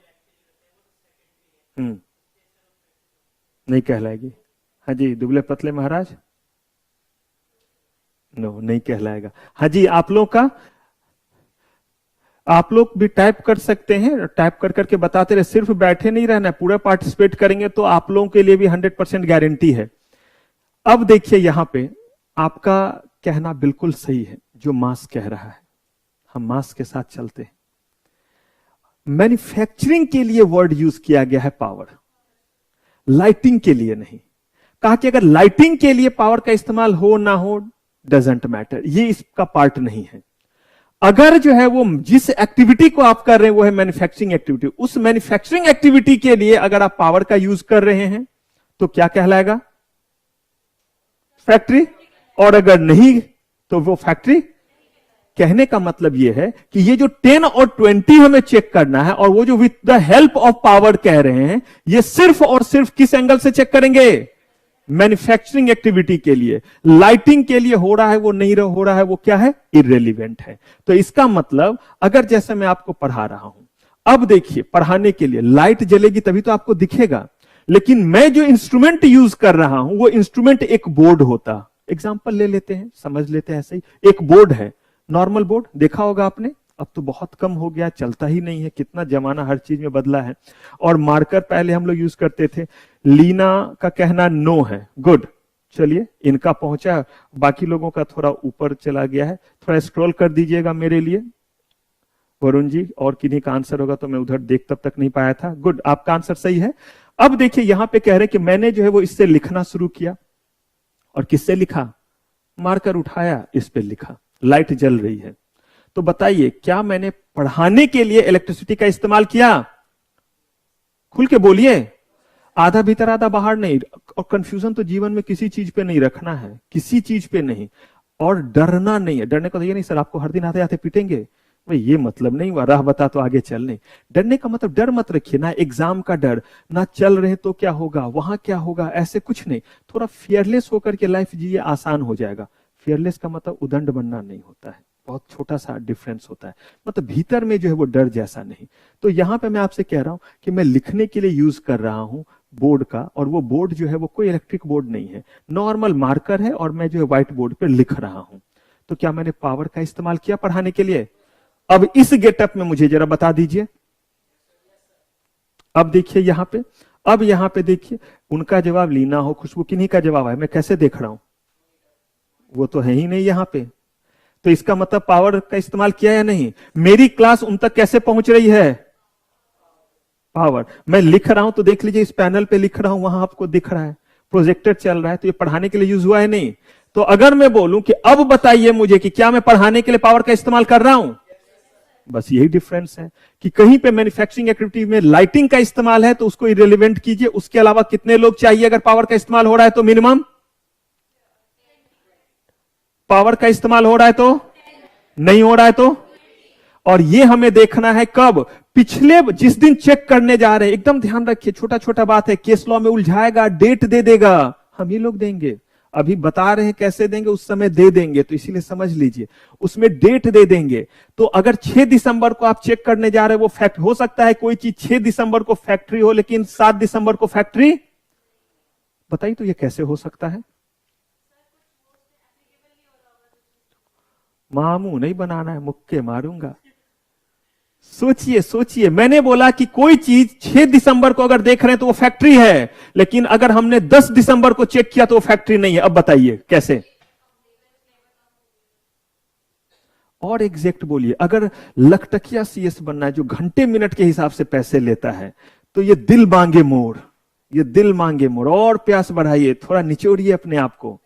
नहीं कहलाएगी। हाँ जी, दुबले पतले महाराज? नो, नहीं कहलाएगा। हाँ जी, आप लोग का? आप लोग भी टाइप कर सकते हैं, टाइप कर करके बताते रहे, सिर्फ बैठे नहीं रहना है, पूरा पार्टिसिपेट करेंगे तो आप लोगों के लिए भी 100% गारंटी है। अब देखिए, यहां पे आपका कहना बिल्कुल सही है, जो मास कह रहा है, हम मास के साथ चलते हैं। मैन्युफैक्चरिंग के लिए वर्ड यूज किया गया है पावर, लाइटिंग के लिए नहीं। कहा कि अगर लाइटिंग के लिए पावर का इस्तेमाल हो ना हो डजंट मैटर, ये इसका पार्ट नहीं है। अगर जो है वो जिस एक्टिविटी को आप कर रहे हैं वो है मैन्युफैक्चरिंग एक्टिविटी, उस मैन्युफैक्चरिंग एक्टिविटी के लिए अगर आप पावर का यूज कर रहे हैं तो क्या कहलाएगा? फैक्ट्री। और अगर नहीं तो वो फैक्ट्री। कहने का मतलब यह है कि ये जो 10 और 20 हमें चेक करना है, और वो जो with the help of power कह रहे हैं, ये सिर्फ और सिर्फ किस एंगल से चेक करेंगे? मैन्युफैक्चरिंग एक्टिविटी के लिए। लाइटिंग के लिए हो रहा है वो नहीं हो रहा है, वो क्या है? इररेलेवेंट है। तो इसका मतलब, अगर जैसे मैं आपको पढ़ा रहा हूं, अब देखिए, पढ़ाने के लिए लाइट जलेगी तभी तो आपको दिखेगा, लेकिन मैं जो इंस्ट्रूमेंट यूज कर रहा हूं वो इंस्ट्रूमेंट एक बोर्ड होता। एग्जाम्पल ले लेते हैं, समझ लेते हैं। ऐसे ही एक बोर्ड है, नॉर्मल बोर्ड, देखा होगा आपने, अब तो बहुत कम हो गया, चलता ही नहीं है, कितना जमाना हर चीज में बदला है। और मार्कर पहले हम लोग यूज करते थे। लीना का कहना नो है, गुड। चलिए, इनका पहुंचा, बाकी लोगों का थोड़ा ऊपर चला गया है, थोड़ा स्क्रॉल कर दीजिएगा मेरे लिए वरुण जी। और किन्हीं का आंसर होगा तो मैं उधर देख तब तक नहीं पाया था। गुड, आपका आंसर सही है। अब देखिए, यहां पे कह रहे हैं कि मैंने जो है वो इससे लिखना शुरू किया। और किससे लिखा? मार्कर उठाया, इस पे लिखा, लाइट जल रही है। तो बताइए, क्या मैंने पढ़ाने के लिए इलेक्ट्रिसिटी का इस्तेमाल किया? खुल के बोलिए। आधा भीतर आधा बाहर नहीं। और कंफ्यूजन तो जीवन में किसी चीज पे नहीं रखना है, किसी चीज पे नहीं। और डरना नहीं है। डरने का तो ये नहीं सर आपको हर दिन आते आते पीटेंगे, भाई ये मतलब नहीं हुआ, राह बता तो आगे चल नहीं। डरने का मतलब डर मत रखिए, ना एग्जाम का डर, ना चल रहे तो क्या होगा, वहां क्या होगा, ऐसे कुछ नहीं। थोड़ा फियरलेस होकर के लाइफ जिए, आसान हो जाएगा। फियरलेस का मतलब उदंड बनना नहीं होता है, बहुत छोटा सा डिफरेंस होता है। मतलब भीतर में जो है वो डर जैसा नहीं। तो यहां पे मैं आपसे कह रहा हूं कि मैं लिखने के लिए यूज कर रहा हूं बोर्ड का, और वो बोर्ड जो है वो कोई इलेक्ट्रिक बोर्ड नहीं है, नॉर्मल मार्कर है, और मैं जो है व्हाइट बोर्ड पे लिख रहा हूं। तो क्या मैंने पावर का इस्तेमाल किया पढ़ाने के लिए? अब इस गेटअप में मुझे जरा बता दीजिए। अब देखिए यहां पे, अब यहां पे देखिए, उनका जवाब लीना हो, खुशबू, किन्हीं का जवाब है, मैं कैसे देख रहा हूं? वो तो है ही नहीं यहां पे। तो इसका मतलब पावर का इस्तेमाल किया या नहीं? मेरी क्लास उन तक कैसे पहुंच रही है? पावर। मैं लिख रहा हूं तो देख लीजिए, इस पैनल पे लिख रहा हूं, वहां आपको दिख रहा है, प्रोजेक्टर चल रहा है, तो ये पढ़ाने के लिए यूज हुआ है नहीं? तो अगर मैं बोलूं कि अब बताइए मुझे कि क्या मैं पढ़ाने के लिए पावर का इस्तेमाल कर रहा हूं, बस यही डिफरेंस है कि कहीं पे मैन्युफैक्चरिंग एक्टिविटी में लाइटिंग का इस्तेमाल है तो उसको इरेलीवेंट कीजिए। उसके अलावा कितने लोग चाहिए अगर पावर का इस्तेमाल हो रहा है तो? मिनिमम। पावर का इस्तेमाल हो रहा है तो? नहीं हो रहा है तो? और ये हमें देखना है कब? पिछले जिस दिन चेक करने जा रहे हैं, एकदम ध्यान रखिए, छोटा छोटा बात है, केस लॉ में उलझाएगा, डेट दे देगा, हम ही लोग देंगे। अभी बता रहे हैं कैसे देंगे, उस समय दे देंगे, तो इसीलिए समझ लीजिए, उसमें डेट दे देंगे। तो अगर 6 दिसंबर को आप चेक करने जा रहे हैं, वो फैक्ट हो सकता है कोई चीज 6 दिसंबर को फैक्ट्री हो, लेकिन 7 दिसंबर को फैक्ट्री, बताइए तो ये कैसे हो सकता है? मामू नहीं बनाना है, मुक्के मारूंगा। सोचिए सोचिए, मैंने बोला कि कोई चीज 6 दिसंबर को अगर देख रहे हैं तो वो फैक्ट्री है, लेकिन अगर हमने 10 दिसंबर को चेक किया तो वो फैक्ट्री नहीं है। अब बताइए कैसे? और एग्जैक्ट बोलिए। अगर लखटकिया सीएस बनना है, जो घंटे मिनट के हिसाब से पैसे लेता है, तो ये दिल मांगे मोड़, ये दिल मांगे मोड़। और प्यास बढ़ाइए, थोड़ा निचोड़िए अपने आप को।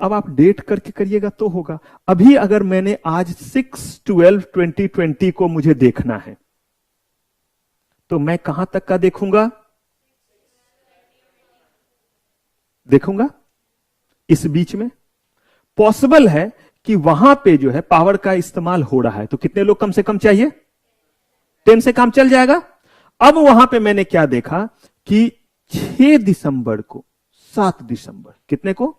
अब आप डेट करके करिएगा तो होगा। अभी अगर मैंने आज 6/12/2020 को मुझे देखना है, तो मैं कहां तक का देखूंगा? देखूंगा इस बीच में। पॉसिबल है कि वहां पे जो है पावर का इस्तेमाल हो रहा है, तो कितने लोग कम से कम चाहिए? 10 से काम चल जाएगा। अब वहां पे मैंने क्या देखा कि 6 दिसंबर को, 7 दिसंबर, कितने को?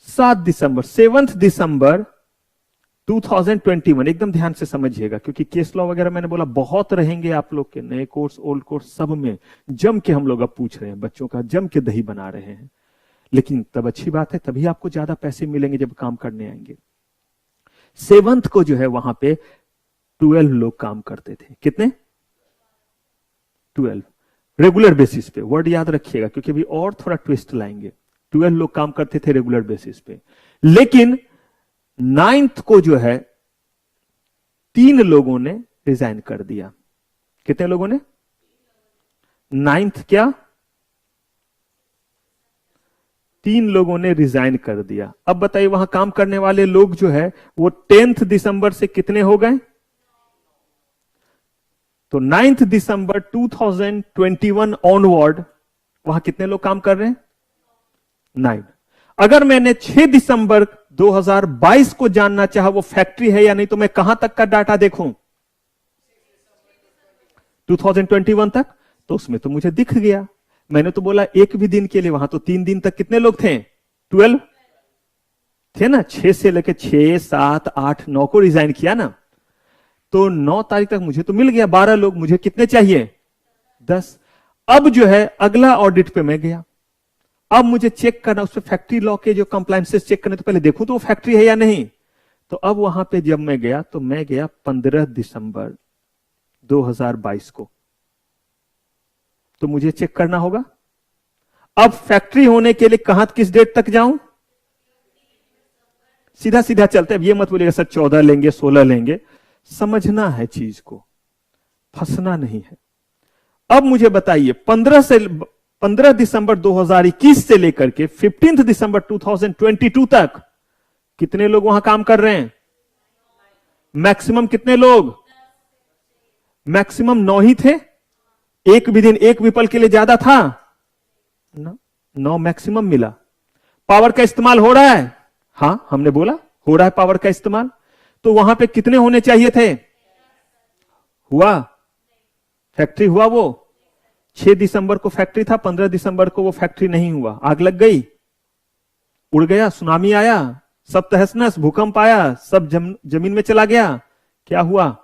7 दिसंबर, 7 दिसंबर 2021। एकदम ध्यान से समझिएगा, क्योंकि केस लॉ वगैरह मैंने बोला बहुत रहेंगे आप लोग के, नए कोर्स, ओल्ड कोर्स, सब में जम के हम लोग अब पूछ रहे हैं, बच्चों का जम के दही बना रहे हैं। लेकिन तब अच्छी बात है, तभी आपको ज्यादा पैसे मिलेंगे जब काम करने आएंगे। 7 को जो है वहां पे 12 लोग काम करते थे। कितने? 12 रेगुलर बेसिस पे। वर्ड याद रखिएगा, क्योंकि अभी और थोड़ा ट्विस्ट लाएंगे। 12 लोग काम करते थे रेगुलर बेसिस पे, लेकिन 9th को जो है 3 लोगों ने रिजाइन कर दिया। कितने लोगों ने? 9th क्या? 3 लोगों ने रिजाइन कर दिया। अब बताइए वहां काम करने वाले लोग जो है वो 10th दिसंबर से कितने हो गए? तो 9th दिसंबर 2021 ऑनवर्ड वहां कितने लोग काम कर रहे हैं? 9। अगर मैंने 6 दिसंबर 2022 को जानना चाहा वो फैक्ट्री है या नहीं, तो मैं कहां तक का डाटा देखूं? 2021 तक। तो उसमें तो मुझे दिख गया। मैंने तो बोला एक भी दिन के लिए, वहां तो 3 दिन तक कितने लोग थे? 12 थे ना। 6 से लेकर 6, 7, 8, 9 को रिजाइन किया ना, तो 9 तारीख तक मुझे तो मिल गया 12 लोग। मुझे कितने चाहिए? 10। अब जो है अगला ऑडिट पे मैं गया। अब मुझे चेक करना, उस पर फैक्ट्री लॉ के जो कंप्लायंसेस चेक करने, तो पहले देखूं तो वो फैक्ट्री है या नहीं। तो अब वहां पे जब मैं गया, तो मैं गया 15 दिसंबर 2022 को। तो मुझे चेक करना होगा। अब फैक्ट्री होने के लिए कहां, किस डेट तक जाऊं? सीधा सीधा चलते। अब ये मत बोलिएगा सर 14 लेंगे, 16 लेंगे। समझना है चीज को, फंसना नहीं है। अब मुझे बताइए 15 से 15 दिसंबर 2021 से लेकर के 15 दिसंबर 2022 तक कितने लोग वहां काम कर रहे हैं? मैक्सिमम कितने लोग? मैक्सिमम 9 ही थे। एक भी दिन एक विपल के लिए ज्यादा था? 9 मैक्सिमम मिला। पावर का इस्तेमाल हो रहा है? हां, हमने बोला हो रहा है पावर का इस्तेमाल। तो वहां पे कितने होने चाहिए थे? हुआ? फैक्ट्री हुआ? वो 6 दिसंबर को फैक्ट्री था, 15 दिसंबर को वो फैक्ट्री नहीं हुआ। आग लग गई, उड़ गया, सुनामी आया, सब तहस नहस, भूकंप आया, सब जमीन में चला गया। क्या हुआ?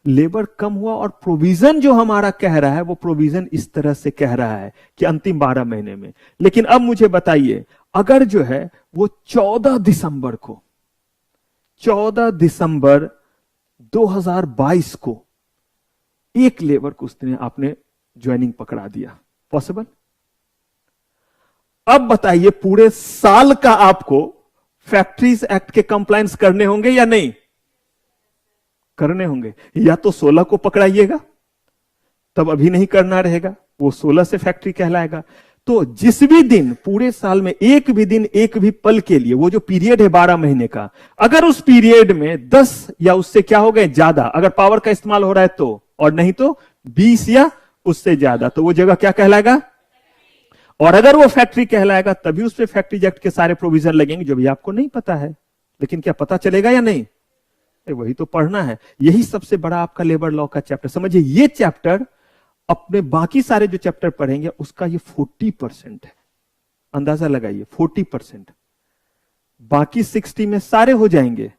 लेबर कम हुआ। और प्रोविजन जो हमारा कह रहा है वो प्रोविजन इस तरह से कह रहा है कि अंतिम 12 महीने में। लेकिन अब मुझे बताइए, अगर जो है वो 14 दिसंबर 2022 को एक लेबर को उसने आपने ज्वाइनिंग पकड़ा दिया, पॉसिबल? अब बताइए पूरे साल का आपको फैक्ट्रीज एक्ट के कंप्लायंस करने होंगे या नहीं? करने होंगे। या तो 16 को पकड़ाइएगा, तब अभी नहीं करना रहेगा, वो 16 से फैक्ट्री कहलाएगा। तो जिस भी दिन पूरे साल में एक भी दिन एक भी पल के लिए, वो जो पीरियड है 12 महीने का, अगर उस पीरियड में 10 या उससे क्या हो गए ज्यादा, अगर पावर का इस्तेमाल हो रहा है तो, और नहीं तो 20 या उससे ज्यादा, तो वो जगह क्या कहलाएगा? और अगर वो फैक्ट्री कहलाएगा तभी उस पर फैक्ट्री एक्ट के सारे प्रोविजन लगेंगे, जो भी आपको नहीं पता है। लेकिन क्या पता चलेगा या नहीं? वही तो पढ़ना है। यही सबसे बड़ा आपका लेबर लॉ का चैप्टर। समझिए, ये चैप्टर अपने बाकी सारे जो चैप्टर पढ़ेंगे उसका ये 40% है। अंदाजा लगाइए, 40%। बाकी 60 में सारे हो जाएंगे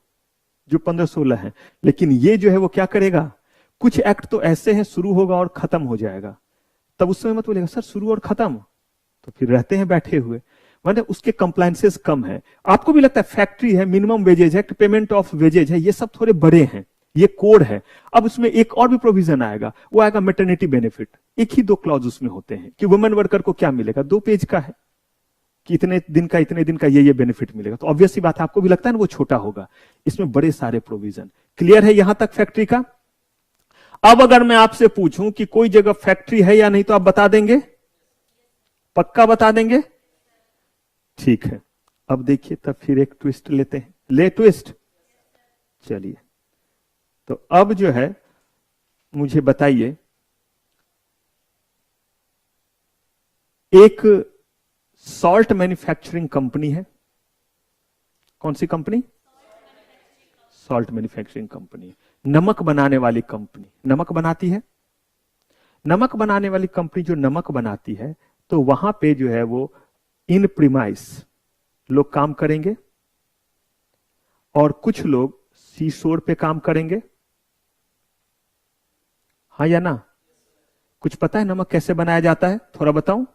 जो 15-16 हैं। लेकिन ये जो है वो क्या करेगा? कुछ एक्ट तो ऐसे हैं शुरू होगा और खत्म हो जाएगा, तब उस समय मत बोलेगा सर शुरू और खत्म, तो फिर रहते हैं बैठे हुए। मतलब उसके कंप्लायंसेस कम है। आपको भी लगता है फैक्ट्री है, मिनिमम वेजेज है, पेमेंट ऑफ वेजेज है, ये सब थोड़े बड़े हैं, ये कोड है। अब उसमें एक और भी प्रोविजन आएगा, वो आएगा मैटरनिटी बेनिफिट। एक ही 2 क्लॉज उसमें होते हैं कि वुमेन वर्कर को क्या मिलेगा, 2 पेज का है कि इतने दिन का ये बेनिफिट मिलेगा। तो ऑब्वियस सी बात है, आपको भी लगता है ना वो छोटा होगा। इसमें बड़े सारे प्रोविजन। क्लियर है यहां तक फैक्ट्री का? अब अगर मैं आपसे पूछूं कि कोई जगह फैक्ट्री है या नहीं, तो आप बता देंगे? पक्का बता देंगे? ठीक है। अब देखिए, तब फिर एक ट्विस्ट लेते हैं। ले ट्विस्ट। चलिए, तो अब जो है मुझे बताइए, एक सॉल्ट मैन्युफैक्चरिंग कंपनी है। कौन सी कंपनी? सॉल्ट मैन्युफैक्चरिंग कंपनी, नमक बनाने वाली कंपनी। नमक बनाती है। नमक बनाने वाली कंपनी जो नमक बनाती है, तो वहां पे जो है वो इन प्रीमाइस लोग काम करेंगे और कुछ लोग सी शोर पे काम करेंगे। हाँ या ना? कुछ पता है नमक कैसे बनाया जाता है? थोड़ा बताऊं।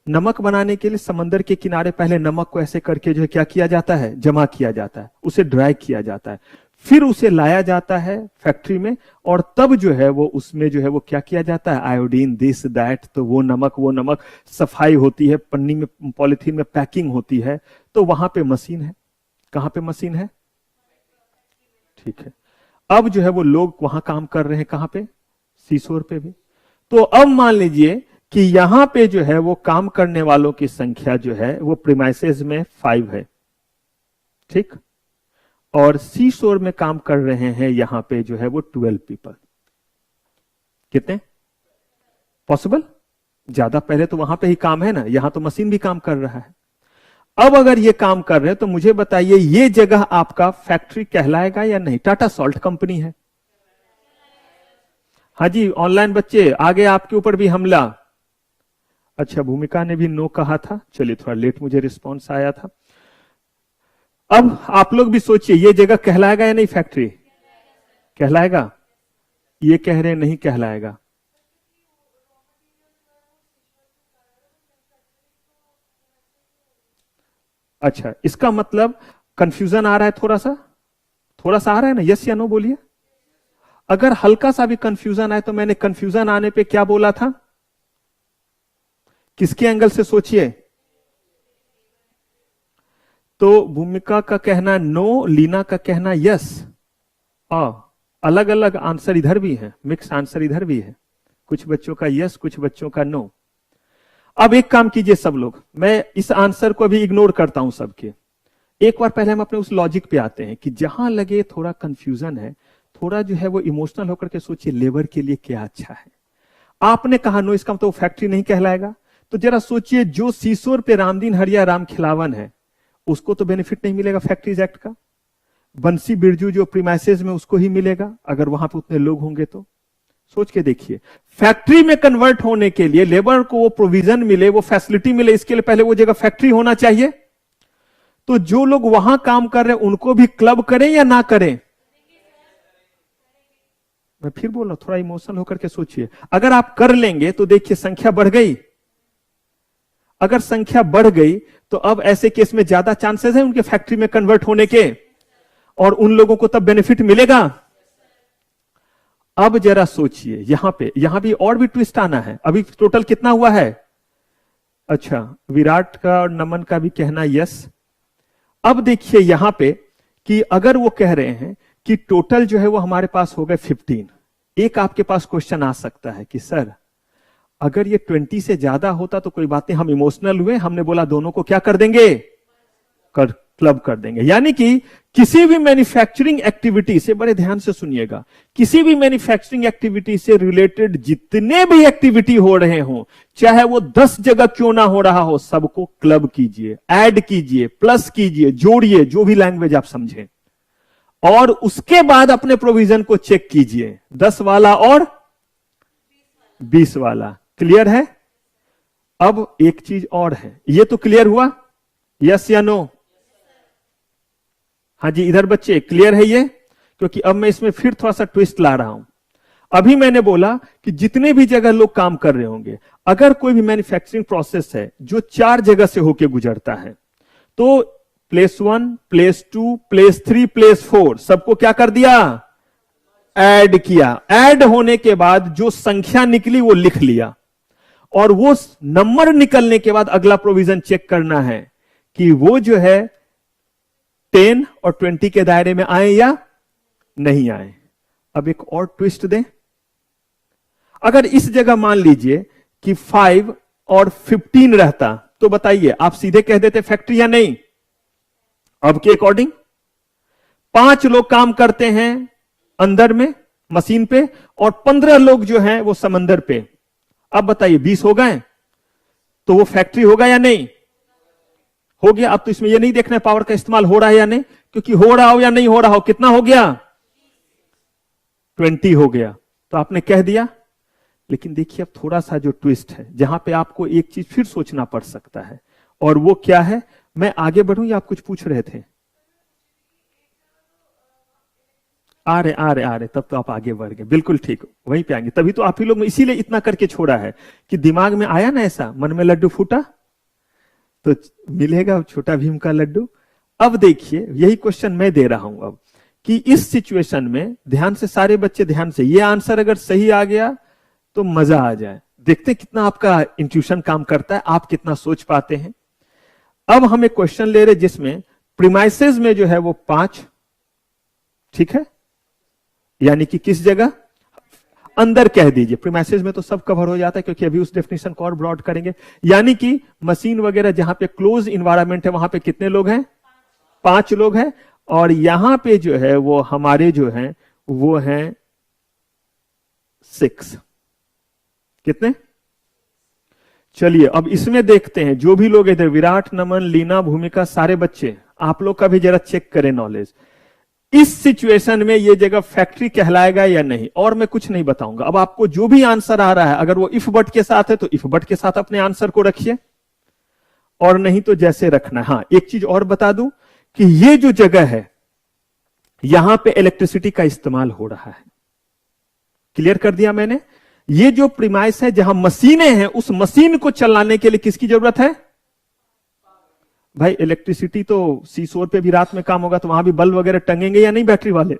नमक बनाने के लिए समंदर के किनारे पहले नमक को ऐसे करके जो है क्या किया जाता है? जमा किया जाता है, उसे ड्राई किया जाता है, फिर उसे लाया जाता है फैक्ट्री में, और तब जो है वो उसमें जो है वो क्या किया जाता है? Iodine, this that. तो वो नमक सफाई होती है, पन्नी में, पॉलिथीन में पैकिंग होती है। तो वहां पे मशीन है। कहां पे मशीन है? ठीक है। अब जो है वो लोग वहां काम कर रहे हैं, कहां पे? सीशोर पे भी। तो अब मान लीजिए कि यहां पे जो है वो काम करने वालों की संख्या जो है वो प्रीमाइसेस में 5 है, ठीक, और सी शोर में काम कर रहे हैं यहां पे जो है वो 12 पीपल। कितने? पॉसिबल? ज्यादा पहले तो वहां पे ही काम है ना, यहां तो मशीन भी काम कर रहा है। अब अगर ये काम कर रहे हैं तो मुझे बताइए, ये जगह आपका फैक्ट्री कहलाएगा या नहीं? टाटा सॉल्ट कंपनी है। हाँ जी, ऑनलाइन बच्चे आगे आपके ऊपर भी हमला। अच्छा, भूमिका ने भी नो कहा था। चलिए, थोड़ा लेट मुझे रिस्पॉन्स आया था। अब आप लोग भी सोचिए, ये जगह कहलाएगा या नहीं? फैक्ट्री कहलाएगा? ये कह रहे नहीं कहलाएगा। अच्छा, इसका मतलब कंफ्यूजन आ रहा है, थोड़ा सा आ रहा है ना? यस या नो बोलिए। अगर हल्का सा भी कंफ्यूजन आए तो मैंने कंफ्यूजन आने पे क्या बोला था? किसके एंगल से सोचिए? तो भूमिका का कहना नो, लीना का कहना यस। अलग अलग आंसर इधर भी है, मिक्स आंसर इधर भी है। कुछ बच्चों का यस, कुछ बच्चों का नो। अब एक काम कीजिए सब लोग, मैं इस आंसर को भी इग्नोर करता हूं सबके। एक बार पहले हम अपने उस लॉजिक पे आते हैं कि जहां लगे थोड़ा कंफ्यूजन है, थोड़ा जो है वो इमोशनल होकर के सोचिए लेबर के लिए क्या अच्छा है। आपने कहा नो, इसका मतलब फैक्ट्री नहीं कहलाएगा। तो जरा सोचिए, जो सीसोर पे रामदीन हरिया राम खिलावन है उसको तो बेनिफिट नहीं मिलेगा फैक्ट्रीज एक्ट का। बंसी बिरजू जो प्रीमाइसेस में उसको ही मिलेगा अगर वहां पे उतने लोग होंगे तो। सोच के देखिए, फैक्ट्री में कन्वर्ट होने के लिए लेबर को वो प्रोविजन मिले, वो फैसिलिटी मिले, इसके लिए पहले वो जगह फैक्ट्री होना चाहिए। तो जो लोग वहां काम कर रहे हैं उनको भी क्लब करें या ना करें? मैं फिर बोल रहा हूं, थोड़ा इमोशनल होकर के सोचिए। अगर आप कर लेंगे तो देखिए संख्या बढ़ गई। अगर संख्या बढ़ गई तो अब ऐसे केस में ज्यादा चांसेस है उनके फैक्ट्री में कन्वर्ट होने के, और उन लोगों को तब बेनिफिट मिलेगा। अब जरा सोचिए, यहां भी और भी ट्विस्ट आना है। अभी टोटल कितना हुआ है? अच्छा, विराट का और नमन का भी कहना यस। अब देखिए यहां पे कि अगर वो कह रहे हैं कि टोटल जो है वो हमारे पास हो गए 15। एक आपके पास क्वेश्चन आ सकता है कि सर अगर ये 20 से ज्यादा होता तो कोई बात नहीं, हम इमोशनल हुए, हमने बोला दोनों को क्या कर देंगे, क्लब कर देंगे। यानी कि किसी भी मैन्युफैक्चरिंग एक्टिविटी से, बड़े ध्यान से सुनिएगा, किसी भी मैन्युफैक्चरिंग एक्टिविटी से रिलेटेड जितने भी एक्टिविटी हो रहे हो, चाहे वो 10 जगह क्यों ना हो रहा हो, सबको क्लब कीजिए, ऐड कीजिए, प्लस कीजिए, जोड़िए, जो भी लैंग्वेज आप समझें, और उसके बाद अपने प्रोविजन को चेक कीजिए, 10 वाला और 20 वाला। क्लियर है? अब एक चीज और है, ये तो क्लियर हुआ, यस या नो? हाँ जी, इधर बच्चे क्लियर है ये? क्योंकि अब मैं इसमें फिर थोड़ा सा ट्विस्ट ला रहा हूं। अभी मैंने बोला कि जितने भी जगह लोग काम कर रहे होंगे, अगर कोई भी मैन्युफैक्चरिंग प्रोसेस है जो 4 जगह से होकर गुजरता है, तो प्लेस 1, प्लेस 2, प्लेस 3, प्लेस 4 सबको क्या कर दिया, ऐड किया। ऐड होने के बाद जो संख्या निकली वो लिख लिया, और वो नंबर निकलने के बाद अगला प्रोविजन चेक करना है कि वो जो है 10 और 20 के दायरे में आए या नहीं आए। अब एक और ट्विस्ट दें, अगर इस जगह मान लीजिए कि 5 और 15 रहता, तो बताइए आप सीधे कह देते फैक्ट्री या नहीं? अब के अकॉर्डिंग 5 लोग काम करते हैं अंदर में मशीन पे, और 15 लोग जो हैं वो समंदर पे। अब बताइए 20 हो गए, तो वो फैक्ट्री होगा या नहीं? हो गया। अब तो इसमें ये नहीं देखना है पावर का इस्तेमाल हो रहा है या नहीं, क्योंकि हो रहा हो या नहीं हो रहा हो, कितना हो गया, 20 हो गया, तो आपने कह दिया। लेकिन देखिए अब थोड़ा सा जो ट्विस्ट है, जहां पे आपको एक चीज फिर सोचना पड़ सकता है, और वो क्या है? मैं आगे बढ़ूं या आप कुछ पूछ रहे थे? आ रहे, तब तो आप आगे बढ़ गए, बिल्कुल ठीक, वहीं पे आएंगे। तभी तो आप ही लोग ने इसीलिए इतना करके छोड़ा है कि दिमाग में आया ना ऐसा, मन में लड्डू फूटा तो मिलेगा छोटा भीम का लड्डू। अब देखिए यही क्वेश्चन मैं दे रहा हूं अब, कि इस सिचुएशन में ध्यान से सारे बच्चे ध्यान से, ये आंसर अगर सही आ गया तो मजा आ जाए। देखते कितना आपका इंट्यूशन काम करता है, आप कितना सोच पाते हैं। अब हम एक क्वेश्चन ले रहे जिसमें प्रीमाइसेस में जो है वो 5, ठीक है, यानी कि किस जगह, अंदर कह दीजिए। प्रीमाइसेस में तो सब कवर हो जाता है, क्योंकि अभी उस डेफिनेशन को और ब्रॉड करेंगे। यानी कि मशीन वगैरह जहां पे क्लोज इन्वायरमेंट है वहां पे कितने लोग हैं, 5 लोग हैं, और यहां पे जो है वो हमारे जो हैं वो हैं 6। कितने? चलिए अब इसमें देखते हैं, जो भी लोग इधर, विराट, नमन, लीना, भूमिका, सारे बच्चे, आप लोग का भी जरा चेक करें नॉलेज। इस सिचुएशन में ये जगह फैक्ट्री कहलाएगा या नहीं, और मैं कुछ नहीं बताऊंगा। अब आपको जो भी आंसर आ रहा है, अगर वो इफ बट के साथ है तो इफ बट के साथ अपने आंसर को रखिए, और नहीं तो जैसे रखना है। हाँ, एक चीज और बता दूं कि ये जो जगह है यहां पे इलेक्ट्रिसिटी का इस्तेमाल हो रहा है। क्लियर कर दिया मैंने? ये जो प्रीमाइस है जहां मशीनें हैं, उस मशीन को चलाने के लिए किसकी जरूरत है भाई? इलेक्ट्रिसिटी तो सीसोर पे भी रात में काम होगा तो वहां भी बल्ब वगैरह टंगेंगे या नहीं बैटरी वाले?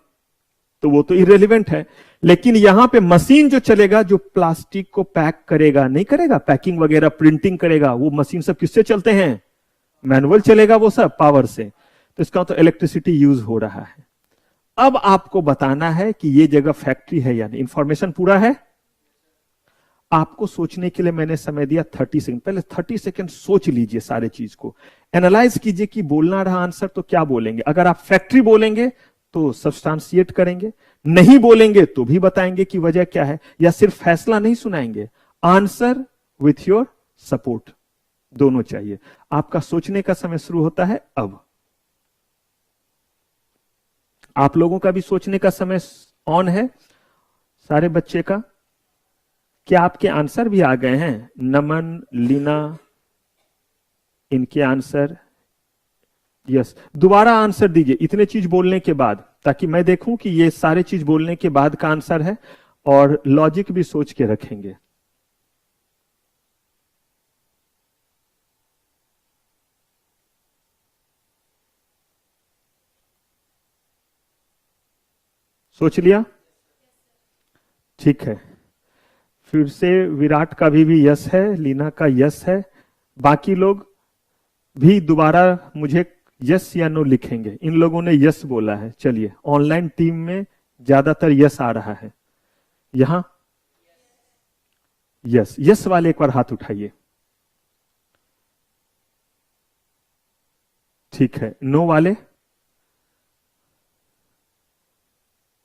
तो वो तो इररिलेवेंट है। लेकिन यहां पे मशीन जो चलेगा, जो प्लास्टिक को पैक करेगा, नहीं करेगा, पैकिंग वगैरह, प्रिंटिंग करेगा, वो मशीन सब किससे चलते हैं? मैनुअल चलेगा वो सब, पावर से। तो इसका तो इलेक्ट्रिसिटी यूज हो रहा है। अब आपको बताना है कि ये जगह फैक्ट्री है या नहीं। इंफॉर्मेशन पूरा है? आपको सोचने के लिए मैंने समय दिया 30 सेकंड। पहले 30 सेकंड सोच लीजिए, सारे चीज को एनालाइज कीजिए कि बोलना रहा आंसर तो क्या बोलेंगे। अगर आप फैक्ट्री बोलेंगे तो सब्सटेंशिएट करेंगे, नहीं बोलेंगे तो भी बताएंगे कि वजह क्या है, या सिर्फ फैसला नहीं सुनाएंगे, आंसर विथ योर सपोर्ट, दोनों चाहिए। आपका सोचने का समय शुरू होता है अब। आप लोगों का भी सोचने का समय ऑन है, सारे बच्चे का। क्या आपके आंसर भी आ गए हैं? नमन, लीना, इनके आंसर यस। दोबारा आंसर दीजिए इतने चीज बोलने के बाद, ताकि मैं देखूं कि ये सारे चीज बोलने के बाद का आंसर है, और लॉजिक भी सोच के रखेंगे। सोच लिया? ठीक है, फिर से विराट का भी यस है, लीना का यस है, बाकी लोग भी दोबारा मुझे यस या नो लिखेंगे। इन लोगों ने यस बोला है। चलिए, ऑनलाइन टीम में ज्यादातर यस आ रहा है। यहां यस, यस वाले एक बार हाथ उठाइए। ठीक है, नो वाले?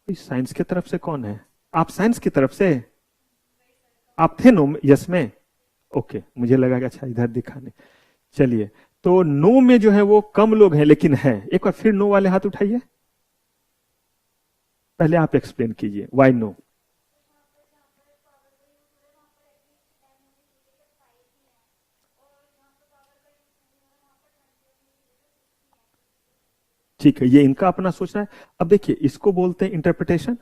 साइंस की तरफ से कौन है? आप साइंस की तरफ से? आप थे नो यस में? ओके, मुझे लगा कि अच्छा इधर दिखाने। चलिए, तो नो में जो है वो कम लोग हैं, लेकिन है। एक बार फिर नो वाले हाथ उठाइए। पहले आप एक्सप्लेन कीजिए व्हाई नो। ठीक है, ये इनका अपना सोचना है। अब देखिए, इसको बोलते हैं इंटरप्रिटेशन।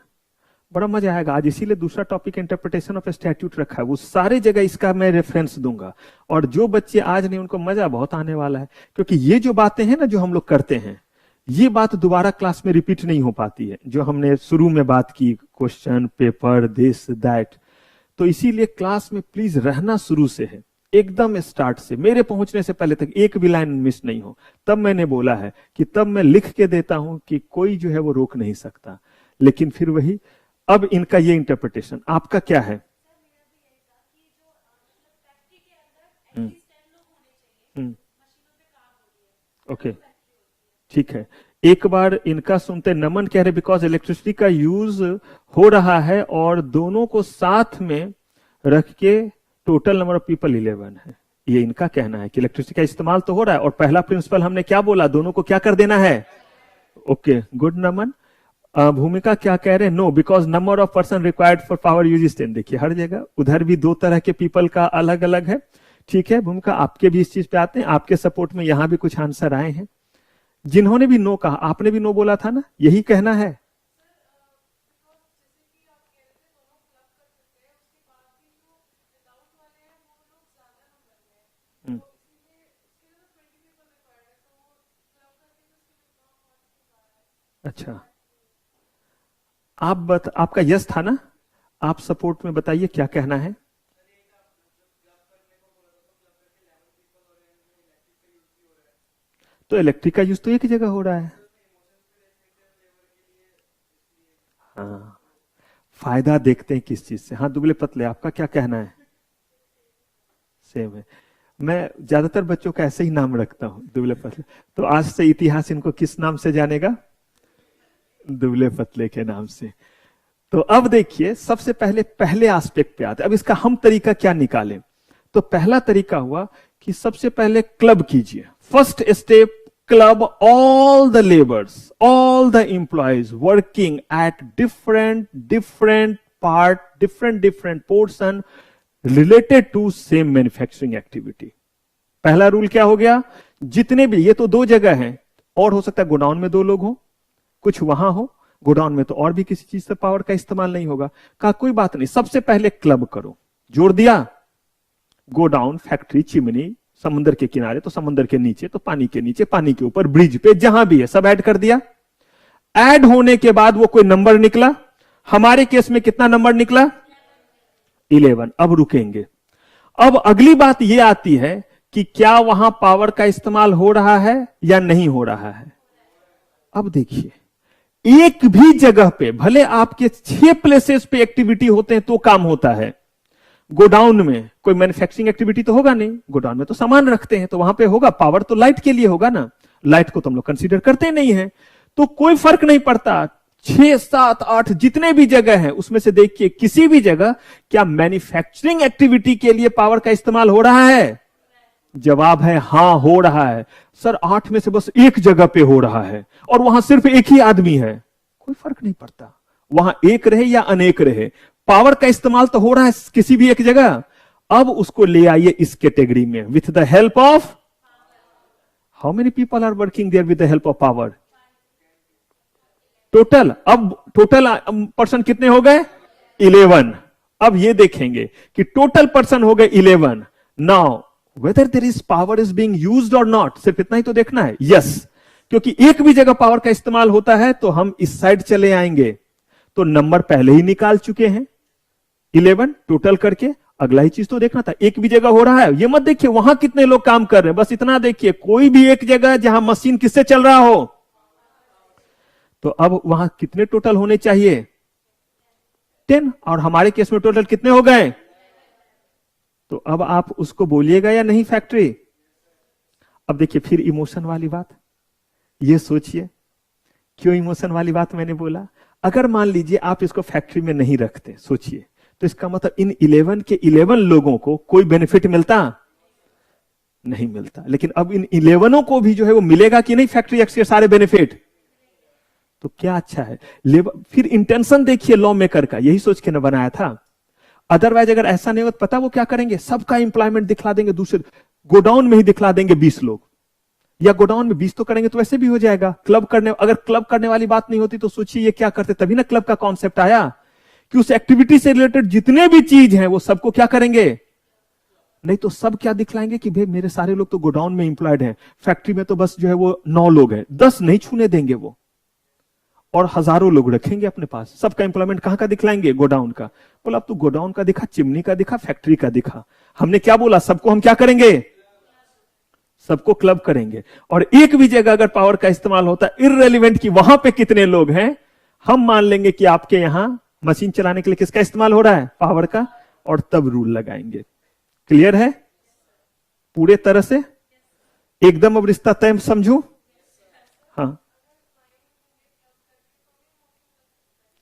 बड़ा मजा आएगा आज, इसीलिए दूसरा टॉपिक इंटरप्रिटेशन ऑफ स्टैट्यूट रखा है। वो सारे जगह इसका मैं रेफरेंस दूंगा, और जो बच्चे आज नहीं उनको मजा बहुत आने वाला है, क्योंकि ये जो बातें हैं ना जो हम लोग करते हैं, ये बात दोबारा क्लास में रिपीट नहीं हो पाती है। जो हमने शुरू में बात की, क्वेश्चन पेपर दिस दैट, तो इसीलिए क्लास में प्लीज रहना शुरू से है, एकदम स्टार्ट से, मेरे पहुंचने से पहले तक एक भी लाइन मिस नहीं हो। तब मैंने बोला है कि तब मैं लिख के देता हूं कि कोई जो है वो रोक नहीं सकता। लेकिन फिर वही, अब इनका ये इंटरप्रिटेशन, आपका क्या है? ओके, ठीक है, एक बार इनका सुनते। नमन कह रहे बिकॉज इलेक्ट्रिसिटी का यूज हो रहा है और दोनों को साथ में रख के टोटल नंबर ऑफ पीपल 11 है। ये इनका कहना है कि इलेक्ट्रिसिटी का इस्तेमाल तो हो रहा है, और पहला प्रिंसिपल हमने क्या बोला, दोनों को क्या कर देना है। Okay, good Naman. भूमिका क्या कह रहे हैं? No, because number of person required for power use is 10। देखिए, हर जगह उधर भी दो तरह के पीपल का अलग अलग है। ठीक है भूमिका, आपके भी इस चीज पे आते हैं, आपके सपोर्ट में यहां भी कुछ आंसर आए हैं। जिन्होंने भी नो कहा, आपने भी नो बोला था ना, यही कहना है। अच्छा, आपका यस था ना, आप सपोर्ट में बताइए क्या कहना है। तो इलेक्ट्रिक का यूज तो एक जगह हो रहा है। हाँ, फायदा देखते हैं किस चीज से। हाँ, दुबले पतले, आपका क्या कहना है? सेम है। मैं ज्यादातर बच्चों का ऐसे ही नाम रखता हूं, दुबले पतले। तो आज से इतिहास इनको किस नाम से जानेगा? दुबले पतले के नाम से। तो अब देखिए, सबसे पहले एस्पेक्ट पे आते। अब इसका हम तरीका क्या निकालें? तो पहला तरीका हुआ कि सबसे पहले क्लब कीजिए। First step, club all the labours, all the employees working at different part, different portion related to same manufacturing activity. पहला रूल क्या हो गया? जितने भी, ये तो दो जगह हैं, और हो सकता है गोडाउन में 2 लोग हो, कुछ वहां हो, गोडाउन में तो और भी किसी चीज से पावर का इस्तेमाल नहीं होगा। कहा कोई बात नहीं, सबसे पहले क्लब करो। जोड़ दिया, गोडाउन, फैक्ट्री, चिमनी, समुद्र के किनारे तो समुद्र के नीचे, तो पानी के नीचे, पानी के ऊपर, ब्रिज पे, जहां भी है सब ऐड कर दिया। ऐड होने के बाद वो कोई नंबर निकला। हमारे केस में कितना नंबर निकला? 11। अब रुकेंगे। अब अगली बात यह आती है कि क्या वहां पावर का इस्तेमाल हो रहा है या नहीं हो रहा है। अब देखिए, एक भी जगह पे, भले आपके 6 प्लेसेस पे एक्टिविटी होते हैं तो काम होता है, गोडाउन में कोई मैन्युफैक्चरिंग एक्टिविटी तो होगा नहीं, गोडाउन में तो सामान रखते हैं, तो वहां पे होगा पावर, तो लाइट के लिए होगा ना, लाइट को तो हम लोग कंसीडर करते नहीं है, तो कोई फर्क नहीं पड़ता 6, 7, 8 जितने भी जगह हैं उसमें से देखिए किसी भी जगह क्या मैन्युफैक्चरिंग एक्टिविटी के लिए पावर का इस्तेमाल हो रहा है? जवाब है हां, हो रहा है। सर 8 में से बस एक जगह पे हो रहा है और वहां सिर्फ एक ही आदमी है, कोई फर्क नहीं पड़ता, वहां एक रहे या अनेक रहे, पावर का इस्तेमाल तो हो रहा है किसी भी एक जगह। अब उसको ले आइए इस कैटेगरी में, with the help of, how many people are working there with the help of power? Total, अब टोटल पर्सन कितने हो गए? 11। अब ये देखेंगे कि टोटल पर्सन हो गए 11। Now whether there is power is being used और नॉट, सिर्फ इतना ही तो देखना है। यस, क्योंकि एक भी जगह पावर का इस्तेमाल होता है तो हम इस साइड चले आएंगे, तो नंबर पहले ही निकाल चुके हैं 11 टोटल करके। अगला ही चीज तो देखना था, एक भी जगह हो रहा है, ये मत देखिए वहां कितने लोग काम कर रहे हैं, बस इतना देखिए कोई भी एक जगह जहां मशीन किससे चल रहा हो, तो अब वहां कितने टोटल होने चाहिए? 10, और हमारे केस में टोटल कितने हो गए? तो अब आप उसको बोलिएगा या नहीं फैक्ट्री? अब देखिए फिर इमोशन वाली बात, ये सोचिए क्यों इमोशन वाली बात मैंने बोला। अगर मान लीजिए आप इसको फैक्ट्री में नहीं रखते, सोचिए, तो इसका मतलब इन 11 के 11 लोगों को कोई बेनिफिट मिलता? नहीं मिलता। लेकिन अब इन 11 को भी जो है वो मिलेगा कि नहीं फैक्ट्री एक्ट के सारे बेनिफिट? तो क्या अच्छा है। लेबर, फिर इंटेंशन देखिए लॉ मेकर का, यही सोच के न बनाया था। अदरवाइज अगर ऐसा नहीं होता, पता वो क्या करेंगे, सबका इंप्लॉयमेंट दिखला देंगे, दूसरे गोडाउन में ही दिखला देंगे 20 लोग, या गोडाउन में 20 तो करेंगे तो वैसे भी हो जाएगा। क्लब करने, अगर क्लब करने वाली बात नहीं होती तो सोचिए ये क्या करते, तभी ना क्लब का कॉन्सेप्ट आया कि उस एक्टिविटी से रिलेटेड जितने भी चीज हैं वो सबको क्या करेंगे, नहीं तो सब क्या दिखलाएंगे कि भाई मेरे सारे लोग तो गोडाउन में इंप्लॉयड हैं, फैक्ट्री में तो बस जो है वो 9 लोग हैं, 10 नहीं छूने देंगे वो, और हजारों लोग रखेंगे अपने पास। सबका इंप्लॉयमेंट कहां का दिखलाएंगे? गोडाउन का। बोला अब तू गोडाउन का दिखा, चिमनी का दिखा, फैक्ट्री का दिखा। हमने क्या बोला, सबको हम क्या करेंगे, सबको क्लब करेंगे। और एक भी जगह अगर पावर का इस्तेमाल होता है, इररेलेवेंट कि वहां पे कितने लोग हैं, हम मान लेंगे कि आपके यहां मशीन चलाने के लिए किसका इस्तेमाल हो रहा है, पावर का, और तब रूल लगाएंगे। क्लियर है पूरे तरह से? एकदम अब रिश्ता तय समझू? हाँ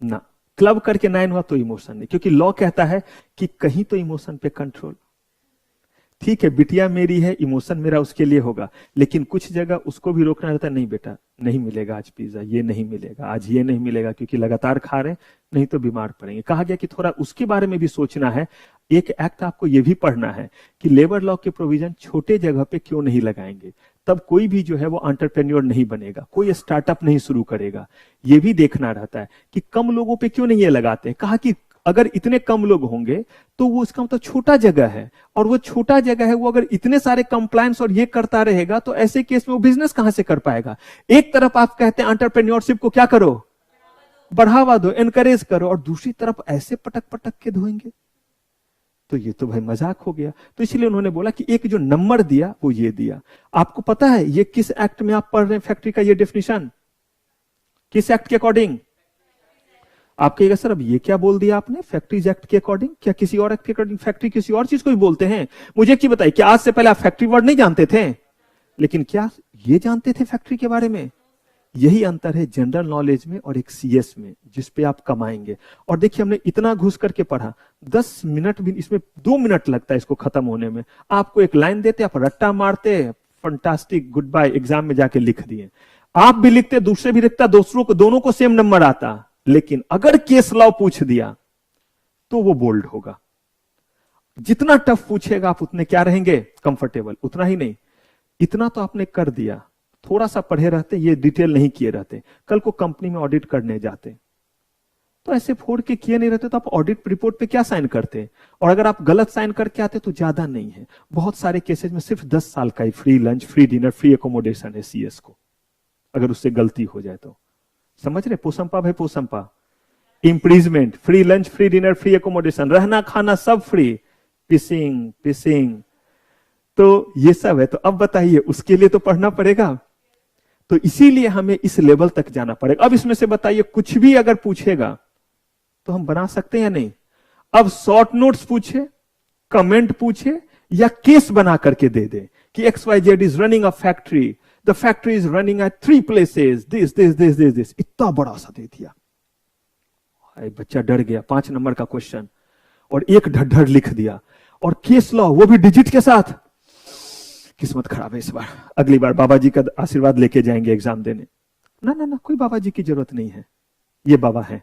ना, क्लब करके 9 हुआ तो इमोशन नहीं, क्योंकि लॉ कहता है कि कहीं तो इमोशन पे कंट्रोल। ठीक है बिटिया मेरी है, इमोशन मेरा उसके लिए होगा, लेकिन कुछ जगह उसको भी रोकना रहता है, नहीं बेटा नहीं मिलेगा आज पिज्जा, ये नहीं मिलेगा आज, ये नहीं मिलेगा, क्योंकि लगातार खा रहे नहीं तो बीमार पड़ेंगे। कहा गया कि थोड़ा उसके बारे में भी सोचना है। एक एक्ट आपको यह भी पढ़ना है कि लेबर लॉ के प्रोविजन छोटे जगह पे क्यों नहीं लगाएंगे, तब कोई भी जो है वो एंटरप्रेन्योर नहीं बनेगा, कोई स्टार्टअप नहीं शुरू करेगा। ये भी देखना रहता है कि कम लोगों पे क्यों नहीं ये लगाते। कहा कि अगर इतने कम लोग होंगे तो वो उसका मतलब छोटा जगह है, और वो छोटा जगह है, वो अगर इतने सारे कंप्लायंस और ये करता रहेगा तो ऐसे केस में वो बिजनेस कहां से कर पाएगा। एक तरफ आप कहते हैं एंटरप्रेन्योरशिप को क्या करो, बढ़ावा दो, एनकरेज करो, और दूसरी तरफ ऐसे पटक पटक के धोएंगे, तो ये तो भाई मजाक हो गया। तो इसलिए उन्होंने बोला कि एक जो नंबर दिया वो ये दिया। आपको पता है ये किस एक्ट में आप पढ़ रहे हैं फैक्ट्री का ये डेफिनेशन, किस एक्ट के अकॉर्डिंग? आप कहिएगा सर अब ये क्या बोल दिया आपने, फैक्ट्रीज एक्ट के अकॉर्डिंग? क्या किसी और एक्ट के अकॉर्डिंग? फैक्ट्री किसी और चीज को भी बोलते हैं। मुझे एक चीज बताइए, क्या आज से पहले आप फैक्ट्री वर्ड नहीं जानते थे, लेकिन क्या ये जानते थे फैक्ट्री के बारे में? यही अंतर है जनरल नॉलेज में और एक सीएस में, जिस पे आप कमाएंगे। और देखिए हमने इतना घुस करके पढ़ा, 10 मिनट भी, इसमें 2 मिनट लगता है इसको खत्म होने में। आपको एक लाइन देते, आप रट्टा मारते, फंटास्टिक गुड बाय, एग्जाम में जाके लिख दिए। आप भी लिखते, दूसरे भी लिखता, दूसरों को, दोनों को सेम नंबर आता। लेकिन अगर केस लॉ पूछ दिया तो वो बोल्ड होगा। जितना टफ पूछेगा आप उतने क्या रहेंगे, कंफर्टेबल। उतना ही नहीं, इतना तो आपने कर दिया, थोड़ा सा पढ़े रहते, ये डिटेल नहीं किए रहते, कल को कंपनी में ऑडिट करने जाते तो ऐसे फोड़ के किए नहीं रहते, तो आप ऑडिट रिपोर्ट पे क्या साइन करते? और अगर आप गलत साइन करके आते तो ज्यादा नहीं है। बहुत सारे केसेस में सिर्फ 10 साल का ही free lunch, free dinner, free accommodation है सीएस को, अगर उससे गलती हो जाए तो। समझ रहे? पोसंपा भाई पोसंपा, imprisonment, free lunch, free dinner, free accommodation, रहना खाना सब फ्री, पिसिंग, तो ये सब है। तो अब बताइए उसके लिए तो पढ़ना पड़ेगा, तो इसीलिए हमें इस लेवल तक जाना पड़ेगा। अब इसमें से बताइए कुछ भी अगर पूछेगा तो हम बना सकते हैं या नहीं? अब शॉर्ट नोट्स पूछे कमेंट पूछे या केस बना करके दे दे कि XYZ is running a factory, the factory is running at 3 places, this, इतना बड़ा सा दे दिया। बच्चा डर गया, 5 नंबर का क्वेश्चन और एक ढड्ढर लिख दिया और केस लॉ वो भी डिजिट के साथ। किस्मत खराब है इस बार, अगली बार बाबा जी का आशीर्वाद लेके जाएंगे एग्जाम देने। ना ना ना, कोई बाबा जी की जरूरत नहीं है, ये बाबा है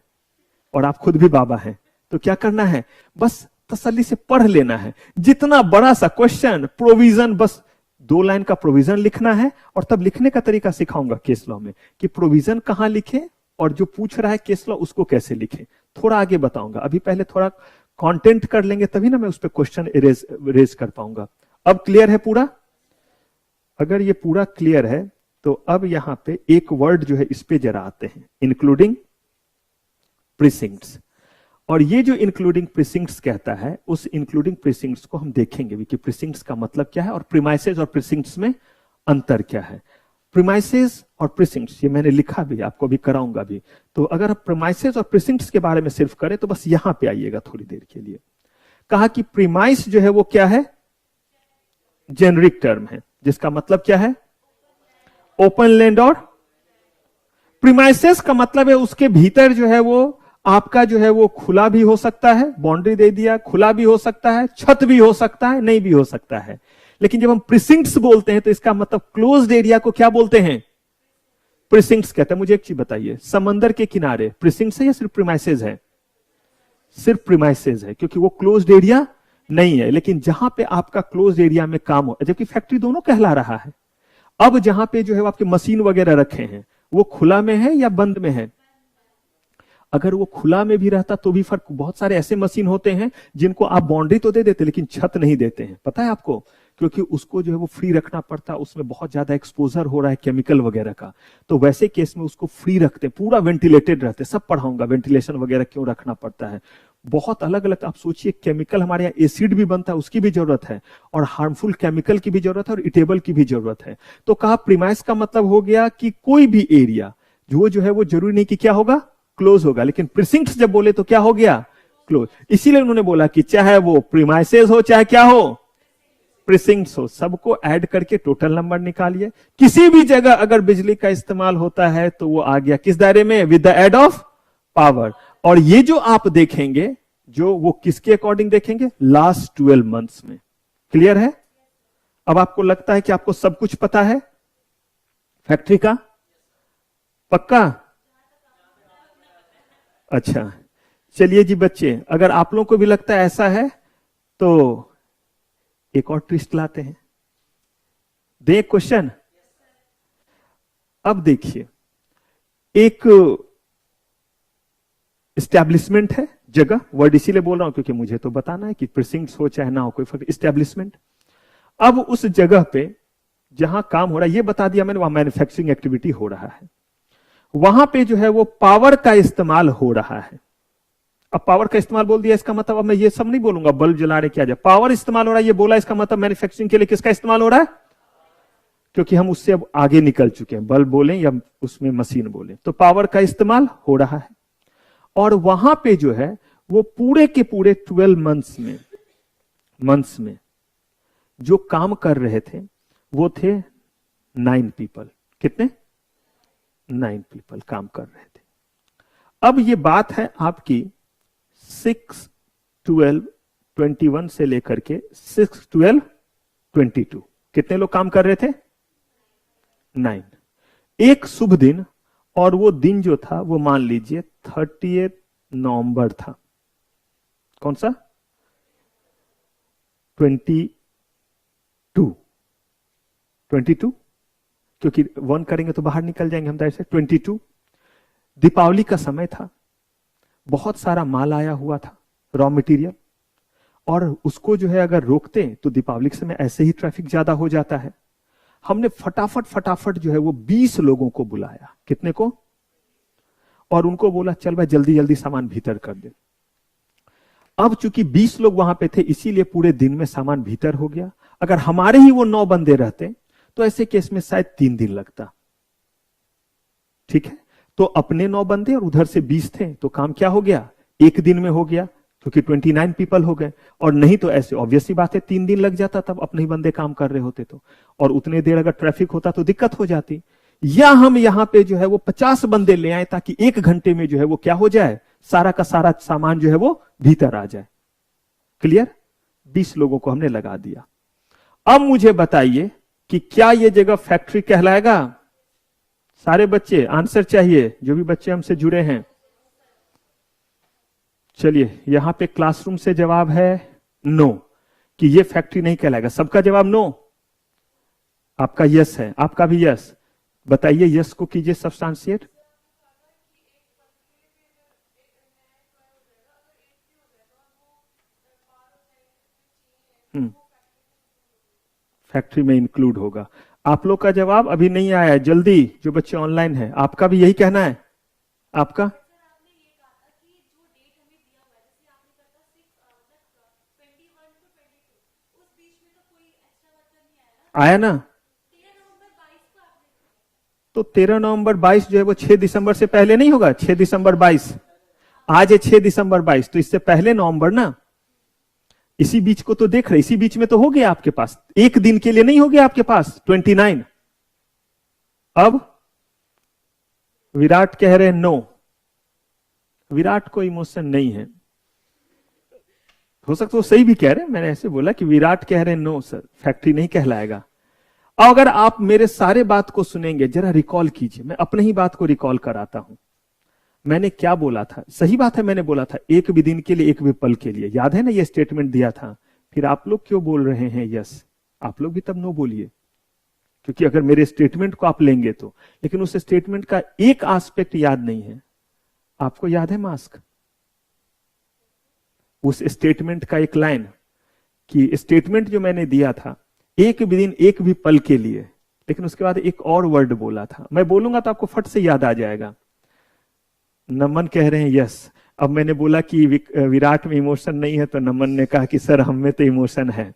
और आप खुद भी बाबा हैं। तो क्या करना है, बस तसल्ली से पढ़ लेना है। जितना बड़ा सा क्वेश्चन, प्रोविजन, बस 2 लाइन का प्रोविजन लिखना है और तब लिखने का तरीका सिखाऊंगा केस लॉ में कि प्रोविजन कहां लिखे और जो पूछ रहा है केस लॉ उसको कैसे लिखे, थोड़ा आगे बताऊंगा। अभी पहले थोड़ा कंटेंट कर लेंगे तभी ना मैं उस पर क्वेश्चन रेज कर पाऊंगा। अब क्लियर है पूरा? अगर ये पूरा क्लियर है तो अब यहां पे एक वर्ड जो है इस पे जरा आते हैं, इंक्लूडिंग प्रीसिंक्ट्स। और ये जो इंक्लूडिंग प्रीसिंक्ट्स कहता है, उस इंक्लूडिंग प्रीसिंक्ट्स को हम देखेंगे भी कि प्रीसिंक्ट्स का मतलब क्या है और प्रीमाइसेस और प्रीसिंक्ट्स में अंतर क्या है। प्रीमाइसेस और प्रीसिंक्ट्स ये मैंने लिखा भी, आपको भी कराऊंगा भी। तो अगर आप प्रीमाइसेस और प्रीसिंक्ट्स के बारे में सिर्फ करें तो बस यहां पे आइएगा थोड़ी देर के लिए। कहा कि प्रीमाइस जो है वो क्या है, जेनरिक टर्म है, जिसका मतलब क्या है, ओपन लैंड। और प्रीमाइसेस का मतलब है उसके भीतर जो है वो आपका जो है वो खुला भी हो सकता है, बाउंड्री दे दिया, खुला भी हो सकता है, छत भी हो सकता है, नहीं भी हो सकता है। लेकिन जब हम प्रीसिंक्ट्स बोलते हैं तो इसका मतलब क्लोज्ड एरिया को क्या बोलते हैं, प्रीसिंक्ट्स कहते हैं। मुझे एक चीज बताइए, समंदर के किनारे प्रीसिंक्ट्स है या सिर्फ प्रीमाइसेस है? सिर्फ प्रीमाइसेस है, क्योंकि वो क्लोज्ड एरिया नहीं है। लेकिन जहां पे आपका क्लोज्ड एरिया में काम हो, जबकि फैक्ट्री दोनों कहला रहा है। अब जहां पे जो है आपके मशीन वगैरह रखे हैं वो खुला में है या बंद में है? अगर वो खुला में भी रहता तो भी फर्क। बहुत सारे ऐसे मशीन होते हैं जिनको आप बाउंड्री तो दे देते लेकिन छत नहीं देते हैं, पता है आपको, क्योंकि उसको जो है वो फ्री रखना पड़ता है, उसमें बहुत ज्यादा एक्सपोजर हो रहा है केमिकल वगैरह का। तो वैसे केस में उसको फ्री रखते, पूरा वेंटिलेटेड रहते। सब पढ़ाऊंगा वेंटिलेशन वगैरह क्यों रखना पड़ता है। बहुत अलग अलग, आप सोचिए केमिकल, हमारे यहाँ एसिड भी बनता है उसकी भी जरूरत है, और हार्मफुल केमिकल की भी जरूरत है, और इटेबल की भी जरूरत है। तो कहा प्रीमाइस का मतलब हो गया कि कोई भी एरिया जो है वो जरूरी नहीं कि क्या होगा, क्लोज होगा। लेकिन प्रीसिंक्ट्स जब बोले तो क्या हो गया, क्लोज। इसीलिए उन्होंने बोला कि चाहे वो प्रीमाइसेस हो चाहे क्या हो, प्रीसिंक्ट्स हो, सबको ऐड करके टोटल नंबर निकालिए। किसी भी जगह अगर बिजली का इस्तेमाल होता है तो वो आ गया किस दायरे में, with the aid of power. और ये जो आप देखेंगे, जो वो किसके अकॉर्डिंग देखेंगे, लास्ट 12 मंथ्स में। क्लियर है? अब आपको लगता है कि आपको सब कुछ पता है फैक्ट्री का, पक्का? अच्छा, चलिए जी बच्चे, अगर आप लोगों को भी लगता है ऐसा है तो एक और ट्विस्ट लाते हैं। दे क्वेश्चन। अब देखिए, एक एस्टैब्लिशमेंट है, जगह, वर्ड इसीलिए बोल रहा हूं क्योंकि मुझे तो बताना है कि प्रीसिंक्ट्स हो चाहे ना हो, कोई फर्क। एस्टैब्लिशमेंट। अब उस जगह पे जहां काम हो रहा है, ये बता दिया मैंने, वहां मैन्युफैक्चरिंग एक्टिविटी हो रहा है। वहां पे जो है वो पावर का इस्तेमाल हो रहा है। अब पावर का इस्तेमाल बोल दिया, इसका मतलब अब मैं ये सब नहीं बोलूंगा बल्ब जला रहे क्या, जब पावर इस्तेमाल हो रहा है ये बोला, इसका मतलब मैन्युफैक्चरिंग के लिए किसका इस्तेमाल हो रहा है, क्योंकि हम उससे अब आगे निकल चुके हैं, बल्ब बोले या उसमें मशीन बोले, तो पावर का इस्तेमाल हो रहा है। और वहां पे जो है वो पूरे के पूरे 12 मंथ्स में जो काम कर रहे थे वो थे 9 पीपल। कितने? 9 पीपल काम कर रहे थे। अब ये बात है आपकी 6, 12, 21 से लेकर के 6, 12, 22। कितने लोग काम कर रहे थे? 9। एक शुभ दिन, और वो दिन जो था वो मान लीजिए 30 नवंबर था। कौन सा? 22, क्योंकि 1 करेंगे तो बाहर निकल जाएंगे हम दायरे से। 22 दीपावली का समय था, बहुत सारा माल आया हुआ था, रॉ मटेरियल, और उसको जो है अगर रोकते तो दीपावली के समय ऐसे ही ट्रैफिक ज्यादा हो जाता है। हमने फटाफट जो है वो 20 लोगों को बुलाया। कितने को? और उनको बोला चल भाई जल्दी जल्दी सामान भीतर कर दे। अब चूंकि 20 लोग वहां पे थे इसीलिए पूरे दिन में सामान भीतर हो गया। अगर हमारे ही वो 9 बंदे रहते तो ऐसे केस में शायद 3 दिन लगता। ठीक है, तो अपने 9 बंदे और उधर से 20 थे, तो काम क्या हो गया, 1 दिन में हो गया। क्योंकि 29 पीपल हो गए। और नहीं तो ऐसे ऑब्वियस सी बात है 3 दिन लग जाता तब अपने ही बंदे काम कर रहे होते तो, और उतने देर अगर ट्रैफिक होता तो दिक्कत हो जाती। या हम यहां पे जो है वो 50 बंदे ले आए ताकि 1 घंटे में जो है वो क्या हो जाए, सारा का सारा सामान जो है वो भीतर आ जाए। क्लियर? 20 लोगों को हमने लगा दिया। अब मुझे बताइए कि क्या यह जगह फैक्ट्री कहलाएगा? सारे बच्चे आंसर चाहिए, जो भी बच्चे हमसे जुड़े हैं। चलिए, यहां पे क्लासरूम से जवाब है नो, कि ये फैक्ट्री नहीं कहलाएगा। सबका जवाब नो, आपका यस है, आपका भी यस। बताइए, यस को कीजिए सब्सटेंशिएट। फैक्ट्री में इंक्लूड होगा। आप लोग का जवाब अभी नहीं आया है, जल्दी जो बच्चे ऑनलाइन है, आपका भी यही कहना है? आपका आया ना? तो 13 नवंबर 22 जो है वो 6 दिसंबर से पहले नहीं होगा। 6 दिसंबर 22, आज है 6 दिसंबर 22, तो इससे पहले नवंबर ना। इसी बीच को तो देख रहे, इसी बीच में तो हो गया आपके पास, एक दिन के लिए नहीं हो गया आपके पास 29। अब विराट कह रहे हैं नो, विराट को इमोशन नहीं है। हो सकता है वो सही भी कह रहे हैं, मैंने ऐसे बोला कि विराट कह रहे हैं नो सर, फैक्ट्री नहीं कहलाएगा। अगर आप मेरे सारे बात को सुनेंगे, जरा रिकॉल कीजिए, मैं अपने ही बात को रिकॉल कराता हूं। मैंने क्या बोला था? सही बात है, मैंने बोला था एक भी दिन के लिए, एक भी पल के लिए। याद है ना, ये स्टेटमेंट दिया था। फिर आप लोग क्यों बोल रहे हैं यस? आप लोग भी तब नो बोलिए, क्योंकि अगर मेरे स्टेटमेंट को आप लेंगे तो। लेकिन उस स्टेटमेंट का एक एस्पेक्ट याद नहीं है। आपको याद है मास्क? उस स्टेटमेंट का एक लाइन, कि स्टेटमेंट जो मैंने दिया था एक भी दिन, एक भी पल के लिए, लेकिन उसके बाद एक और वर्ड बोला था। मैं बोलूंगा तो आपको फट से याद आ जाएगा। नमन कह रहे हैं यस। अब मैंने बोला कि विराट में इमोशन नहीं है, तो नमन ने कहा कि सर हम में तो इमोशन है।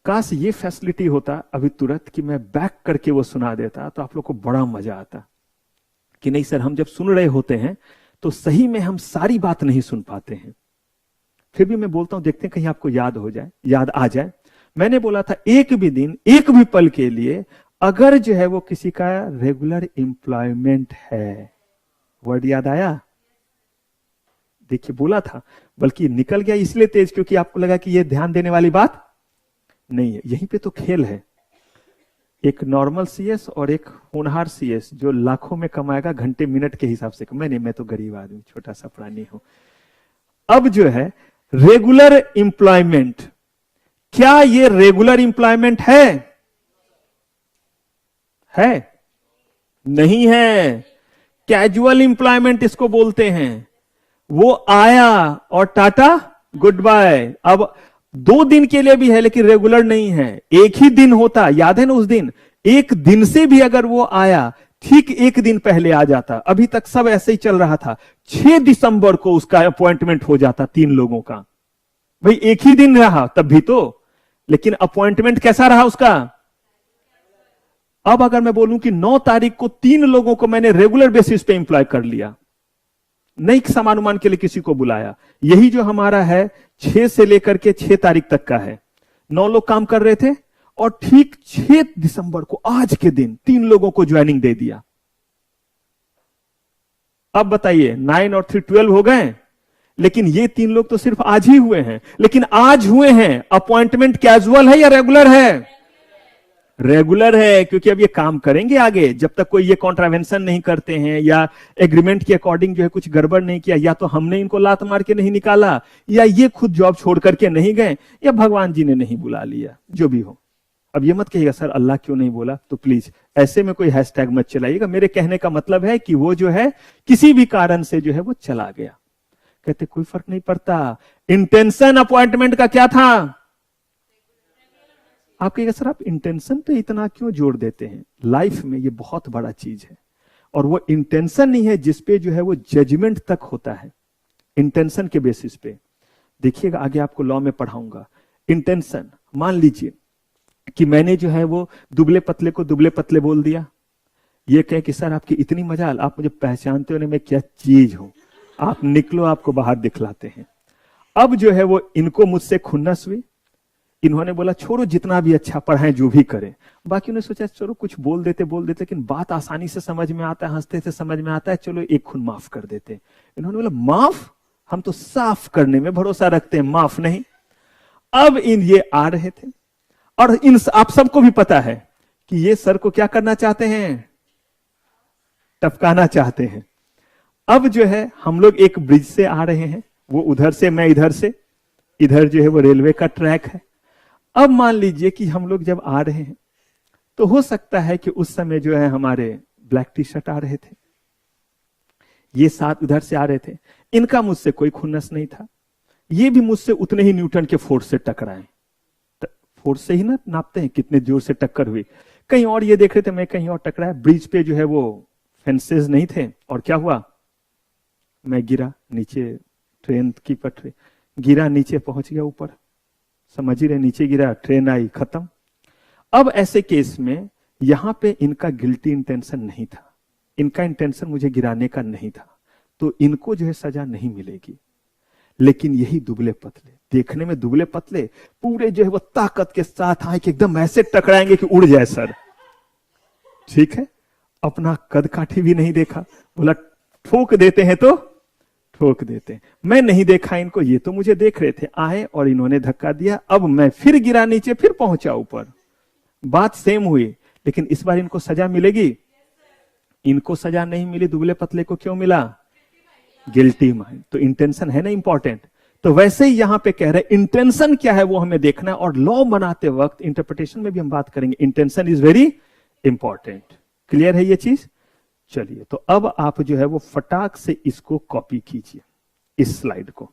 काश ये फैसिलिटी होता अभी तुरंत कि मैं बैक करके वो सुना देता, तो आप लोग को बड़ा मजा आता। कि नहीं सर, हम जब सुन रहे होते हैं तो सही में हम सारी बात नहीं सुन पाते हैं। फिर भी मैं बोलता हूं, देखते हैं कहीं आपको याद हो जाए, याद आ जाए। मैंने बोला था एक भी दिन, एक भी पल के लिए अगर जो है वो किसी का रेगुलर एम्प्लॉयमेंट है। वर्ड याद आया? देखिए, बोला था, बल्कि निकल गया इसलिए तेज क्योंकि आपको लगा कि ये ध्यान देने वाली बात नहीं है। यहीं पे तो खेल है। एक नॉर्मल सीएस और एक होनहार सीएस जो लाखों में कमाएगा, घंटे मिनट के हिसाब से। मैं तो गरीब आदमी, छोटा सा प्राणी हूं। अब जो है रेगुलर एम्प्लॉयमेंट, क्या ये रेगुलर एम्प्लॉयमेंट है? नहीं है। कैजुअल एम्प्लॉयमेंट इसको बोलते हैं। वो आया और टाटा गुड बाय। अब 2 दिन के लिए भी है, लेकिन रेगुलर नहीं है। एक ही दिन होता, याद है ना उस दिन? एक दिन से भी अगर वो आया, ठीक एक दिन पहले आ जाता। अभी तक सब ऐसे ही चल रहा था। 6 दिसंबर को उसका अपॉइंटमेंट हो जाता 3 लोगों का। भाई एक ही दिन रहा तब भी तो, लेकिन अपॉइंटमेंट कैसा रहा उसका? अब अगर मैं बोलूं कि 9 तारीख को 3 लोगों को मैंने रेगुलर बेसिस पे एम्प्लॉय कर लिया, नहीं समानुमान के लिए किसी को बुलाया, यही जो हमारा है 6 से लेकर के 6 तारीख तक का है। 9 लोग काम कर रहे थे और ठीक 6 दिसंबर को आज के दिन 3 लोगों को ज्वाइनिंग दे दिया। अब बताइए 9 और 3 12 हो गए, लेकिन ये 3 लोग तो सिर्फ आज ही हुए हैं। लेकिन आज हुए हैं, अपॉइंटमेंट कैजुअल है या रेगुलर है? रेगुलर है, क्योंकि अब ये काम करेंगे आगे। जब तक कोई ये कॉन्ट्रावेंशन नहीं करते हैं या एग्रीमेंट के अकॉर्डिंग जो है कुछ गड़बड़ नहीं किया, या तो हमने इनको लात मार के नहीं निकाला, या ये खुद जॉब छोड़ करके नहीं गए, या भगवान जी ने नहीं बुला लिया, जो भी हो। अब ये मत कहिएगा सर अल्लाह क्यों नहीं बोला, तो प्लीज ऐसे में कोई हैशटैग मत चलाइएगा। मेरे कहने का मतलब है कि वो जो है किसी भी कारण से जो है वो चला गया। कहते कोई फर्क नहीं पड़ता, इंटेंशन अपॉइंटमेंट का क्या था? आप कहिएगा सर आप इंटेंशन पे इतना क्यों जोर देते हैं? लाइफ में ये बहुत बड़ा चीज है, और वो इंटेंशन नहीं है जिसपे जो है वो जजमेंट तक होता है, इंटेंशन के बेसिस पे। देखिएगा आगे आपको लॉ में पढ़ाऊंगा। इंटेंशन, मान लीजिए कि मैंने जो है वो दुबले पतले को दुबले पतले बोल दिया। ये कहे कि सर आपकी इतनी मजाल, आप मुझे पहचानते हो ना मैं क्या चीज हूं, आप निकलो, आपको बाहर दिखलाते हैं। अब जो है वो इनको मुझसे खुन्नस हुई। इन्होंने बोला छोड़ो, जितना भी अच्छा पढ़ाएं, जो भी करें। बाकी ने सोचा चलो कुछ बोल देते, लेकिन बात आसानी से समझ में आता है, हंसते से समझ में आता है, चलो एक खून माफ कर देते। इन्होंने बोला माफ? हम तो साफ करने में भरोसा रखते हैं, माफ नहीं। अब ये आ रहे थे और आप सबको भी पता है कि ये सर को क्या करना चाहते हैं, टपकाना चाहते हैं। अब जो है हम लोग एक ब्रिज से आ रहे हैं, वो उधर से, मैं इधर से। इधर जो है वो रेलवे का ट्रैक है। अब मान लीजिए कि हम लोग जब आ रहे हैं तो हो सकता है कि उस समय जो है हमारे ब्लैक टी शर्ट आ रहे थे, ये साथ उधर से आ रहे थे। इनका मुझसे कोई खुन्नस नहीं था, ये भी मुझसे उतने ही न्यूटन के फोर्स से टकराए। फोर्स से ही ना नापते हैं कितने जोर से टक्कर हुई। कहीं और ये देख रहे थे, मैं कहीं और टकराया। ब्रिज पे जो है वो फेंसेस नहीं थे, और क्या हुआ, मैं गिरा नीचे, ट्रेन की पटरी, गिरा, नीचे पहुंच गया ऊपर, समझ ही रहे, नीचे गिरा, ट्रेन आई, खत्म। अब ऐसे केस में यहां पे इनका गिल्टी इंटेंशन नहीं था, इनका इंटेंशन मुझे गिराने का नहीं था, तो इनको जो है सजा नहीं मिलेगी। लेकिन यही दुबले पतले, देखने में दुबले पतले, पूरे जो है वो ताकत के साथ आए कि एकदम ऐसे टकराएंगे कि उड़ जाए सर। ठीक है, अपना कद काठी भी नहीं देखा, बोला ठोक देते हैं तो ठोक देते हैं। मैं नहीं देखा इनको, ये तो मुझे देख रहे थे, आए और इन्होंने धक्का दिया। अब मैं फिर गिरा नीचे, फिर पहुंचा ऊपर। बात सेम हुई, लेकिन इस बार इनको सजा मिलेगी? इनको सजा नहीं मिली, दुबले पतले को क्यों मिला? Guilty mind. तो इंटेंशन है ना इंपॉर्टेंट। तो वैसे ही यहां पे कह रहे इंटेंशन क्या है वो हमें देखना है, और लॉ बनाते वक्त इंटरप्रिटेशन में भी हम बात करेंगे, intention is very important. Clear है ये चीज? चलिए, तो अब आप जो है वो फटाक से इसको कॉपी कीजिए, इस स्लाइड को।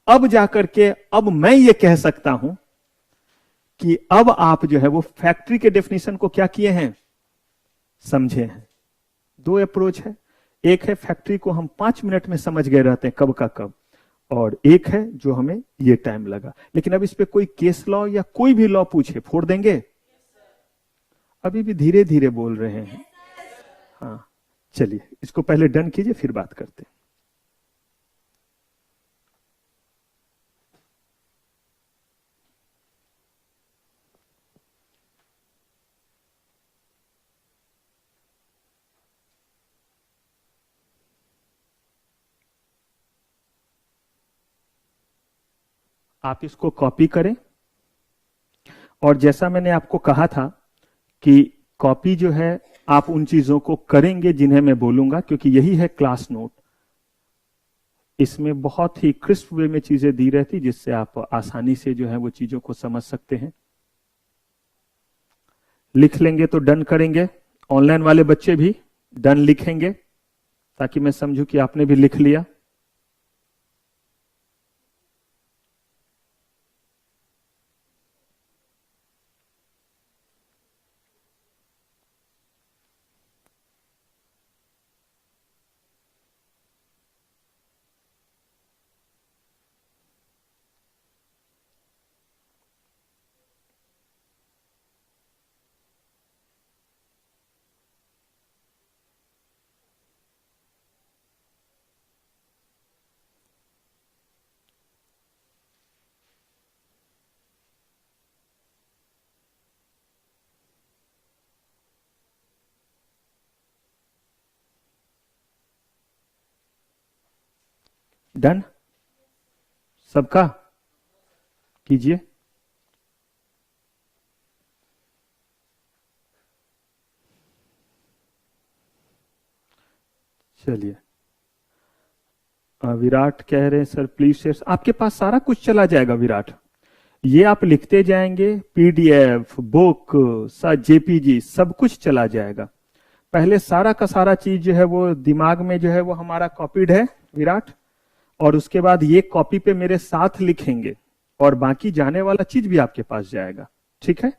अब जाकर के अब मैं ये कह सकता हूं कि अब आप जो है वो फैक्ट्री के डेफिनेशन को क्या किए हैं, समझे हैं। दो अप्रोच है, एक है फैक्ट्री को हम 5 मिनट में समझ गए रहते हैं कब का कब, और एक है जो हमें ये टाइम लगा। लेकिन अब इस पे कोई केस लॉ या कोई भी लॉ पूछे, फोड़ देंगे? अभी भी धीरे धीरे बोल रहे हैं। हाँ, चलिए इसको पहले डन कीजिए, फिर बात करते हैं। आप इसको कॉपी करें, और जैसा मैंने आपको कहा था कि कॉपी जो है आप उन चीजों को करेंगे जिन्हें मैं बोलूंगा, क्योंकि यही है क्लास नोट। इसमें बहुत ही क्रिस्प वे में चीजें दी रहती, जिससे आप आसानी से जो है वो चीजों को समझ सकते हैं। लिख लेंगे तो डन करेंगे, ऑनलाइन वाले बच्चे भी डन लिखेंगे, ताकि मैं समझूं कि आपने भी लिख लिया। डन सबका? कीजिए। चलिए, विराट कह रहे हैं सर प्लीज शेयर। आपके पास सारा कुछ चला जाएगा विराट, ये आप लिखते जाएंगे, पीडीएफ, बुक, जेपीजी, सब कुछ चला जाएगा। पहले सारा का सारा चीज जो है वो दिमाग में जो है वो हमारा कॉपीड है विराट, और उसके बाद ये कॉपी पे मेरे साथ लिखेंगे, और बाकी जाने वाला चीज भी आपके पास जाएगा। ठीक है,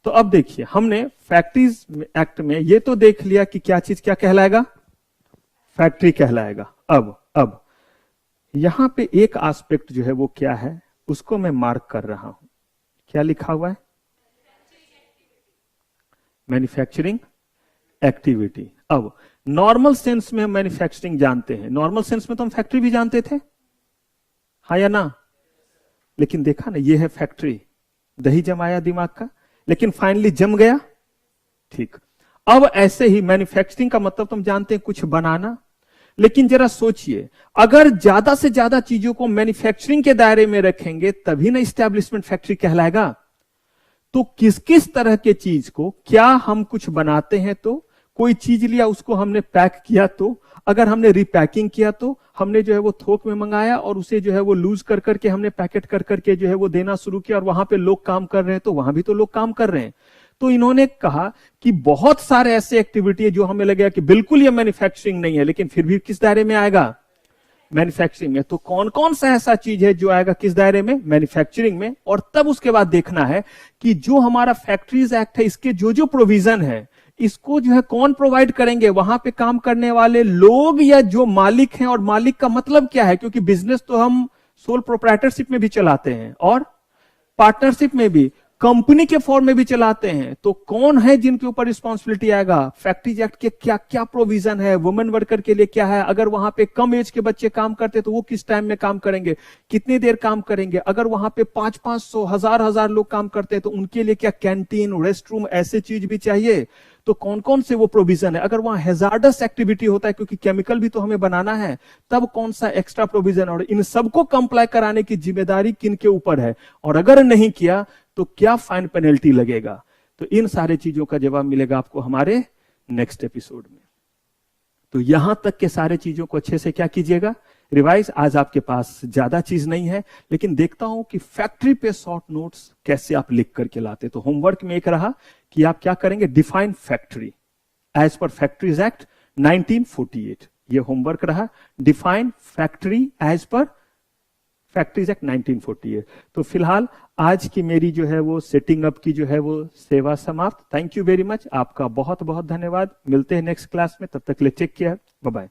तो अब देखिए, हमने फैक्ट्रीज एक्ट में ये तो देख लिया कि क्या चीज क्या कहलाएगा, फैक्ट्री कहलाएगा। अब यहां पे एक एस्पेक्ट जो है वो क्या है, उसको मैं मार्क कर रहा हूं। क्या लिखा हुआ है? Manufacturing activity. अब नॉर्मल सेंस में हम मैन्युफैक्चरिंग जानते हैं, नॉर्मल सेंस में तो हम फैक्ट्री भी जानते थे, हाँ या ना? लेकिन देखा ना, ये है फैक्ट्री, दही जमाया दिमाग का, लेकिन फाइनली जम गया। ठीक, अब ऐसे ही मैन्युफैक्चरिंग का मतलब तो हम जानते हैं कुछ बनाना, लेकिन जरा सोचिए, अगर ज्यादा से ज्यादा चीजों को मैन्युफैक्चरिंग के दायरे में रखेंगे तभी ना इस्टेब्लिशमेंट फैक्ट्री कहलाएगा। तो किस किस तरह के चीज को, क्या हम कुछ बनाते हैं तो, कोई चीज लिया उसको हमने पैक किया तो, अगर हमने रिपैकिंग किया तो, हमने जो है वो थोक में मंगाया और उसे जो है वो लूज कर करके हमने पैकेट कर करके जो है वो देना शुरू किया, और वहां पे लोग काम कर रहे हैं तो वहां भी तो लोग काम कर रहे हैं। तो इन्होंने कहा कि बहुत सारे ऐसे एक्टिविटी है जो हमें लगेगा कि बिल्कुल ये मैन्युफैक्चरिंग नहीं है, लेकिन फिर भी किस दायरे में आएगा? मैन्युफैक्चरिंग में। तो कौन कौन सा ऐसा चीज है जो आएगा किस दायरे में? मैन्युफैक्चरिंग में। और तब उसके बाद देखना है कि जो हमारा फैक्ट्रीज एक्ट है, इसके जो जो प्रोविजन है, इसको जो है कौन प्रोवाइड करेंगे? वहां पे काम करने वाले लोग या जो मालिक हैं? और मालिक का मतलब क्या है? क्योंकि बिजनेस तो हम सोल प्रोप्राइटरशिप में भी चलाते हैं और पार्टनरशिप में भी, कंपनी के फॉर्म में भी चलाते हैं। तो कौन है जिनके ऊपर रिस्पॉन्सिबिलिटी आएगा? फैक्ट्रीज एक्ट के क्या क्या प्रोविजन है? वुमेन वर्कर के लिए क्या है? अगर वहां पे कम एज के बच्चे काम करते तो वो किस टाइम में काम करेंगे, कितनी देर काम करेंगे? अगर वहां पे 500-500 हजार लोग काम करते हैं तो उनके लिए क्या कैंटीन, रेस्ट रूम, ऐसे चीज भी चाहिए? तो कौन कौन से वो प्रोविजन है? अगर वहां हैजार्डस एक्टिविटी होता है, क्योंकि केमिकल भी तो हमें बनाना है, तब कौन सा एक्स्ट्रा प्रोविजन? और इन सबको कंप्लाई कराने की जिम्मेदारी किन के ऊपर है? और अगर नहीं किया तो क्या फाइन पेनल्टी लगेगा? तो इन सारे चीजों का जवाब मिलेगा आपको हमारे नेक्स्ट एपिसोड में। तो यहां तक के सारे चीजों को अच्छे से क्या कीजिएगा, रिवाइज। आज आपके पास ज्यादा चीज नहीं है, लेकिन देखता हूं कि फैक्ट्री पे शॉर्ट नोट्स कैसे आप लिख करके लाते। तो होमवर्क में एक रहा कि आप क्या करेंगे, define factory as per factories act 1948, ये होमवर्क रहा। Define factory as per factories act 1948। तो फिलहाल आज की मेरी जो है वो सेटिंग अप की जो है वो सेवा समाप्त। थैंक यू वेरी मच, आपका बहुत बहुत धन्यवाद। मिलते हैं नेक्स्ट क्लास में, तब तक ले टेक केयर, बाय बाय।